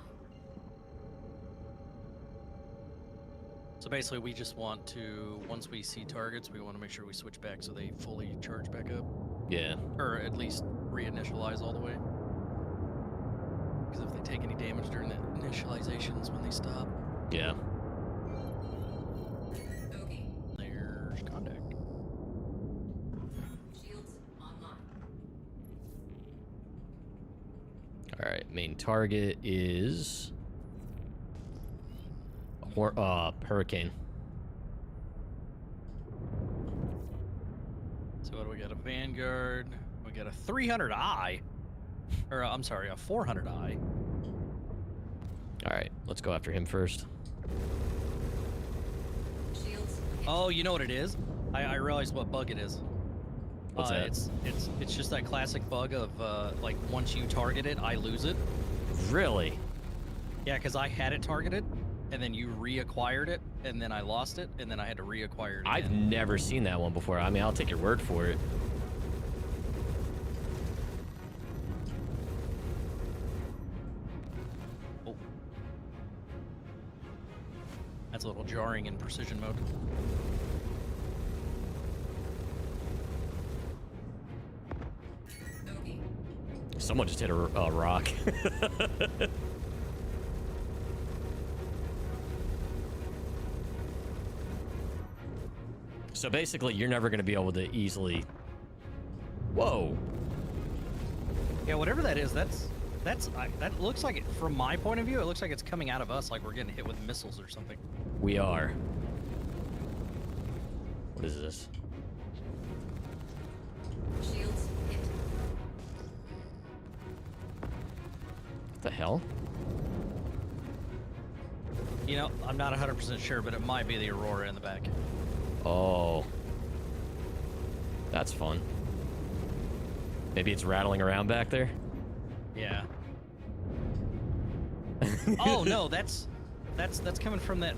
So basically, we just want to, once we see targets, we want to make sure we switch back so they fully charge back up. Yeah. Or at least reinitialize all the way. Because if they take any damage during the initializations when they stop. Yeah. Okay. There's contact. Shields online. Alright, main target is... Hurricane. So what do we got? A Vanguard. We got a 300i. Or, I'm sorry, a 400i. Alright, let's go after him first. Shields. Oh, you know what it is? I realized what bug it is. What's that? It's just that classic bug of, like, once you target it, I lose it. Really? Yeah, because I had it targeted, and then you reacquired it, and then I lost it, and then I had to reacquire it again. I've never seen that one before. I mean, I'll take your word for it. Oh. That's a little jarring in precision mode. Okay. Someone just hit a rock. So basically, you're never going to be able to easily... Whoa. Yeah, whatever that is, that looks like it, from my point of view, it looks like it's coming out of us, like we're getting hit with missiles or something. We are. What is this? Shields hit. What the hell? You know, I'm not 100% sure, but it might be the Aurora in the back. Oh. That's fun. Maybe it's rattling around back there? Yeah. Oh no, that's coming from that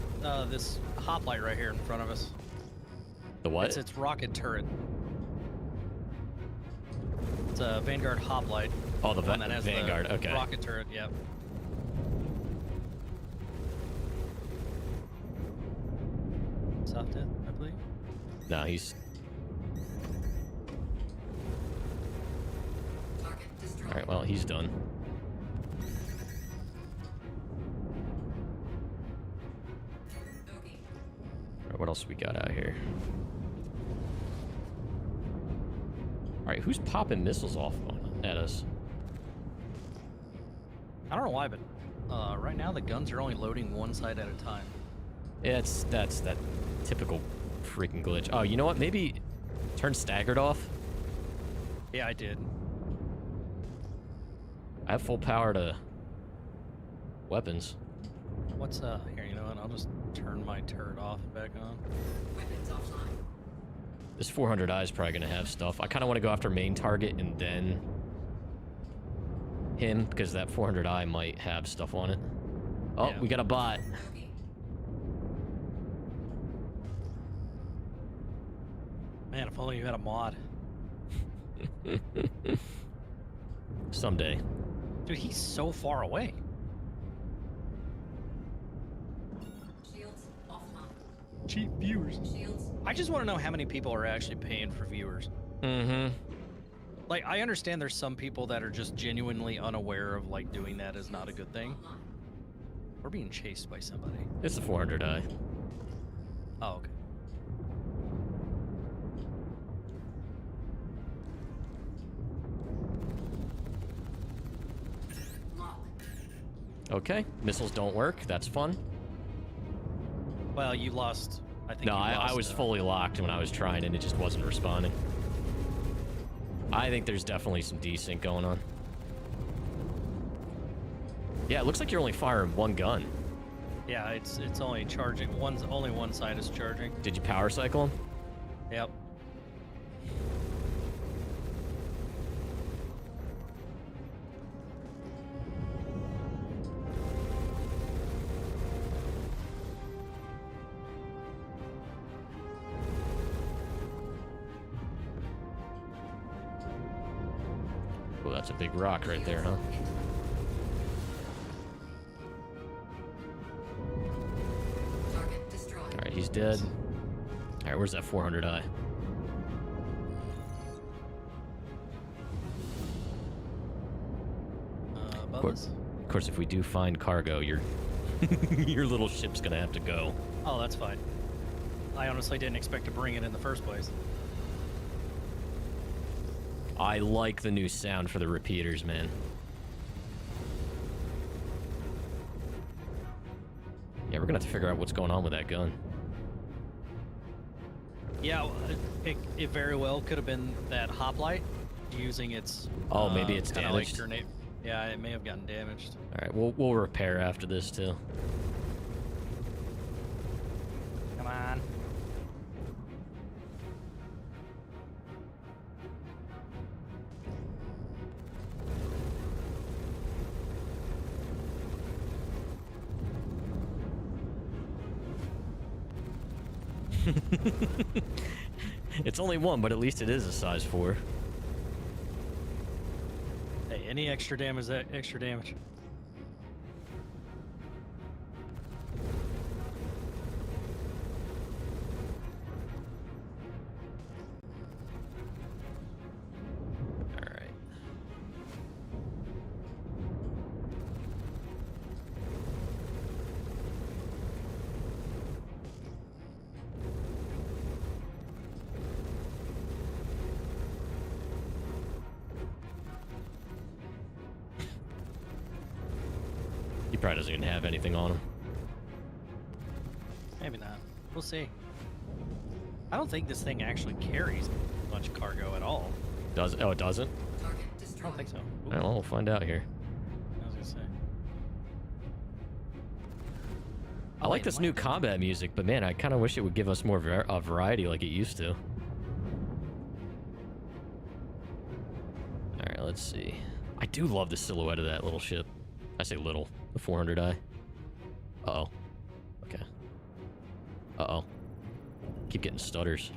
this hoplite right here in front of us. The what? It's its rocket turret. It's a Vanguard hoplite. Oh, the one that has Vanguard, the okay. rocket turret, yep. Soft death, I believe. No, he's... Target destroyed. Alright, well, he's done. Okay. Alright, what else we got out here? All right, who's popping missiles off at us? I don't know why, but right now the guns are only loading one side at a time. Yeah, that's that typical freaking glitch. Oh, you know what? Maybe turn staggered off. Yeah, I did. I have full power to weapons. What's here? You know what? I'll just turn my turret off and back on. Weapons offline. This 400i is probably gonna have stuff. I kind of want to go after main target and then him, because that 400i might have stuff on it. Oh, Yeah. we got a bot. Copy. Man, if only you had a mod. Someday. Dude, he's so far away. Shields offline. Cheap viewers. Shields. I just want to know how many people are actually paying for viewers. Mm-hmm. Like, I understand there's some people that are just genuinely unaware of, like, doing that is not a good thing. Online. We're being chased by somebody. It's the 400i. Oh, okay. Lock. Okay, missiles don't work. That's fun. Well, you lost. I think No, you I lost, was fully locked when I was trying, and it just wasn't responding. I think there's definitely some desync going on. Yeah, it looks like you're only firing one gun. Yeah, it's only charging. Only one side is charging. Did you power cycle him? Yep. Well, that's a big rock right there, huh? Target destroyed. All right, he's dead. All right, where's that 400i? Above us. Of course, if we do find cargo, your your little ship's gonna have to go. Oh, that's fine. I honestly didn't expect to bring it in the first place. I like the new sound for the repeaters, man. Yeah, we're gonna have to figure out what's going on with that gun. Yeah, well, it very well could have been that hoplite using its. Oh, maybe it's kinda damaged. Like grenade. Yeah, it may have gotten damaged. All right, we'll repair after this too. Come on. It's only one, but at least it is a size 4. Hey, any extra damage? That extra damage. All right. He probably doesn't even have anything on him. Maybe not. We'll see. I don't think this thing actually carries much cargo at all. Does oh, it doesn't? Target I destroyed. don't think so. All right, well, we'll find out here. I was gonna say. I like this new combat music, but man, I kind of wish it would give us more variety like it used to. All right, let's see. I do love the silhouette of that little ship. I say little, the 400i. Uh-oh. Okay. Uh-oh. Keep getting stutters.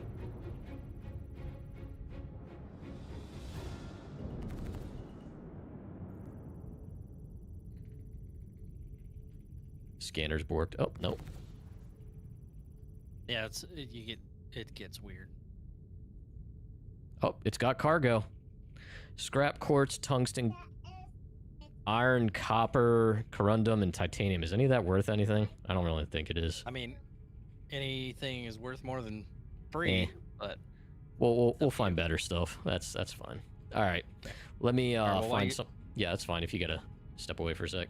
Scanner's borked. Oh, no. Yeah, it gets weird. Oh, it's got cargo. Scrap quartz, tungsten, iron, copper, corundum, and titanium. Is any of that worth anything? I don't really think it is. I mean, anything is worth more than 3, Eh. but We'll find better stuff. That's fine. All right. Let me Alright, well, why find you- some. Yeah, that's fine. If you gotta step away for a sec.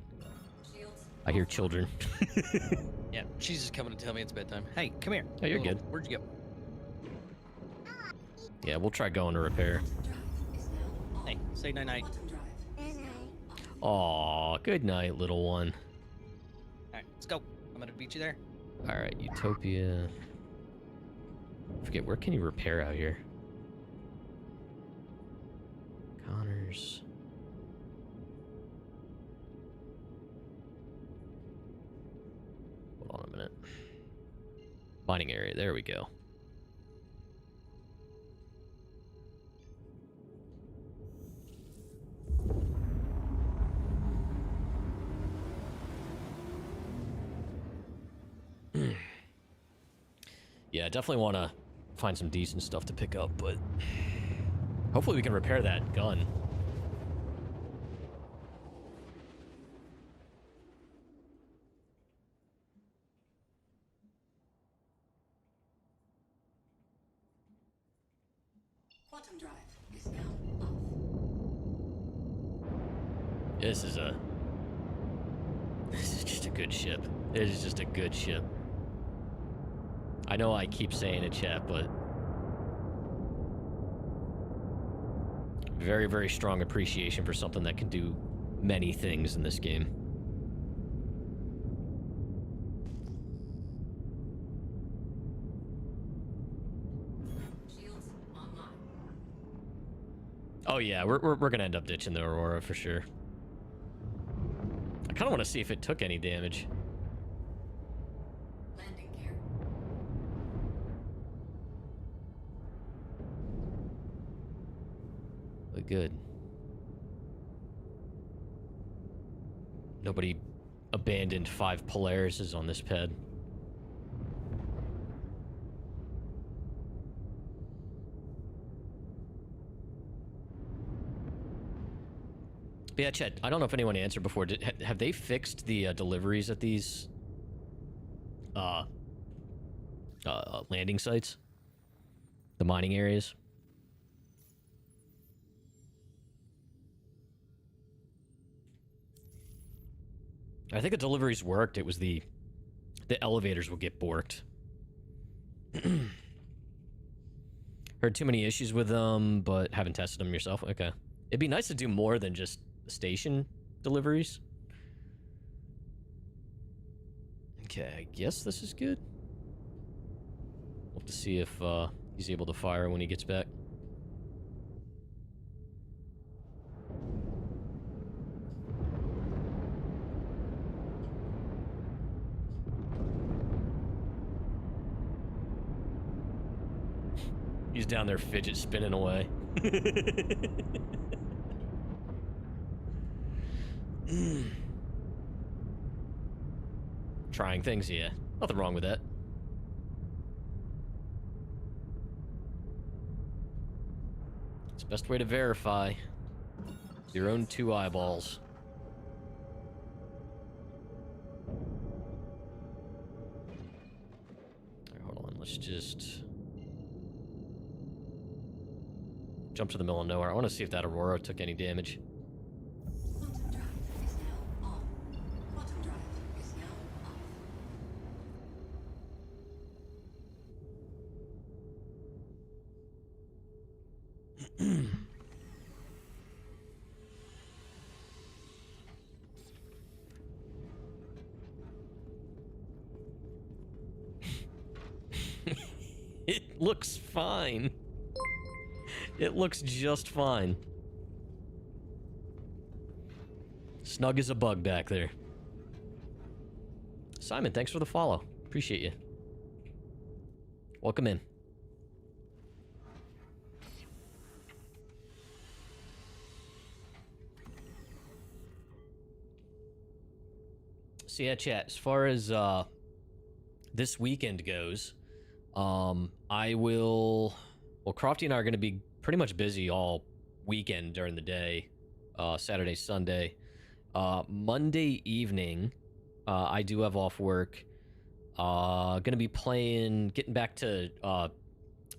Shields. I hear children. yeah, she's just coming to tell me it's bedtime. Hey, come here. Oh, you're Little- good. Where'd you go? Yeah, we'll try going to repair. Quantum drive is now on. Hey, say night night. Quantum drive is now off. Aw, good night, little one. All right, let's go. I'm gonna beat you there. All right, Utopia. Forget, where can you repair out here? Connors. Hold on a minute. Mining area, there we go. Yeah, definitely want to find some decent stuff to pick up, but hopefully we can repair that gun. Quantum drive is now off. This is just a good ship. It is just a good ship. I know I keep saying it, chat, but very, very strong appreciation for something that can do many things in this game. Shields online. Oh yeah, we're gonna end up ditching the Aurora for sure. I kind of want to see if it took any damage. Landing gear. But good. Nobody abandoned 5 Polarises on this ped. But yeah, Chet, I don't know if anyone answered before. Have they fixed the deliveries at these landing sites? The mining areas? I think the deliveries worked. It was the elevators will get borked. Heard too many issues with them, but haven't tested them yourself. Okay. It'd be nice to do more than just station deliveries. Okay, I guess this is good. We'll have to see if he's able to fire when he gets back. He's down there fidget spinning away. Trying things, yeah. Nothing wrong with that. It's the best way to verify. Your own 2 eyeballs. Alright, hold on, let's just jump to the middle of nowhere. I want to see if that Aurora took any damage. Quantum drive is now on. Quantum drive is now off. It looks fine. It looks just fine. Snug as a bug back there. Simon, thanks for the follow. Appreciate you. Welcome in. So yeah, chat, as far as this weekend goes, I will... Well, Crofty and I are going to be pretty much busy all weekend during the day. Saturday, Sunday. Monday evening, I do have off work. Gonna be getting back to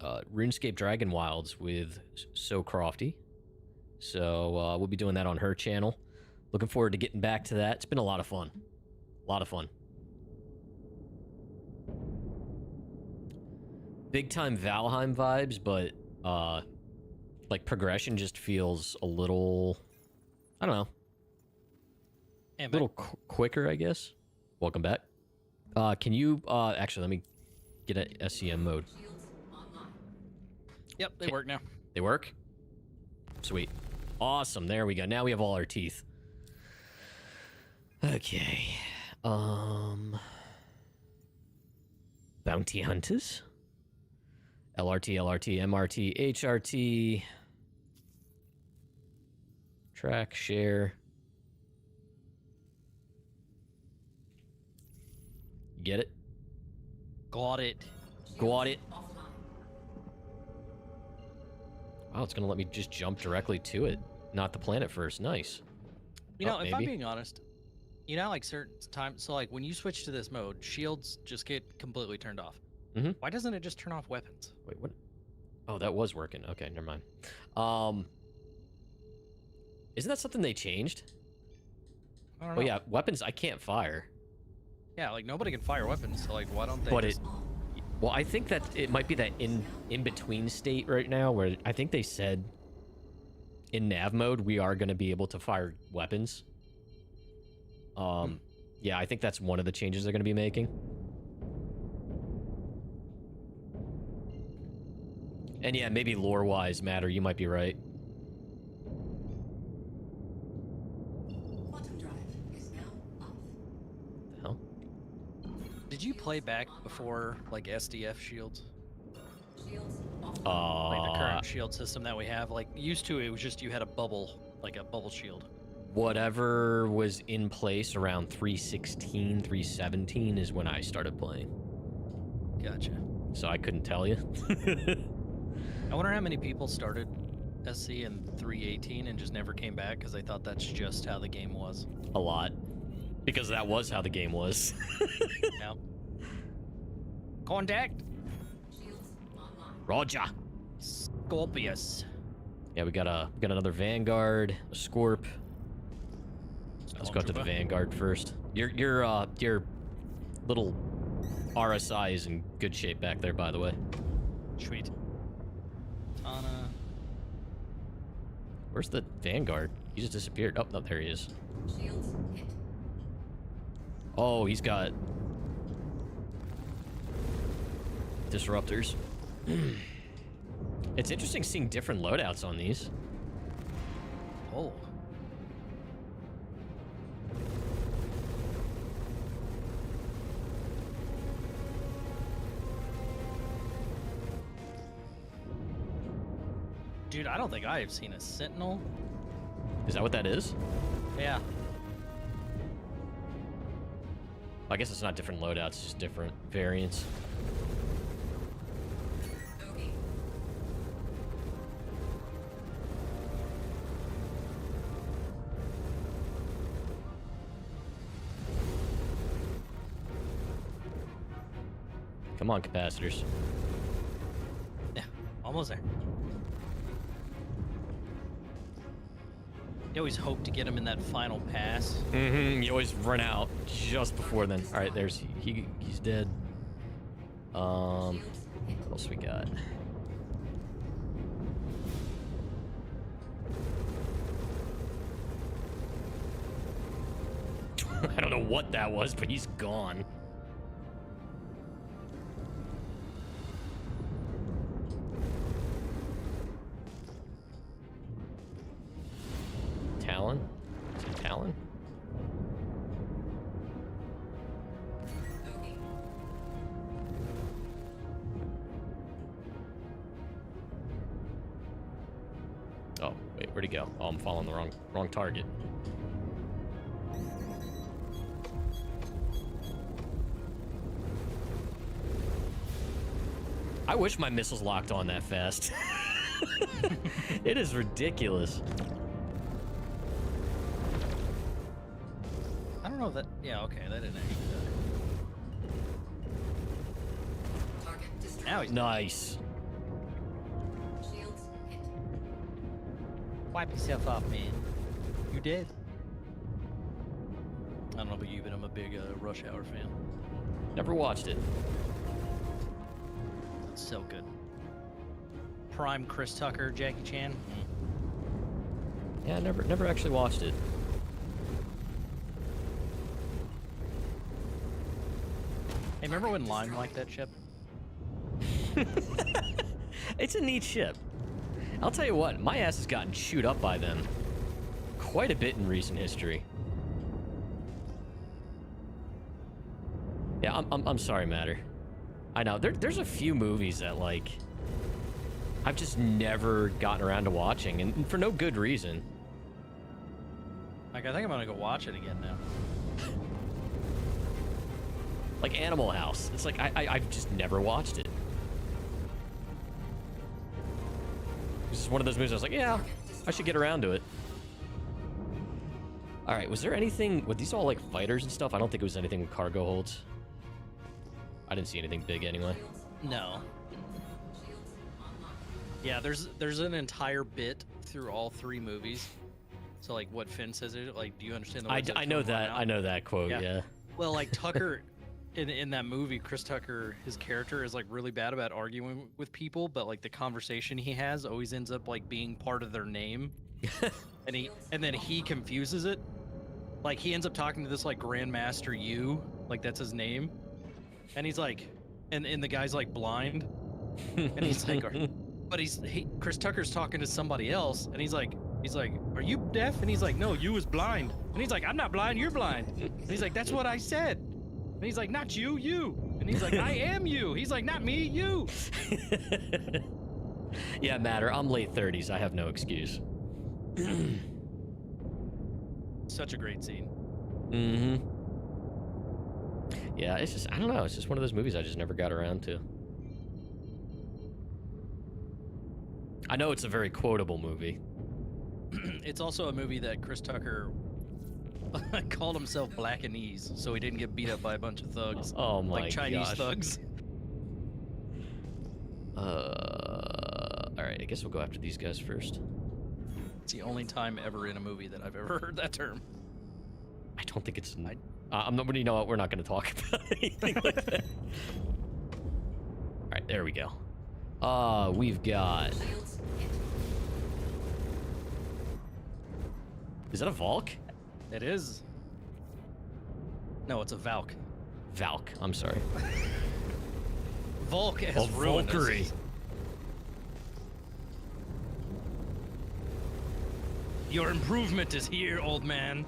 RuneScape Dragon Wilds with So Crofty. So we'll be doing that on her channel. Looking forward to getting back to that. It's been a lot of fun. A lot of fun. Big time Valheim vibes, but like progression just feels a little, I don't know, a little quicker, I guess. Welcome back. Can you actually let me get a SCM mode. Yep, they work now. They work? Sweet. Awesome. There we go. Now we have all our teeth. Okay. Bounty hunters. LRT, LRT, MRT, HRT. Track, share. Get it? Got it. Got it. Wow, it's gonna let me just jump directly to it. Not the planet first. Nice. You know, if I'm maybe. being honest, you know, like certain times, so like when you switch to this mode, shields just get completely turned off. Mm-hmm. Why doesn't it just turn off weapons? Wait, what? Oh, that was working. Okay, never mind. Isn't that something they changed? I don't know. Oh yeah, weapons I can't fire. Yeah, like nobody can fire weapons, so like why don't they But just... well, I think that it might be that in between state right now where I think they said in nav mode we are going to be able to fire weapons. Yeah, I think that's one of the changes they're going to be making. And yeah, maybe lore-wise, Matter, you might be right. Quantum drive is now off. The hell? Did you play back before, like, SDF shields? Shields off. Like the current shield system that we have? Like, used to, it was just you had a bubble, like a bubble shield. Whatever was in place around 316, 317 is when I started playing. Gotcha. So I couldn't tell you. I wonder how many people started SC in 318 and just never came back because they thought that's just how the game was. A lot. Because that was how the game was. Yeah. Contact! Shields online. Roger. Scorpius. Yeah, we got another Vanguard, a Scorp. Let's go to the Vanguard first. Your little RSI is in good shape back there, by the way. Sweet. Tana. Where's the Vanguard? He just disappeared. Oh, no, there he is. Shields hit. Oh, he's got disruptors. It's interesting seeing different loadouts on these. Oh. Dude, I don't think I have seen a Sentinel. Is that what that is? Yeah. I guess it's not different loadouts, it's just different variants. Okay. Come on, capacitors. Yeah. Almost there. You always hope to get him in that final pass. Mm-hmm. You always run out just before then. All right, there's he's dead. What else we got? I don't know what that was, but he's gone. Talon? Is it Talon? Okay. Oh, wait, where'd he go? Oh, I'm following the wrong target. I wish my missiles locked on that fast. It is ridiculous. I don't know if that... Yeah, okay, that didn't actually die. Now he's Nice. Shields hit. Wipe yourself off, man. You dead? I don't know about you, but I'm a big Rush Hour fan. Never watched it. It's so good. Prime Chris Tucker, Jackie Chan. Yeah, never actually watched it. Hey, remember when Lime liked that ship? It's a neat ship. I'll tell you what, my ass has gotten chewed up by them quite a bit in recent history. Yeah, I'm sorry, Matter. I know there's a few movies that like I've just never gotten around to watching, and for no good reason. Like, I think I'm gonna go watch it again now. Like Animal House. It's like I've just never watched it. This is one of those movies I was like, yeah, I should get around to it. All right, was there anything, were these all like fighters and stuff? I don't think it was anything with cargo holds. I didn't see anything big anyway. No. Yeah, there's an entire bit through all three movies. So like what Finn says, like, do you understand the words I know that. I know that quote, yeah. Well, like Tucker, in that movie, Chris Tucker, his character is like really bad about arguing with people, but like the conversation he has always ends up like being part of their name. and then he confuses it. Like he ends up talking to this like Grandmaster Yu, like that's his name. And he's like, and the guy's like blind. And he's like, but Chris Tucker's talking to somebody else, and he's like, are you deaf? And he's like, no, you was blind. And he's like, I'm not blind, you're blind. And he's like, that's what I said. And he's like, not you, you. And he's like, I am you. He's like, not me, you. Yeah, Matter, I'm late 30s. I have no excuse. Such a great scene. Mm-hmm. Yeah, it's just, I don't know. It's just one of those movies I just never got around to. I know it's a very quotable movie. It's also a movie that Chris Tucker called himself Blackanese, so he didn't get beat up by a bunch of thugs. Oh my like Chinese gosh. thugs. All right, I guess we'll go after these guys first. It's the only time ever in a movie that I've ever heard that term. I don't think it's. I'm not. You know what? We're not going to talk about anything like that. All right, there we go. We've got. Shields hit. Is that a Valk? It is. No, it's a Valk. Valk. I'm sorry. Volk has ruined us. Valkyrie. Your improvement is here, old man.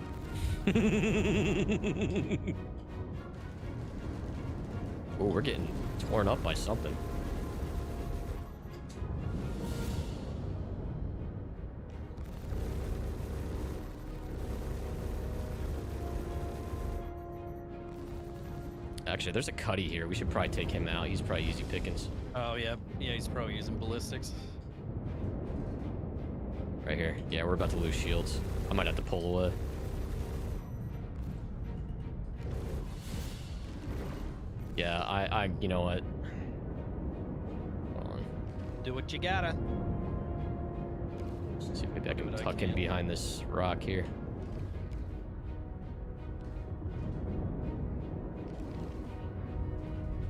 Oh, we're getting torn up by something. Actually, there's a Cutty here. We should probably take him out. He's probably easy pickings. Oh, yeah. Yeah, he's probably using ballistics. Right here. Yeah, we're about to lose shields. I might have to pull away. Yeah, I you know what? Hold on. Do what you gotta. Let's see if maybe I Do can what I tuck in can. behind this rock here.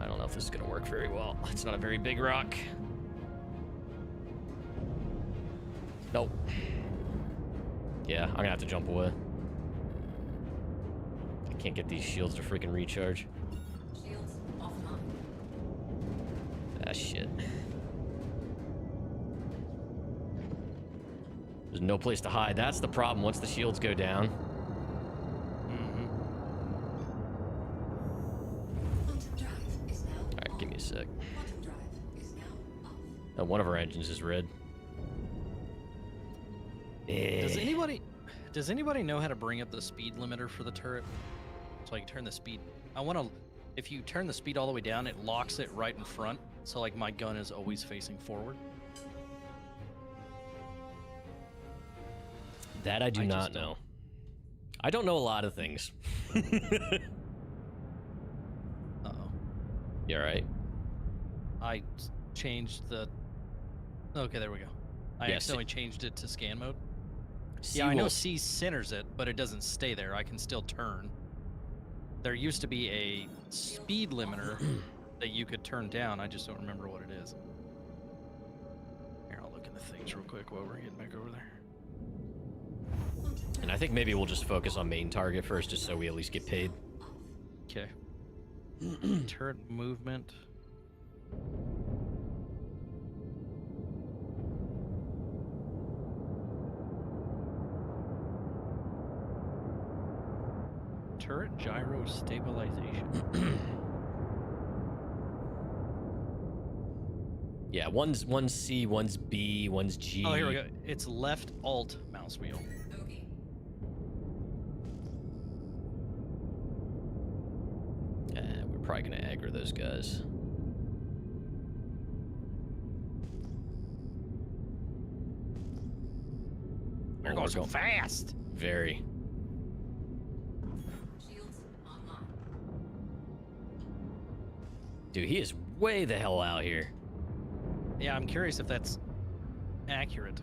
I don't know if this is gonna work very well. It's not a very big rock. Nope. Yeah, I'm gonna have to jump away. I can't get these shields to freaking recharge. Shields offline. Ah, shit. There's no place to hide. That's the problem once the shields go down. Quantum drive is now Alright, give me a sec. Quantum drive is now off. Oh, one of our engines is red. Does anybody know how to bring up the speed limiter for the turret? So I can turn the speed. If you turn the speed all the way down, it locks it right in front. So like my gun is always facing forward. That I do I not just don't. know. I don't know a lot of things. Uh-oh. You alright? I changed the. Okay, there we go. I Yeah, accidentally changed it to scan mode. C Yeah, I know will- C centers it, but it doesn't stay there. I can still turn. There used to be a speed limiter that you could turn down. I just don't remember what it is. Here, I'll look into things real quick while we're getting back over there. And I think maybe we'll just focus on main target first, just so we at least get paid. Okay. Turret movement. Turret gyro stabilization. Yeah, one's C, one's B, one's G. Oh, here we go. It's left alt mouse wheel. Okay. We're probably gonna aggro those guys. You're Oh, going we're so fast. Very. Shields online. Dude, he is way the hell out here. Yeah, I'm curious if that's accurate.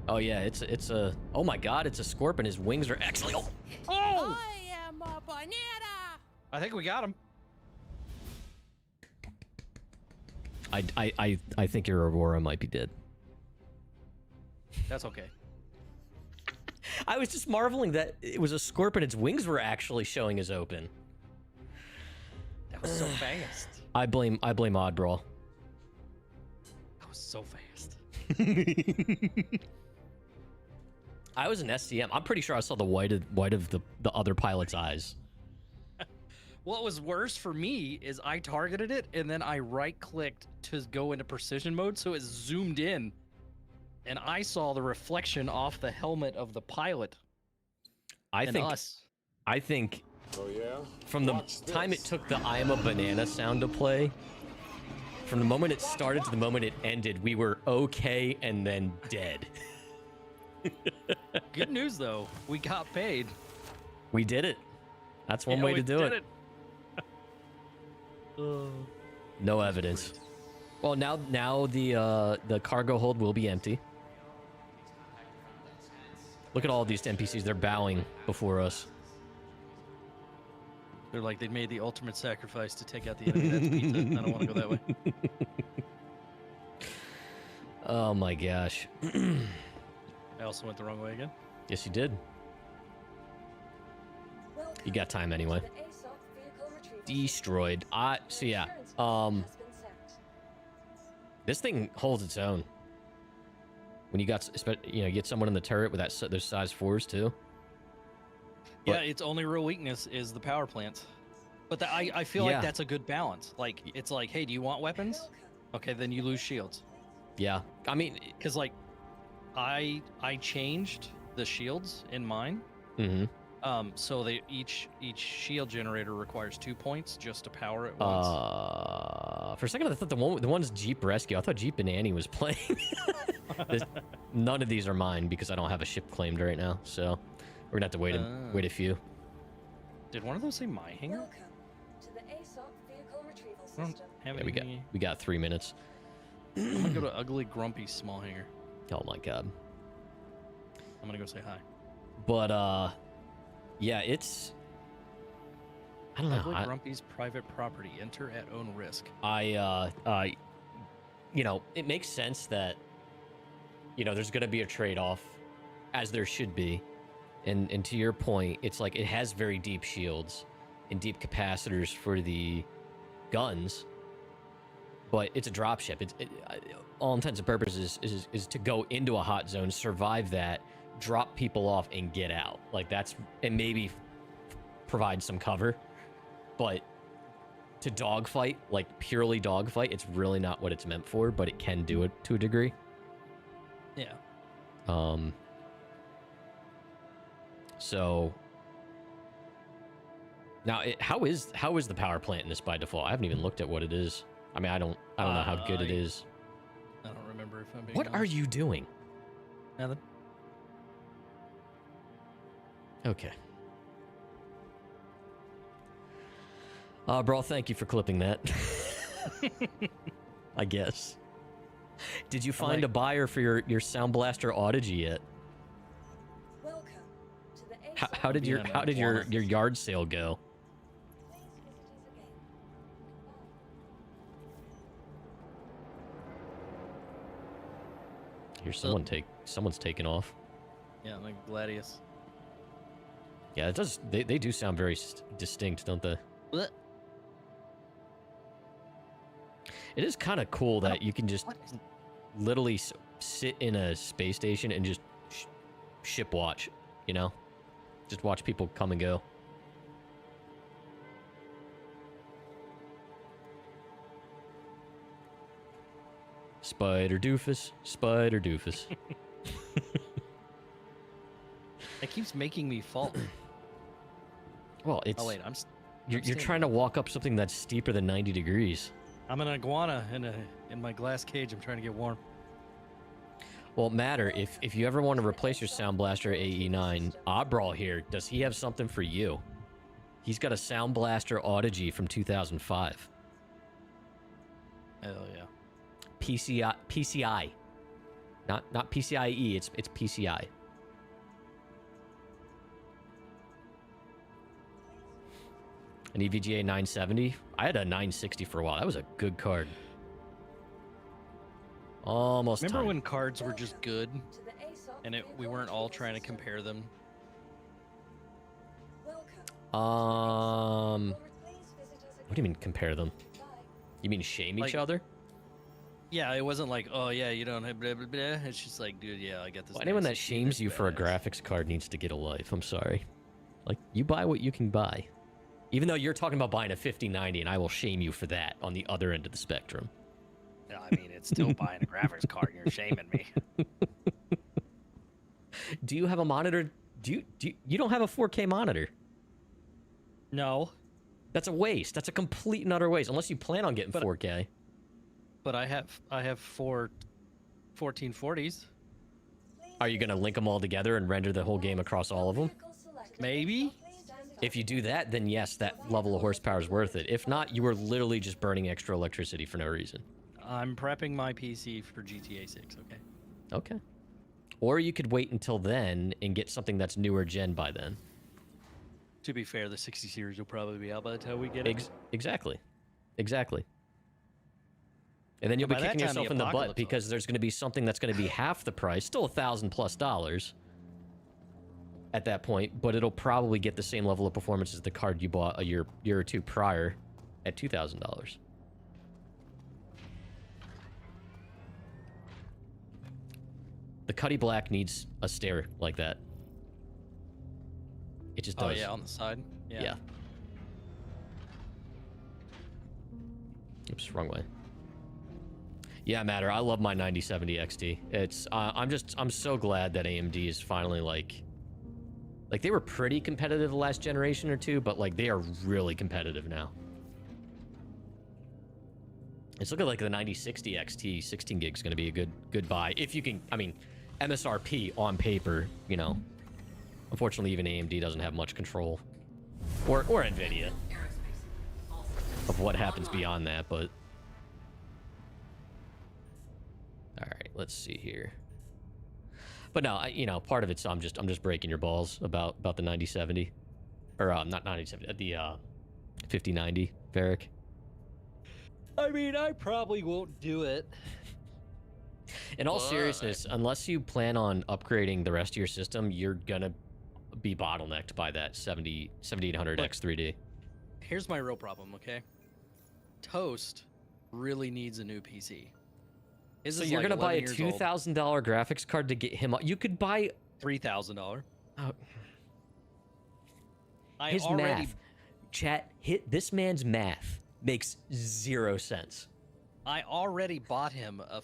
Oh yeah, it's a. Oh my God, it's a scorpion. His wings are actually. Oh, Oh! I am a banana. I think we got him. I think your Aurora might be dead. That's okay. I was just marveling that it was a scorpion. Its wings were actually showing as open. That was so fast. I blame Oddbrawl. That was so fast. I was an SCM. I'm pretty sure I saw the white of the other pilot's eyes. What was worse for me is I targeted it and then I right-clicked to go into precision mode, so it zoomed in, and I saw the reflection off the helmet of the pilot. I and think us. I think Oh yeah? from the time it took the I am a banana sound to play, from the moment it started to the moment it ended, we were okay and then dead. Good news though, we got paid. We did it. That's one Yeah, way we to do did it. No evidence. Well, now the cargo hold will be empty. Look at all these NPCs. They're bowing before us. They're like, they made the ultimate sacrifice to take out the enemy. That's pizza. I don't want to go that way. Oh my gosh. I also went the wrong way again. Yes, you did. Welcome You got time anyway. to the ASOC vehicle retrieval Destroyed. So yeah. Insurance policy has been set. This thing holds its own. When you got, you get someone in the turret with those size 4s too. Yeah, But- its only real weakness is the power plants. But I feel Yeah. like that's a good balance. Like, it's like, hey, do you want weapons? Welcome. Okay, then you lose shields. Yeah. I mean, Because, like, I changed the shields in mine. mhm. So each shield generator requires 2 points just to power it once. For a second, I thought the one's Jeep Rescue. I thought Jeep and Annie was playing. None of these are mine because I don't have a ship claimed right now. So we're gonna have to wait a few. Did one of those say my hangar? Welcome to the ASOC vehicle retrieval I don't system. have Yeah, any. we got 3 minutes. I'm gonna go to ugly, grumpy, small hangar. Oh my god. I'm gonna go say hi. But yeah, it's. I don't know. Ugly, grumpy's private property. Enter at own risk. It makes sense that, there's going to be a trade-off, as there should be. And to your point, it's like it has very deep shields and deep capacitors for the guns, but it's a dropship. All intents and purposes is to go into a hot zone, survive that, drop people off, and get out. Like and maybe provide some cover, but to dogfight, like purely dogfight, it's really not what it's meant for, but it can do it to a degree. Yeah. So now, how is the power plant in this by default? I haven't even looked at what it is. I mean, I don't know how good it is. I don't remember if I'm being What are honest. you doing? Nothing. Okay. Bro, thank you for clipping that. I guess. Did you find a buyer for your Sound Blaster Audigy yet? Welcome to the How did Yeah, your yard sale go? Please visit us again. Here's someone's taking off. Yeah, like Gladius. Yeah, it does. They do sound very distinct, don't they? Blech. It is kind of cool that you can just literally sit in a space station and just ship watch, you know? Just watch people come and go. Spider doofus, spider doofus. It keeps making me fall. Well, it's Oh wait, you're staying. trying to walk up something that's steeper than 90 degrees. I'm an iguana in my glass cage. I'm trying to get warm. Well, Matter, if you ever want to replace your Sound Blaster AE9, Oddbrawl here, does he have something for you? He's got a Sound Blaster Audigy from 2005. Hell yeah. PCI. Not PCIe, it's PCI. An EVGA 970. I had a 960 for a while. That was a good card. Almost Remember time. when cards were just good To the ASOP and we weren't all trying to compare them? Welcome. Please visit us What do you mean compare them? Bye. You mean shame each Like- other? Yeah, it wasn't like, oh yeah, you don't have blah blah blah. It's just like, dude, yeah, I get this. Well, anyone that 960, shames it's you for a badass. graphics card needs to get a life. I'm sorry. Like, you buy what you can buy. Even though you're talking about buying a 5090, and I will shame you for that on the other end of the spectrum. Yeah, I mean, it's still buying a graphics card. You're shaming me. Do you have a monitor? You don't have a 4K monitor? No, That's a waste. That's a complete and utter waste. Unless you plan on getting But- 4K. but I have four 1440s. Are you going to link them all together and render the whole game across all of them? Maybe. If you do that, then yes, that level of horsepower is worth it. If not, you are literally just burning extra electricity for no reason. I'm prepping my PC for GTA 6. Okay. Okay. Or you could wait until then and get something that's newer gen by then. To be fair, the 60 series will probably be out by the time we get it. Exactly. Exactly. And then you'll be By that kicking time, yourself the in the butt apocalypse because there's going to be something that's going to be half the price, still $1,000+ at that point, but it'll probably get the same level of performance as the card you bought a year or two prior at $2,000. The Cutty Black needs a stair like that. It just Oh does. yeah, on the side. Yeah. Oops, wrong way. Yeah, Matter. I love my 9070 XT. It's I'm so glad that AMD is finally like they were pretty competitive the last generation or two, but like they are really competitive now. It's looking like the 9060 XT 16 gig is going to be a good buy if you can. I mean, MSRP on paper, you know. Unfortunately, even AMD doesn't have much control, or Nvidia, of what happens beyond that. But all right, let's see here. But no, you know, part of it's I'm just breaking your balls about the 9070, or not 9070, the 5090 Varric. I mean, I probably won't do it. In all seriousness, unless you plan on upgrading the rest of your system, you're gonna be bottlenecked by that 7800 Look. X3D. Here's my real problem, okay? Toast really needs a new PC. His So is you're like gonna buy a 11 years old. $2,000 graphics card to get him up. You could buy $3,000. I his already math. Chat, this man's math makes 0 sense. I already bought him a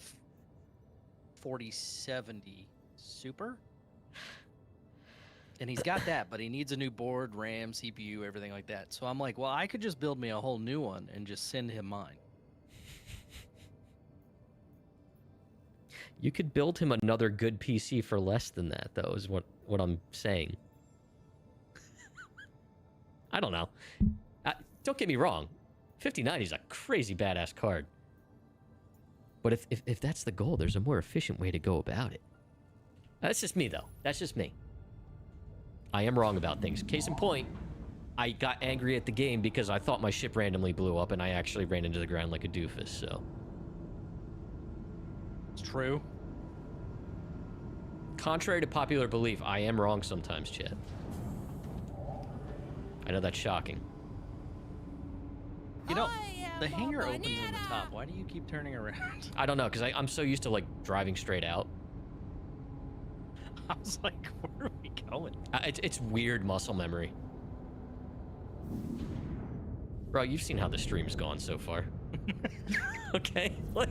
4070 Super. And he's got that, but he needs a new board, RAM, CPU, everything like that. So I'm like, well, I could just build me a whole new one and just send him mine. You could build him another good PC for less than that, though, is what I'm saying. I don't know. Don't get me wrong. 5090 is a crazy badass card. But if that's the goal, there's a more efficient way to go about it. That's just me, though. That's just me. I am wrong about things. Case in point, I got angry at the game because I thought my ship randomly blew up and I actually ran into the ground like a doofus, so. It's true. Contrary to popular belief, I am wrong sometimes, chat. I know that's shocking. You know, the hangar opens in the top. Why do you keep turning around? I don't know, because I'm so used to, like, driving straight out. I was like, where are we going? It's weird muscle memory. Bro, you've seen how the stream's gone so far. Okay? Like,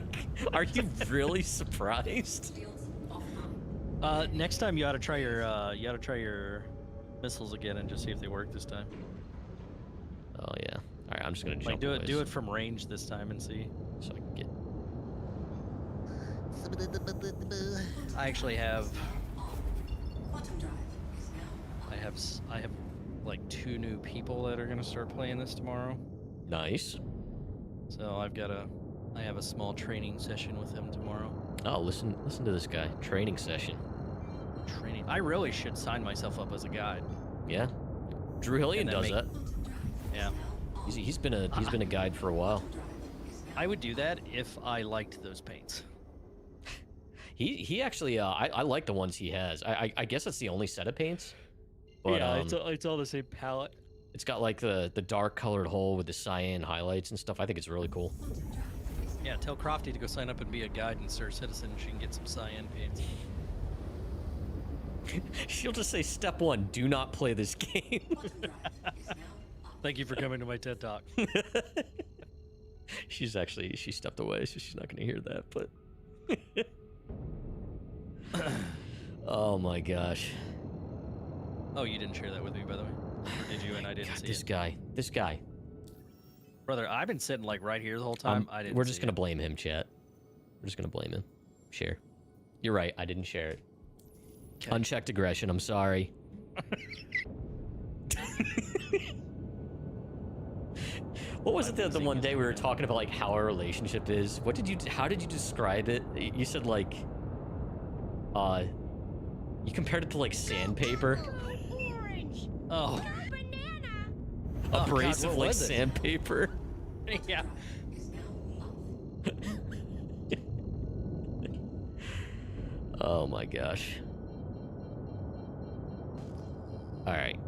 are you really surprised? Next time you ought to try your missiles again and just see if they work this time. Oh, yeah. All right, I'm just gonna jump. Like, do it from range this time and see. So I can get. I actually have. Quantum drive is now on. I have like 2 new people that are gonna start playing this tomorrow. Nice. So I have a small training session with him tomorrow. Oh, listen to this guy. Training session. Training. I really should sign myself up as a guide. Yeah. Drew Hillian And then does make- that. Yeah. He's been a guide for a while. I would do that if I liked those paints. He actually I like the ones he has. I guess it's the only set of paints. But, yeah, it's all the same palette. It's got like the dark colored hull with the cyan highlights and stuff. I think it's really cool. Yeah, tell Crofty to go sign up and be a guide in Sir Citizen. She can get some cyan paints. She'll just say, step 1, do not play this game. Thank you for coming to my TED Talk. She stepped away, so she's not going to hear that, but... Oh my gosh. Oh, you didn't share that with me, by the way? Or did you? And I didn't see this it. This guy. Brother, I've been sitting like right here the whole time. I didn't We're just see going to it. blame him, chat. We're just going to blame him. Share. You're right, I didn't share it. Okay. Unchecked aggression, I'm sorry. What was it the one day we were talking about like how our relationship is? How did you describe it? You said like you compared it to like sandpaper. Oh. Abrasive God, what like was it? sandpaper. Yeah. Oh my gosh. All right.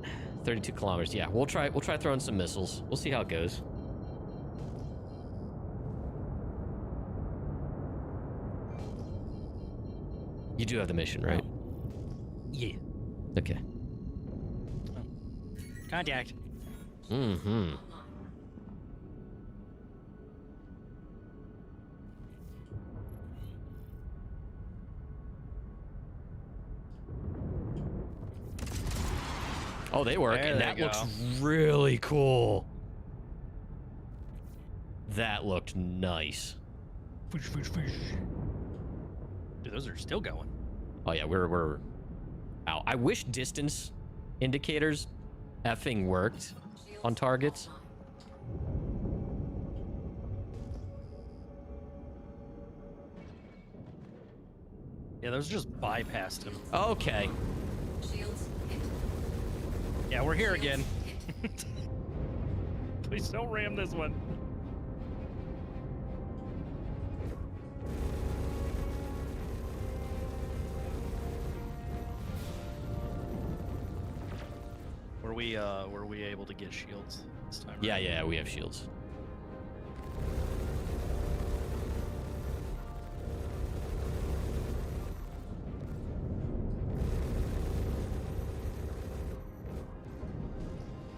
32 kilometers. Yeah, we'll try throwing some missiles. We'll see how it goes. You do have the mission, right? Yeah. Okay. Contact. Mm-hmm. Oh, they work, There and they that go. looks really cool. That looked nice. Fish, fish, fish. Dude, those are still going. Oh yeah, we're out. I wish distance indicators effing worked on targets. Yeah, those just bypassed him. Okay. Shields hit. Yeah, we're here again. Please don't ram this one. Were we able to get shields this time? Yeah, yeah, we have shields.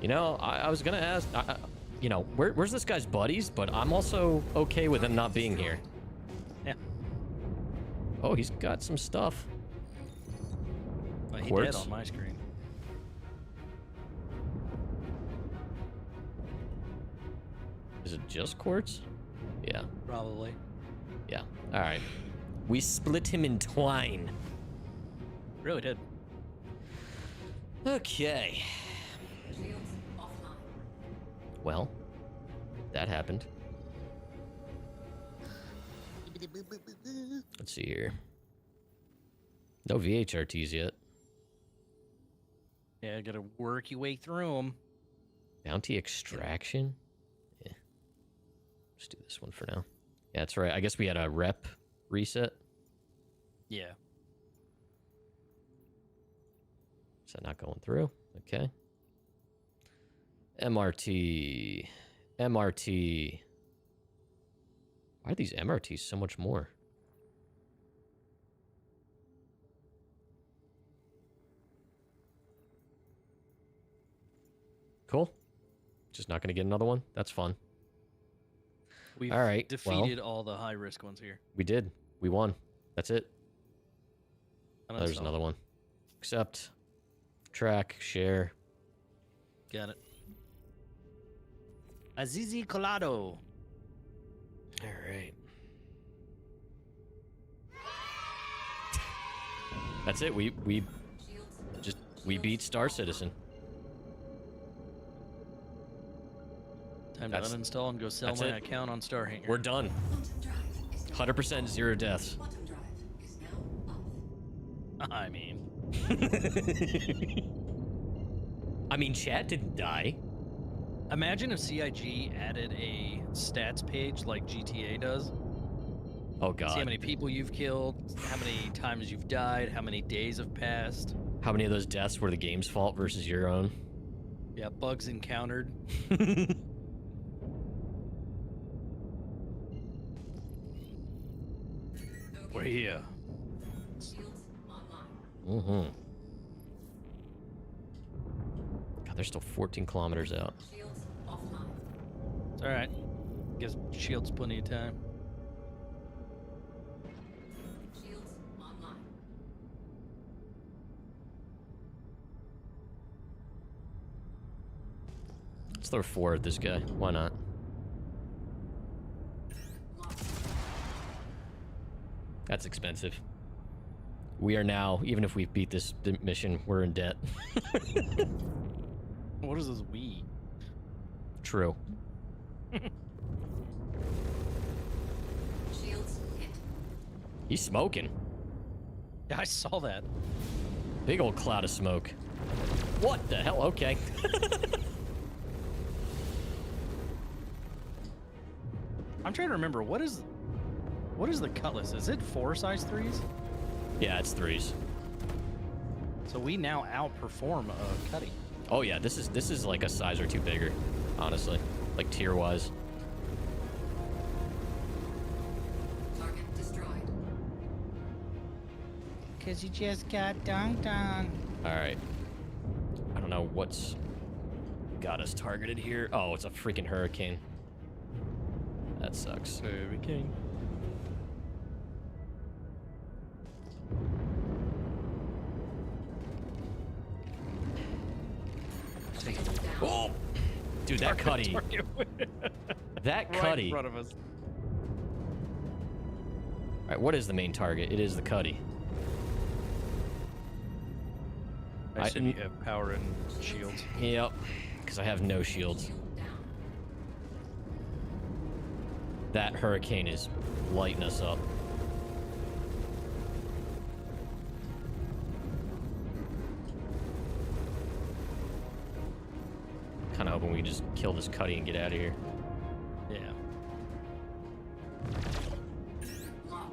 You know, I was gonna ask, you know, where's this guy's buddies? But I'm also okay with him not being here. Yeah. Oh, he's got some stuff. Well, he Quartz? did on my screen. Is it just quartz? Yeah, Probably. yeah. All right. We split him in twine. Really did. Okay. Shields offline. Well, that happened. Let's see here. No VHRTs yet. Yeah, gotta work your way through them. Bounty extraction? Yeah. Let's do this one for now. Yeah, that's right. I guess we had a rep reset. Yeah. Is that not going through? Okay. MRT. MRT. Why are these MRTs so much more? Cool. Just not going to get another one? That's fun. We've all right. defeated all the high-risk ones here. We did. We won. That's it. Uninstall. There's another one. Accept. Track. Share. Got it. Azizi Colado. All right. That's it. We beat Star Citizen. Time to uninstall and go sell my account on Star Hanger. We're done. 100% 0 deaths. Quantum drive is now off. I mean, chat didn't die. imagine if CIG added a stats page like GTA does. Oh god. See how many people you've killed, how many times you've died, how many days have passed. How many of those deaths were the game's fault versus your own? Yeah, bugs encountered. We're here. Shields online. Mm-hmm. God, they're still 14 kilometers out. Shields offline. It's alright. Gives shields plenty of time. Shields online. Let's throw 4 at this guy. Why not? That's expensive. We are now, even if we beat this mission, we're in debt. What is this we? True. Shields hit. He's smoking. Yeah, I saw that. Big old cloud of smoke. What the hell? Okay. I'm trying to remember, what is the Cutlass? Is it 4 size 3s? Yeah, it's 3s. So we now outperform Cutty. Oh yeah, this is like a size or 2 bigger, honestly. Like tier wise. Target destroyed. Cause you just got dunked on. Alright. I don't know what's got us targeted here. Oh, it's a freaking hurricane. That sucks. Hurricane. Oh! Dude, that Cutty. That Cutty. In front of us. Alright, what is the main target? It is the Cutty. I assume you have power and shields. Yep. Because I have no shields. Shield down. That hurricane is lighting us up. Kind of hoping we can just kill this Cutty and get out of here. Yeah. Lock.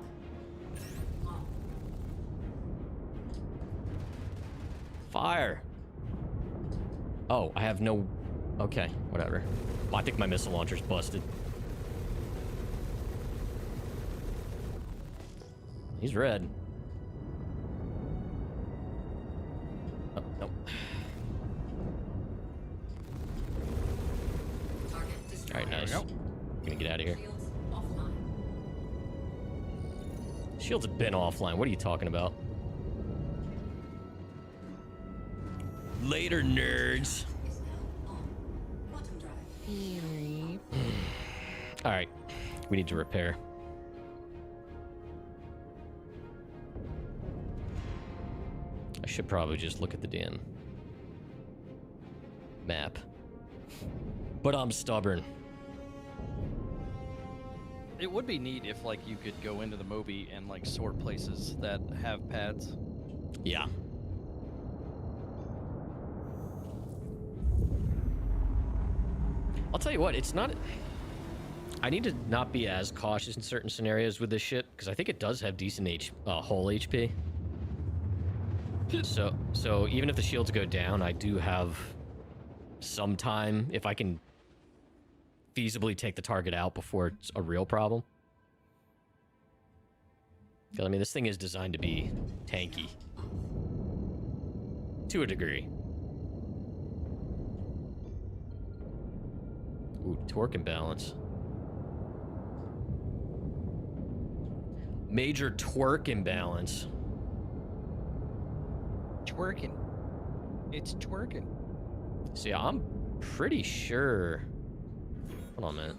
Lock. Fire! Oh, I have no... Okay, whatever. I think my missile launcher's busted. He's red. Oh, no. Target destroyed. Alright, nice. Gonna get out of here. Shields offline. Shields have been offline. What are you talking about? Later, nerds. Is now on. Quantum drive. Alright. We need to repair. I should probably just look at the damn map. But I'm stubborn. It would be neat if like you could go into the Moby and like sort places that have pads. Yeah. I'll tell you what, it's not... I need to not be as cautious in certain scenarios with this ship, because I think it does have decent hull HP. So even if the shields go down, I do have some time, if I can feasibly take the target out before it's a real problem. Because, I mean, this thing is designed to be tanky. To a degree. Ooh, torque imbalance. Major torque imbalance. Twerking. It's twerking. See, I'm pretty sure... Hold on a minute.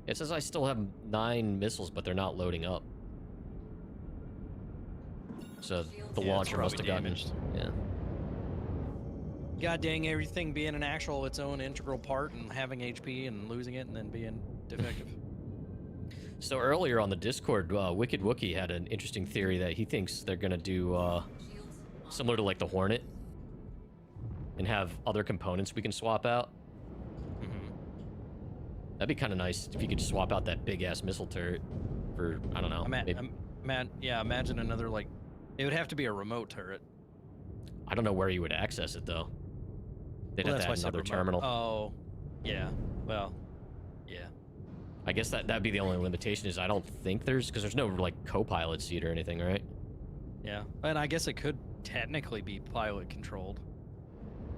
It says I still have 9 missiles, but they're not loading up. So the launcher must have gotten damaged. Yeah. God dang everything being an actual its own integral part and having HP and losing it and then being defective. So earlier on the Discord, Wicked Wookie had an interesting theory that he thinks they're gonna do similar to like the Hornet and have other components we can swap out. That'd be kind of nice if you could swap out that big ass missile turret for, I don't know. Yeah, imagine another like, it would have to be a remote turret. I don't know where you would access it though. They'd have to have another terminal. Oh, yeah. Well, yeah. I guess that'd be the only limitation is I don't think because there's no like co-pilot seat or anything, right? Yeah, and I guess it could technically be pilot controlled.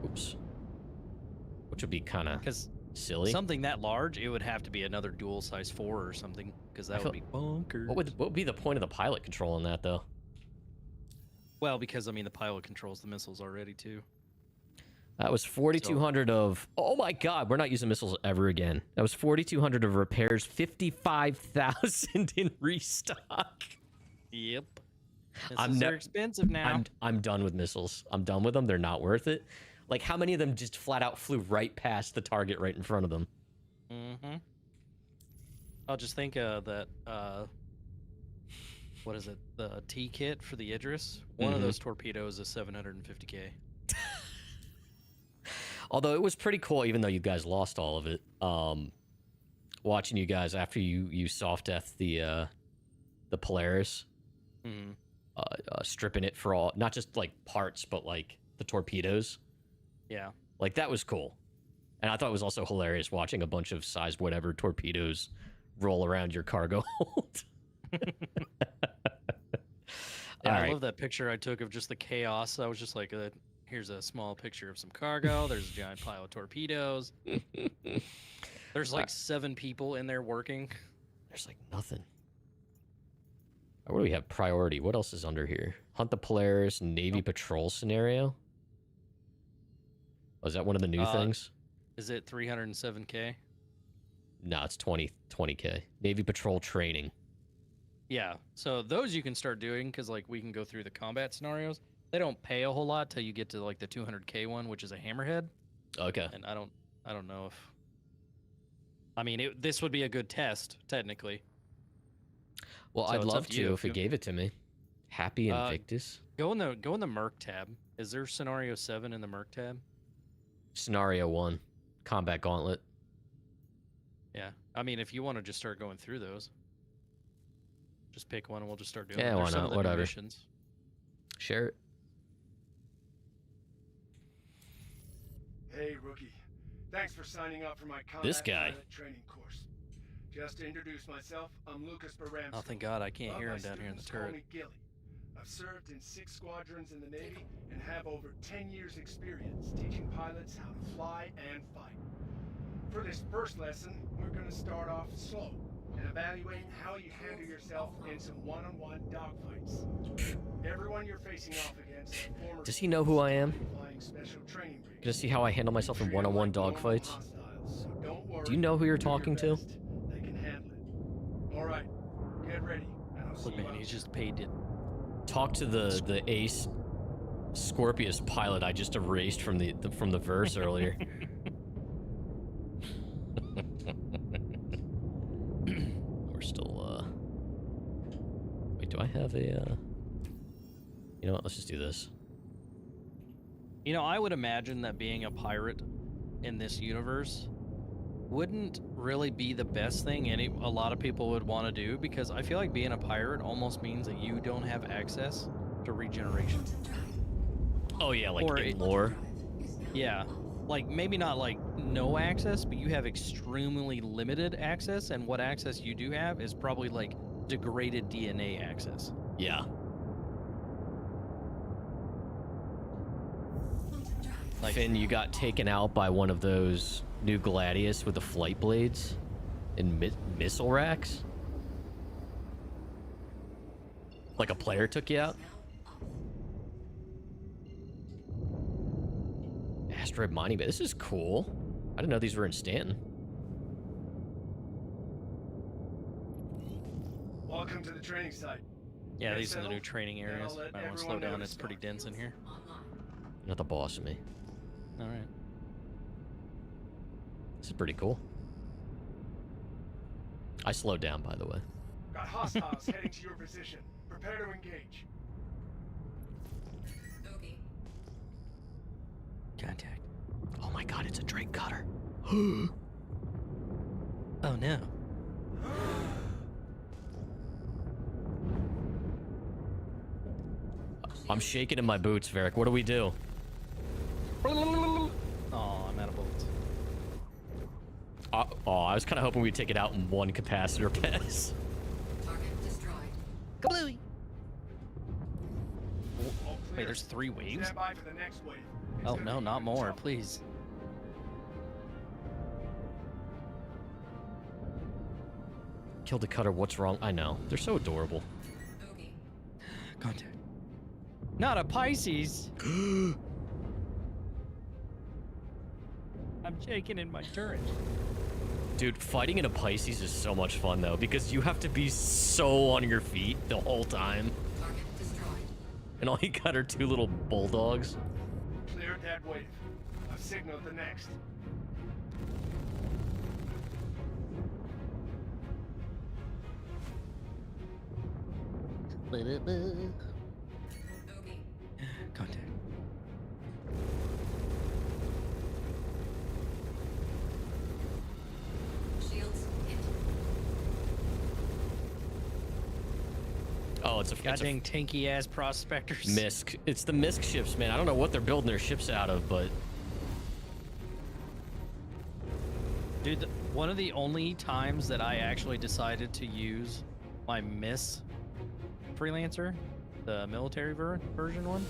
Oops. Which would be kind of silly. Something that large, it would have to be another dual size 4 or something, because that would be bonkers. What would be the point of the pilot control in that though? Well, because I mean the pilot controls the missiles already too. That was 4,200 of... Oh my god, we're not using missiles ever again. That was 4,200 of repairs, 55,000 in restock. Yep. They're expensive now. I'm done with missiles. I'm done with them. They're not worth it. Like, how many of them just flat out flew right past the target right in front of them? Mm-hmm. I'll just think that... what is it? The T-kit for the Idris? One of those torpedoes is 750k. Although it was pretty cool, even though you guys lost all of it. Watching you guys after you soft death the Polaris, stripping it for all, not just like parts, but like the torpedoes. Yeah, like that was cool, and I thought it was also hilarious watching a bunch of size whatever torpedoes roll around your cargo hold. I love that picture I took of just the chaos. I was just like, here's a small picture of some cargo. There's a giant pile of torpedoes. There's like 7 people in there working. There's like nothing. What do we have? Priority. What else is under here? Hunt the Polaris, Navy patrol scenario. Oh, is that one of the new things? Is it 307k? No, it's 20k. Navy patrol training. Yeah, so those you can start doing because like we can go through the combat scenarios. They don't pay a whole lot till you get to like the 200k one, which is a hammerhead. Okay. And I don't know if. I mean, this would be a good test technically. Well, so I'd love to if it gave it to me. Happy Invictus. Go in the Merc tab. Is there Scenario 7 in the Merc tab? Scenario 1, Combat Gauntlet. Yeah, I mean, if you want to just start going through those, just pick one and we'll just start doing. Yeah, why not? Whatever. Missions. Share it. Hey, rookie. Thanks for signing up for my this guy training course. Just to introduce myself, I'm Lucas Baramsky. Oh, thank God, I can't hear him down here in the turret. Call me Gilly. I've served in 6 squadrons in the Navy and have over 10 years experience teaching pilots how to fly and fight. For this first lesson, we're going to start off slow and evaluate how you handle yourself in some one-on-one dogfights. Everyone you're facing off against. Does he know who I am? Special training rigs. Gonna see how I handle myself in one-on-one dogfights. So don't worry. Do you know who you're talking to? They can handle it. All right, get ready. Look, man, he's just paid to talk to the ace Scorpius pilot I just erased from the verse earlier. have a, You know what, let's just do this. You know, I would imagine that being a pirate in this universe wouldn't really be the best thing a lot of people would want to do, because I feel like being a pirate almost means that you don't have access to regeneration. Oh yeah, like Or in lore. Yeah, like maybe not like no access, but you have extremely limited access, and what access you do have is probably like degraded DNA access. Yeah. Like, Finn, you got taken out by one of those new Gladius with the flight blades and missile racks? Like a player took you out? Asteroid mining, but this is cool. I didn't know these were in Stanton. Welcome to the training site. yeah, Get these are the new settled, training then I'll areas. let I want to slow everyone know down. to It's pretty start. dense in here. You're not the boss of me. All right. This is pretty cool. I slowed down, by the way. Got hostiles heading to your position. Prepare to engage. Okay. Contact. Oh my god, it's a Drake cutter. Oh no. I'm shaking in my boots, Varric. What do we do? Oh, I'm out of bullets. Oh, I was kind of hoping we'd take it out in one capacitor pass. Target destroyed. Kablooey! All clear. Wait, there's 3 waves? Stand by for the next wave. It's Oh gonna no, be not more, tough. please. Killed the cutter. What's wrong? I know. They're so adorable. Okay. Contact. Not a Pisces. I'm shaking in my turret. Dude, fighting in a Pisces is so much fun, though, because you have to be so on your feet the whole time. Target destroyed. And all you got are 2 little bulldogs. Cleared that wave. I've signaled the next. Okay. Contact. Shields hit. Oh, it's a Goddamn tanky ass prospectors. Misk. It's the Misk ships, man. I don't know what they're building their ships out of, but Dude, one of the only times that I actually decided to use my Miss freelancer, the military version one,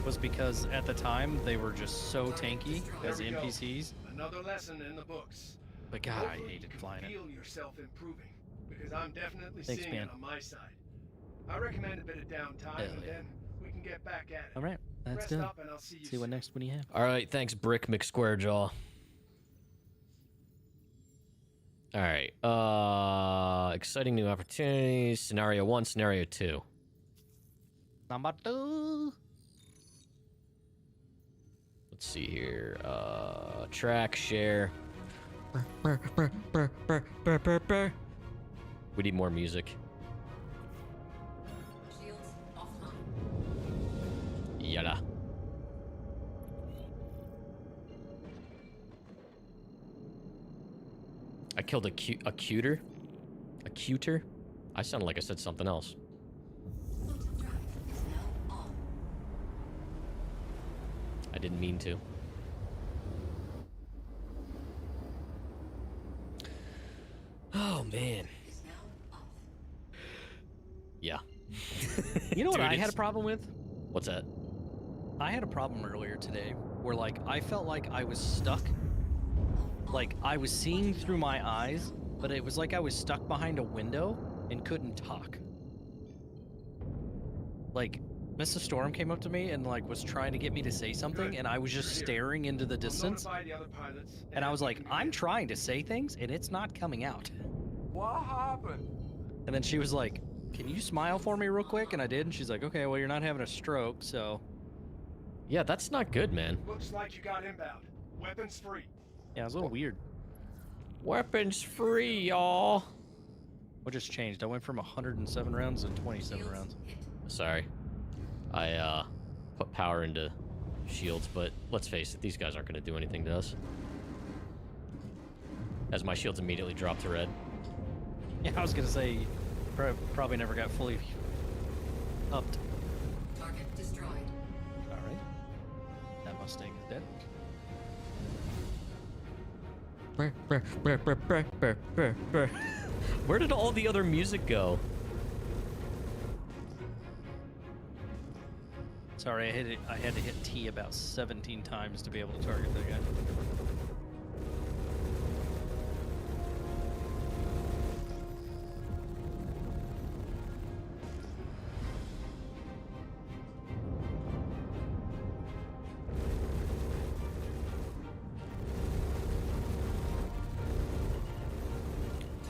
was because at the time they were just so tanky as There we go. NPCs. Another lesson in the books. But God, I Hopefully hated you can flying it. feel yourself improving, because I'm definitely Thanks, seeing man. it on my side. I recommend a bit of downtime, Hell and yeah. then we can get back at it. All right, that's Rest good. up, and I'll see you See what soon. next one you have. all right. Thanks, Brick McSquarejaw. All right. Exciting new opportunities. Scenario 1, Scenario 2. Number 2. Let's see here. Track share. We need more music. Shields offline. Yada. I killed a cuter? A cuter? I sounded like I said something else. Quantum drive is now on. I didn't mean to. Oh, man. Is now off. Yeah. You know what Dude, I had a it's- problem with? What's that? I had a problem earlier today where, like, I felt like I was stuck. Like, I was seeing through my eyes, but it was like I was stuck behind a window and couldn't talk. Like, Mr. Storm came up to me and, like, was trying to get me to say something, Good. and I was just You're here. staring into the I'll distance. notify the other pilots, And I was we like, can I'm begin. trying to say things, and it's not coming out. What happened? And then she was like, can you smile for me real quick? And I did, and she's like, okay, well, you're not having a stroke, so... Yeah, that's not good, man. Looks like you got inbound. Weapons free. Yeah, it was a little weird. Weapons free, y'all. What just changed? I went from 107 rounds to 27 rounds. Sorry. I put power into shields, but let's face it, these guys aren't going to do anything to us. As my shields immediately drop to red. Yeah, I was gonna say, probably never got fully upped. Target destroyed. All right. That Mustang is dead. Where did all the other music go? Sorry, I had to hit T about 17 times to be able to target that guy.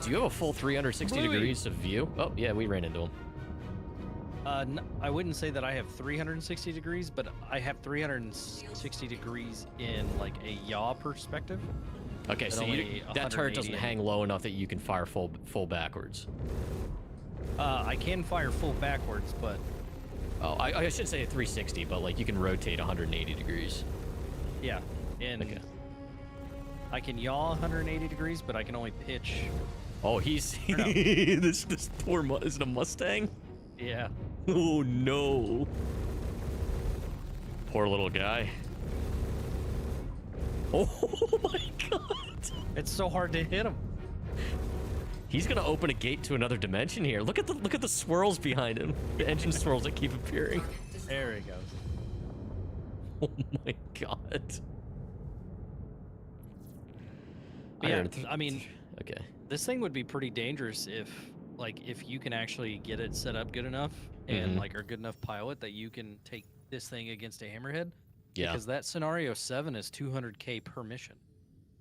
Do you have a full 360 degrees of view? Oh, yeah, we ran into him. I wouldn't say that I have 360 degrees, but I have 360 degrees in like a yaw perspective. Okay, so that turret doesn't hang low enough that you can fire full backwards. I can fire full backwards, but... Oh, I should say 360, but like you can rotate 180 degrees. Yeah, and okay. I can yaw 180 degrees, but I can only pitch. Oh, he's No. this poor is it a Mustang? Yeah. Oh no. Poor little guy. Oh my god. It's so hard to hit him. He's gonna open a gate to another dimension here. Look at the swirls behind him. The engine swirls that keep appearing. There he goes. Oh my god. Yeah, I mean, okay. This thing would be pretty dangerous if you can actually get it set up good enough and like are good enough pilot that you can take this thing against a hammerhead. Yeah. Because that scenario 7 is 200K per mission.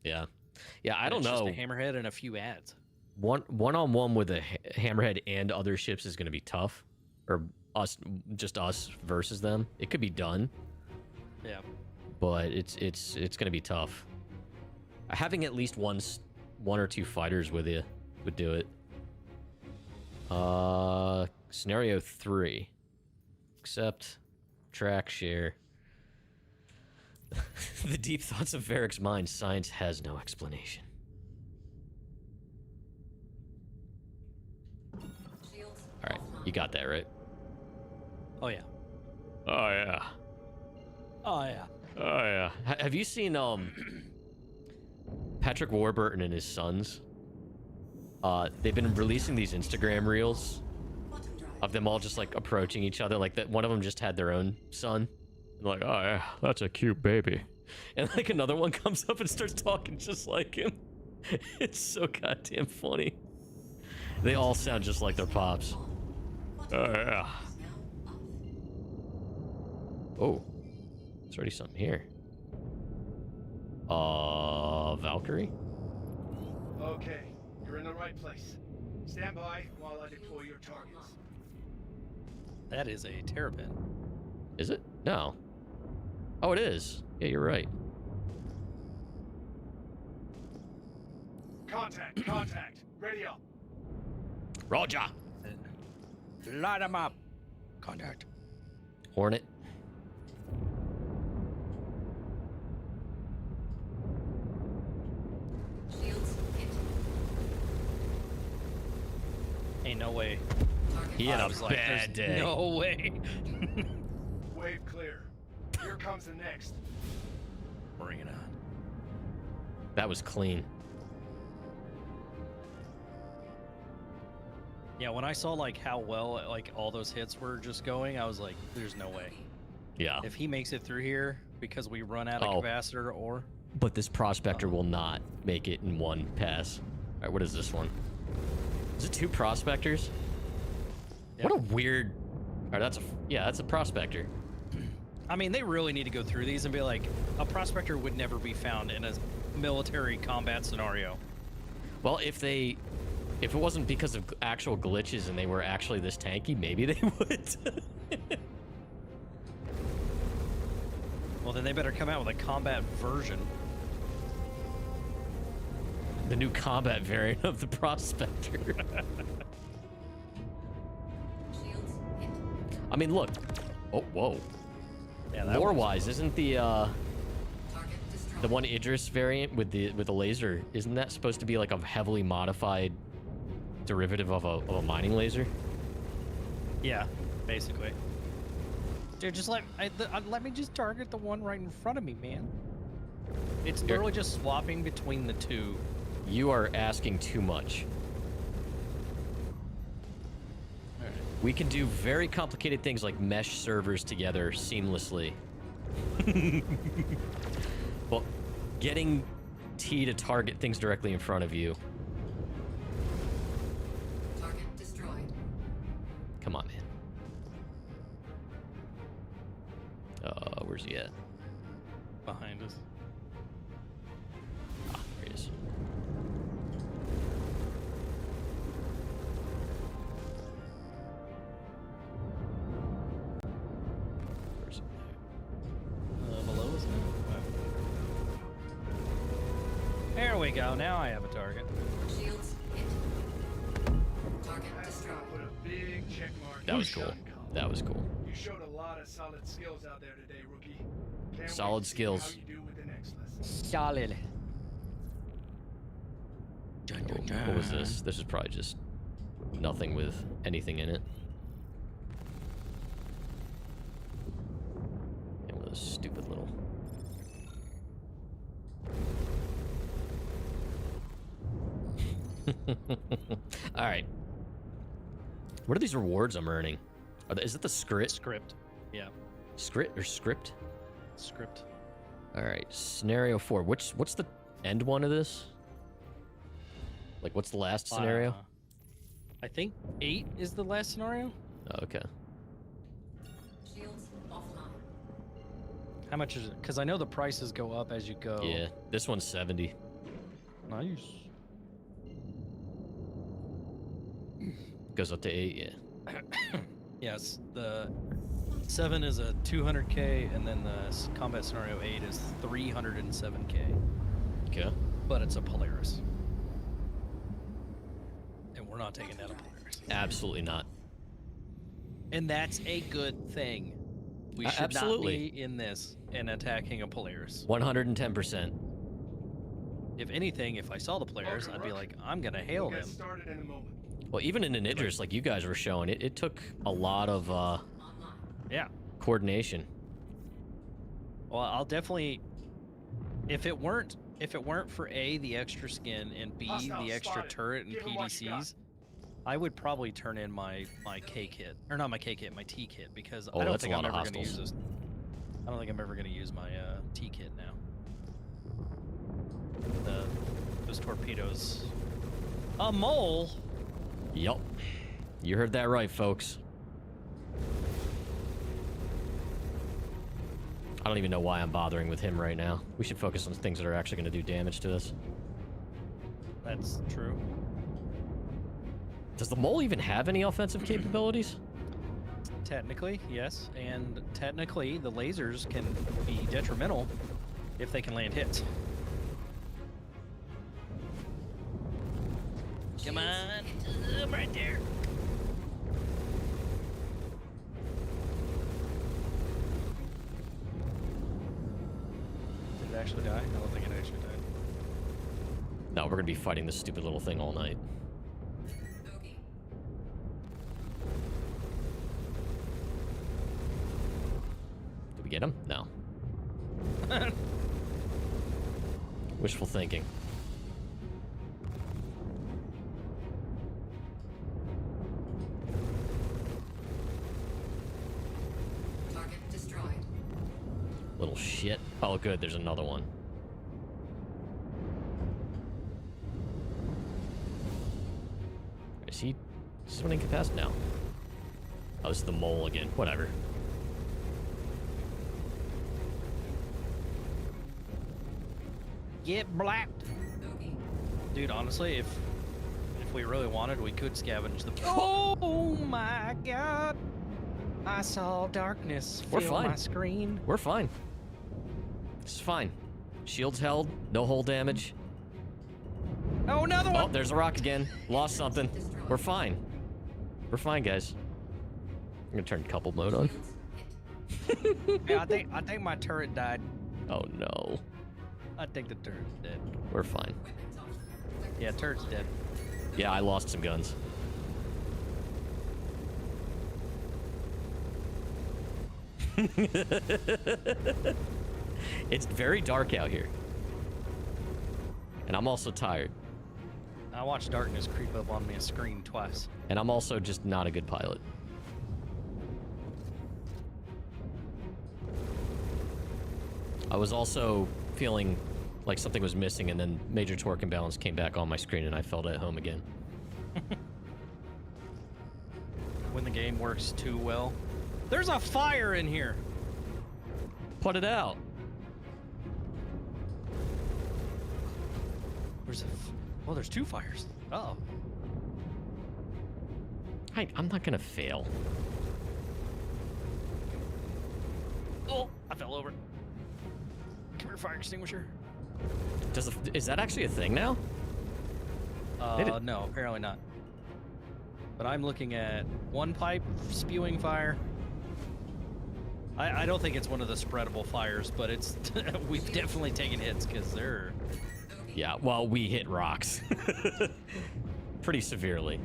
Yeah. Yeah, I don't it's know. Just a hammerhead and a few ads. One-on-one with a hammerhead and other ships is going to be tough, or just us versus them. It could be done. Yeah. But it's going to be tough. Having at least one or two fighters with you would do it. Scenario 3. Accept. Track share. The deep thoughts of Varric's mind. Science has no explanation. All right, you got that right. Oh yeah. Oh yeah. Oh yeah. Oh yeah. Have you seen Patrick Warburton and his sons? They've been releasing these Instagram reels of them all just like approaching each other. Like that, one of them just had their own son. And like, oh yeah, that's a cute baby. And like another one comes up and starts talking just like him. It's so goddamn funny. They all sound just like their pops. Oh yeah. Oh, there's already something here. Valkyrie? Okay, you're in the right place. Stand by while I deploy your targets. That is a terrapin. Is it? No. Oh, it is. Yeah, you're right. Contact. Ready up. Roger. Light him up. Contact. Hornet. Shields hit. Ain't no way. He had I a was like, bad there's day. no way. Wave clear. Here comes the next. Bring it on. That was clean. Yeah, when I saw like how well like all those hits were just going, I was like, there's no way. Yeah. If he makes it through here because we run out of capacitor or... But this prospector will not make it in one pass. All right, what is this one? Is it 2 prospectors? Yep. What a weird... All right, that's a prospector. I mean, they really need to go through these and be like, a prospector would never be found in a military combat scenario. Well, if it wasn't because of actual glitches and they were actually this tanky, maybe they would. Well, then they better come out with a combat version. The new combat variant of the Prospector. Shields hit. I mean, look. Oh, whoa. Yeah, that Lore-wise, isn't the Target destroyed. the one Idris variant with the laser, isn't that supposed to be like a heavily modified derivative of a mining laser? Yeah, basically. Dude, just let me just target the one right in front of me, man. It's Here. literally just swapping between the two. You are asking too much. Alright. We can do very complicated things like mesh servers together seamlessly. Well, getting T to target things directly in front of you. Target destroyed. Come on, man. Where's he at? Behind us. Ah, there he is. Where's he? Below us now. There we go. Now I have a target. Shields hit. Target That's destroyed. gonna put a big check mark. That in was your cool. shot column. That was cool. You showed a lot of solid skills out there today, rookie. Can't Solid wait to see skills. How you do with the next lesson. Solid. Oh, what was this? This is probably just nothing with anything in it. And one of those stupid little... Alright. What are these rewards I'm earning? Is it the script? Script. Yeah. Script or script? Script. Alright, scenario 4. What's the end one of this? Like, what's the last scenario? I think 8 is the last scenario. Oh, okay. Shields offline. How much is it? Because I know the prices go up as you go. Yeah, this one's 70. Nice. Goes up to 8, yeah. Yes, the 7 is a 200k, and then the combat scenario 8 is 307k. Okay. But it's a Polaris. And we're not taking down a Polaris. Absolutely not. And that's a good thing. We should absolutely. not be in this and attacking a Polaris. 110%. If anything, if I saw the Polaris, I'd be like, I'm gonna hail We'll get him. started in a moment. Well, even in an Idris, like you guys were showing, it took a lot of Yeah. coordination. Well, I'll definitely. If it weren't for A, the extra skin, and B, Hostile the extra spotted. turret and Give 'em what you got. PDCs, I would probably turn in my K kit, or not my K kit, my T kit, because Oh, I don't that's a think I'm lot of ever gonna use hostiles. this. I don't think I'm ever gonna use my T kit now. Those torpedoes. A mole. Yup. You heard that right, folks. I don't even know why I'm bothering with him right now. We should focus on things that are actually going to do damage to us. That's true. Does the mole even have any offensive capabilities? Technically, yes, and technically the lasers can be detrimental if they can land hits. Come on, I'm right there. Did it actually die? I don't think it actually died. No, we're going to be fighting this stupid little thing all night. Bogey. Did we get him? No. Wishful thinking. Target destroyed. Little shit. Oh, good. There's another one. Is he someone incapacitated? No. Oh, this is the mole again. Whatever. Get blacked. Bogey. Dude, honestly, if we really wanted, we could scavenge the. Oh my god! I saw darkness We're fill fine. my screen. We're fine. This is fine. Shields held. No hull damage. Oh, another one! Oh, there's a rock again. Lost something. We're fine. We're fine, guys. I'm gonna turn couple mode on. Yeah, I think my turret died. Oh no. I think the turret's dead. We're fine. Yeah, turret's dead. Yeah, I lost some guns. It's very dark out here. And I'm also tired. I watched darkness creep up on me a screen twice. And I'm also just not a good pilot. I was also feeling like something was missing, and then major torque imbalance came back on my screen, and I felt at home again. When the game works too well. There's a fire in here! Put it out. Oh, there's two fires. Uh-oh. I'm not gonna fail. Oh, I fell over. Come here, fire extinguisher. Is that actually a thing now? No, apparently not. But I'm looking at one pipe spewing fire. I don't think it's one of the spreadable fires, but it's we've definitely taken hits because they're... Yeah, well, we hit rocks. Pretty severely.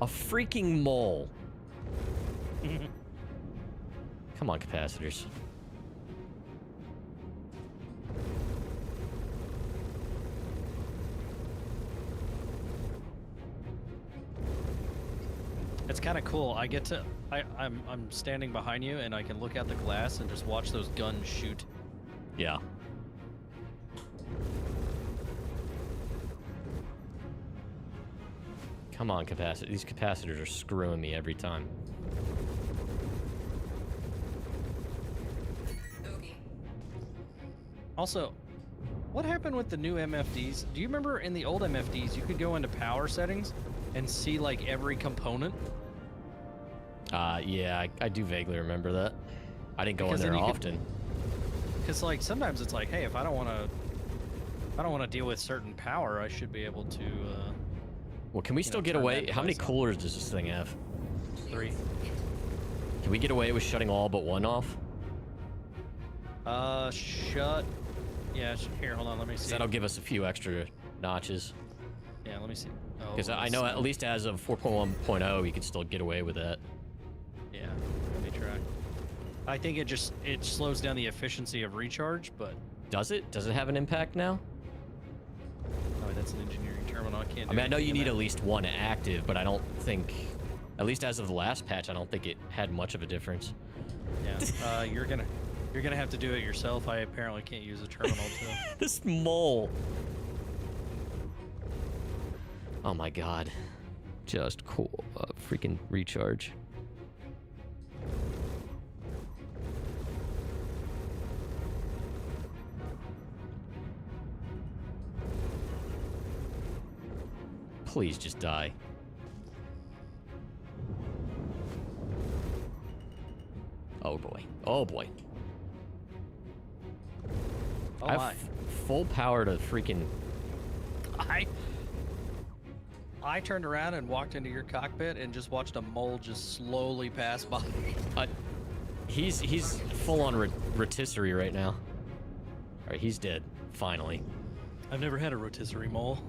A freaking mole. Come on, capacitors. It's kind of cool. I get to... I'm standing behind you, and I can look out the glass and just watch those guns shoot. Yeah. Come on, capacitor. These capacitors are screwing me every time. Also, what happened with the new MFDs? Do you remember in the old MFDs, you could go into power settings and see, like, every component? Yeah, I do vaguely remember that. I didn't go in there often. Because, like, sometimes it's like, hey, if I don't want to deal with certain power, I should be able to, well, can we still get away? How many coolers does this thing have? 3. Can we get away with shutting all but one off? Shut. Yeah, here, hold on, let me see. That'll give us a few extra notches. Yeah, let me see. Because I know at least as of 4.1.0, you can still get away with that. Yeah, let me try. I think it slows down the efficiency of recharge, but... Does it? Does it have an impact now? Oh, that's an engineering terminal. I can't do I mean, I know you need that. at least one active, but I don't think... At least as of the last patch, I don't think it had much of a difference. Yeah, you're gonna have to do it yourself. I apparently can't use a terminal to... This mole. Oh my god. Just cool. Freaking recharge. Please just die. Oh boy. Oh boy. Oh I my. have full power to freaking... I turned around and walked into your cockpit and just watched a mole just slowly pass by. He's full on rotisserie right now. Alright, he's dead. Finally. I've never had a rotisserie mole.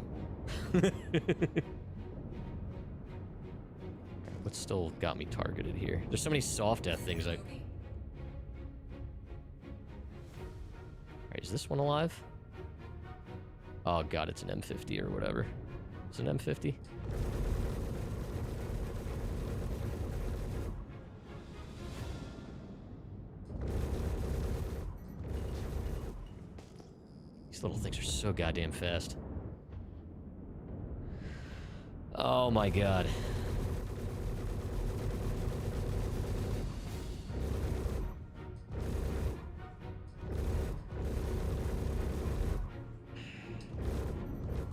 What's still got me targeted here? There's so many soft death things. Alright, is this one alive? Oh god, it's an M50 or whatever. It's an M50. These little things are so goddamn fast. Oh my god.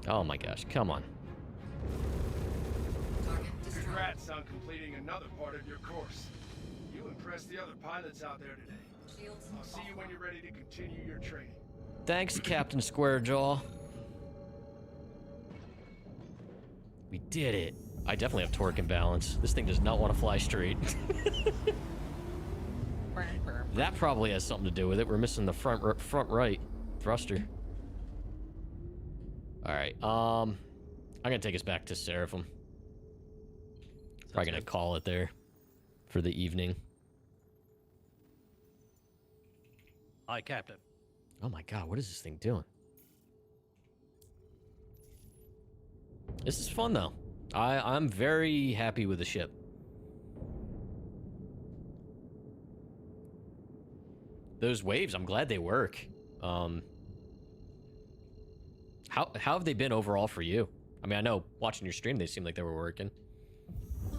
Oh my gosh, come on. Congrats on completing another part of your course. You impressed the other pilots out there today. Shields. I'll see you when you're ready to continue your training. Thanks, Captain Squarejaw. We did it. I definitely have torque and balance. This thing does not want to fly straight. That probably has something to do with it. We're missing the front right thruster. All right. I'm gonna take us back to Seraphim. Probably gonna call it there for the evening. Hi, Captain. Oh my God, what is this thing doing? This is fun though. I'm very happy with the ship. Those waves, I'm glad they work. How have they been overall for you? I mean, I know watching your stream, they seem like they were working.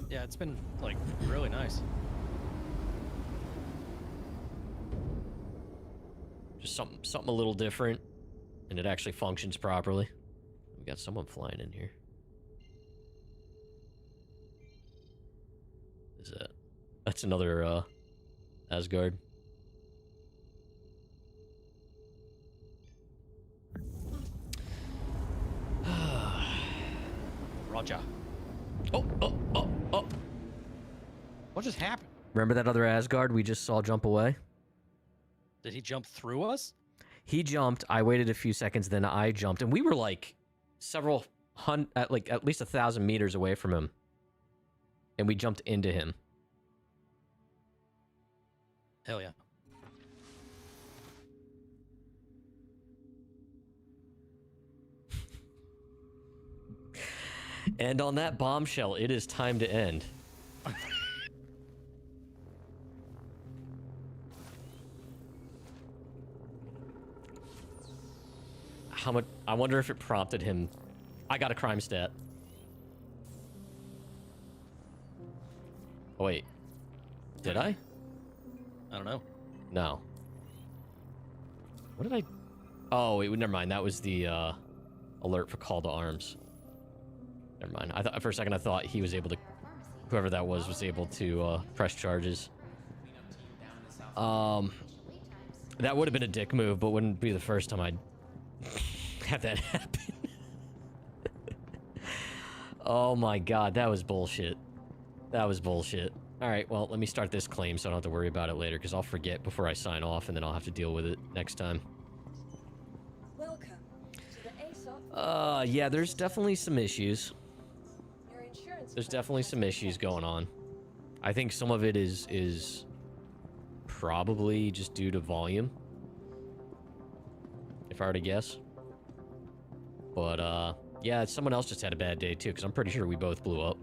Yeah, it's been like really nice. Just something a little different, and it actually functions properly. We got someone flying in here. Is that? That's another Asgard. Roger. Oh. What just happened? Remember that other Asgard we just saw jump away? Did he jump through us? He jumped. I waited a few seconds, then I jumped, and we were like several hundred, at least 1,000 meters away from him, and we jumped into him. Hell yeah. And on that bombshell, it is time to end. How much? I wonder if it prompted him. I got a crime stat. Oh, wait. Did I? I don't know. No. What did I... Oh, wait, never mind. That was the alert for call to arms. Never mind. I thought for a second I thought he was able to... Whoever that was able to press charges. That would have been a dick move, but wouldn't be the first time I'd have that happen. Oh my God, that was bullshit. That was bullshit. All right, well, let me start this claim so I don't have to worry about it later, because I'll forget before I sign off, and then I'll have to deal with it next time. Welcome to the Aesop. Yeah, there's definitely some issues. Your insurance There's plan definitely has some been issues checked. going on. I think some of it is probably just due to volume, if I were to guess. But, yeah, someone else just had a bad day, too, because I'm pretty sure we both blew up.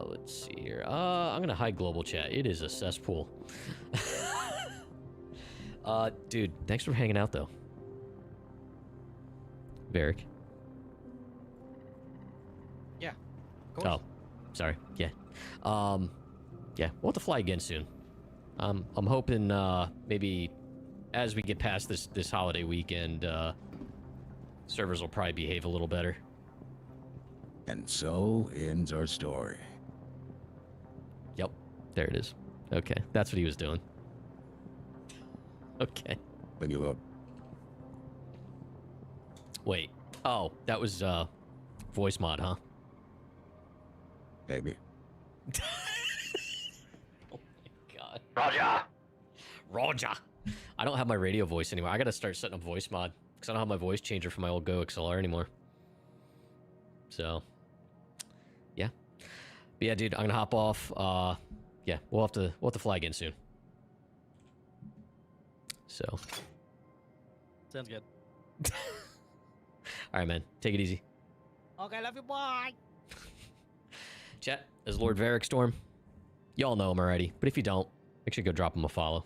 Let's see here. I'm gonna hide global chat. It is a cesspool. Dude, thanks for hanging out, though. Varric. Yeah. Of course. Oh, sorry. Yeah. Yeah, we'll have to fly again soon. I'm hoping, maybe as we get past this holiday weekend, servers will probably behave a little better. And so ends our story. Yep, there it is. Okay, that's what he was doing. Okay. When you look, Wait. Oh, that was, voice mod, huh? baby. Oh my God. Roger! Roger! I don't have my radio voice anymore. I gotta start setting up voice mod, because I don't have my voice changer for my old Go XLR anymore. So, yeah. But yeah, dude, I'm gonna hop off. Yeah, we'll have to fly again soon. So. Sounds good. All right, man. Take it easy. Okay, love you, bye. Chat, as Lord Varric Storm. Y'all know him already, but if you don't, make sure you go drop him a follow.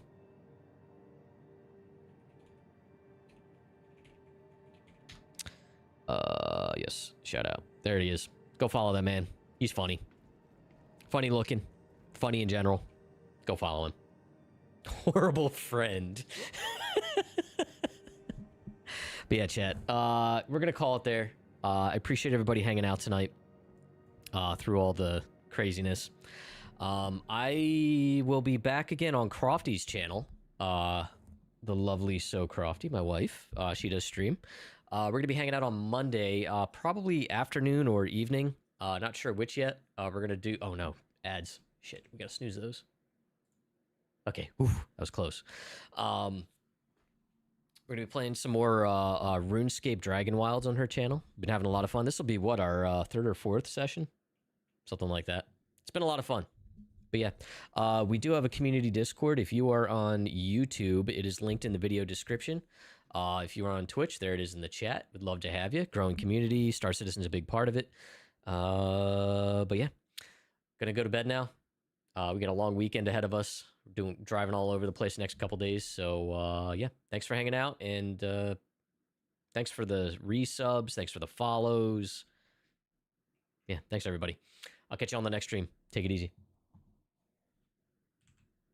Yes, shout out. There he is. Go follow that man. He's funny. Funny looking. Funny in general. Go follow him. Horrible friend. But yeah, chat. We're gonna call it there. I appreciate everybody hanging out tonight. Through all the craziness. I will be back again on Crofty's channel. The lovely So Crofty, my wife. She does stream. We're going to be hanging out on Monday, probably afternoon or evening. Not sure which yet. We're going to do... Oh, no. Ads. Shit. We got to snooze those. Okay. Oof, that was close. We're going to be playing some more RuneScape Dragon Wilds on her channel. Been having a lot of fun. This will be, what, our third or fourth session? Something like that. It's been a lot of fun. But yeah, we do have a community Discord. If you are on YouTube, it is linked in the video description. If you are on Twitch, there it is in the chat. We'd love to have you. Growing community. Star Citizen's a big part of it. But yeah, gonna go to bed now. We got a long weekend ahead of us. Driving all over the place the next couple days. So yeah, thanks for hanging out, and thanks for the resubs. Thanks for the follows. Yeah, thanks everybody. I'll catch you on the next stream. Take it easy.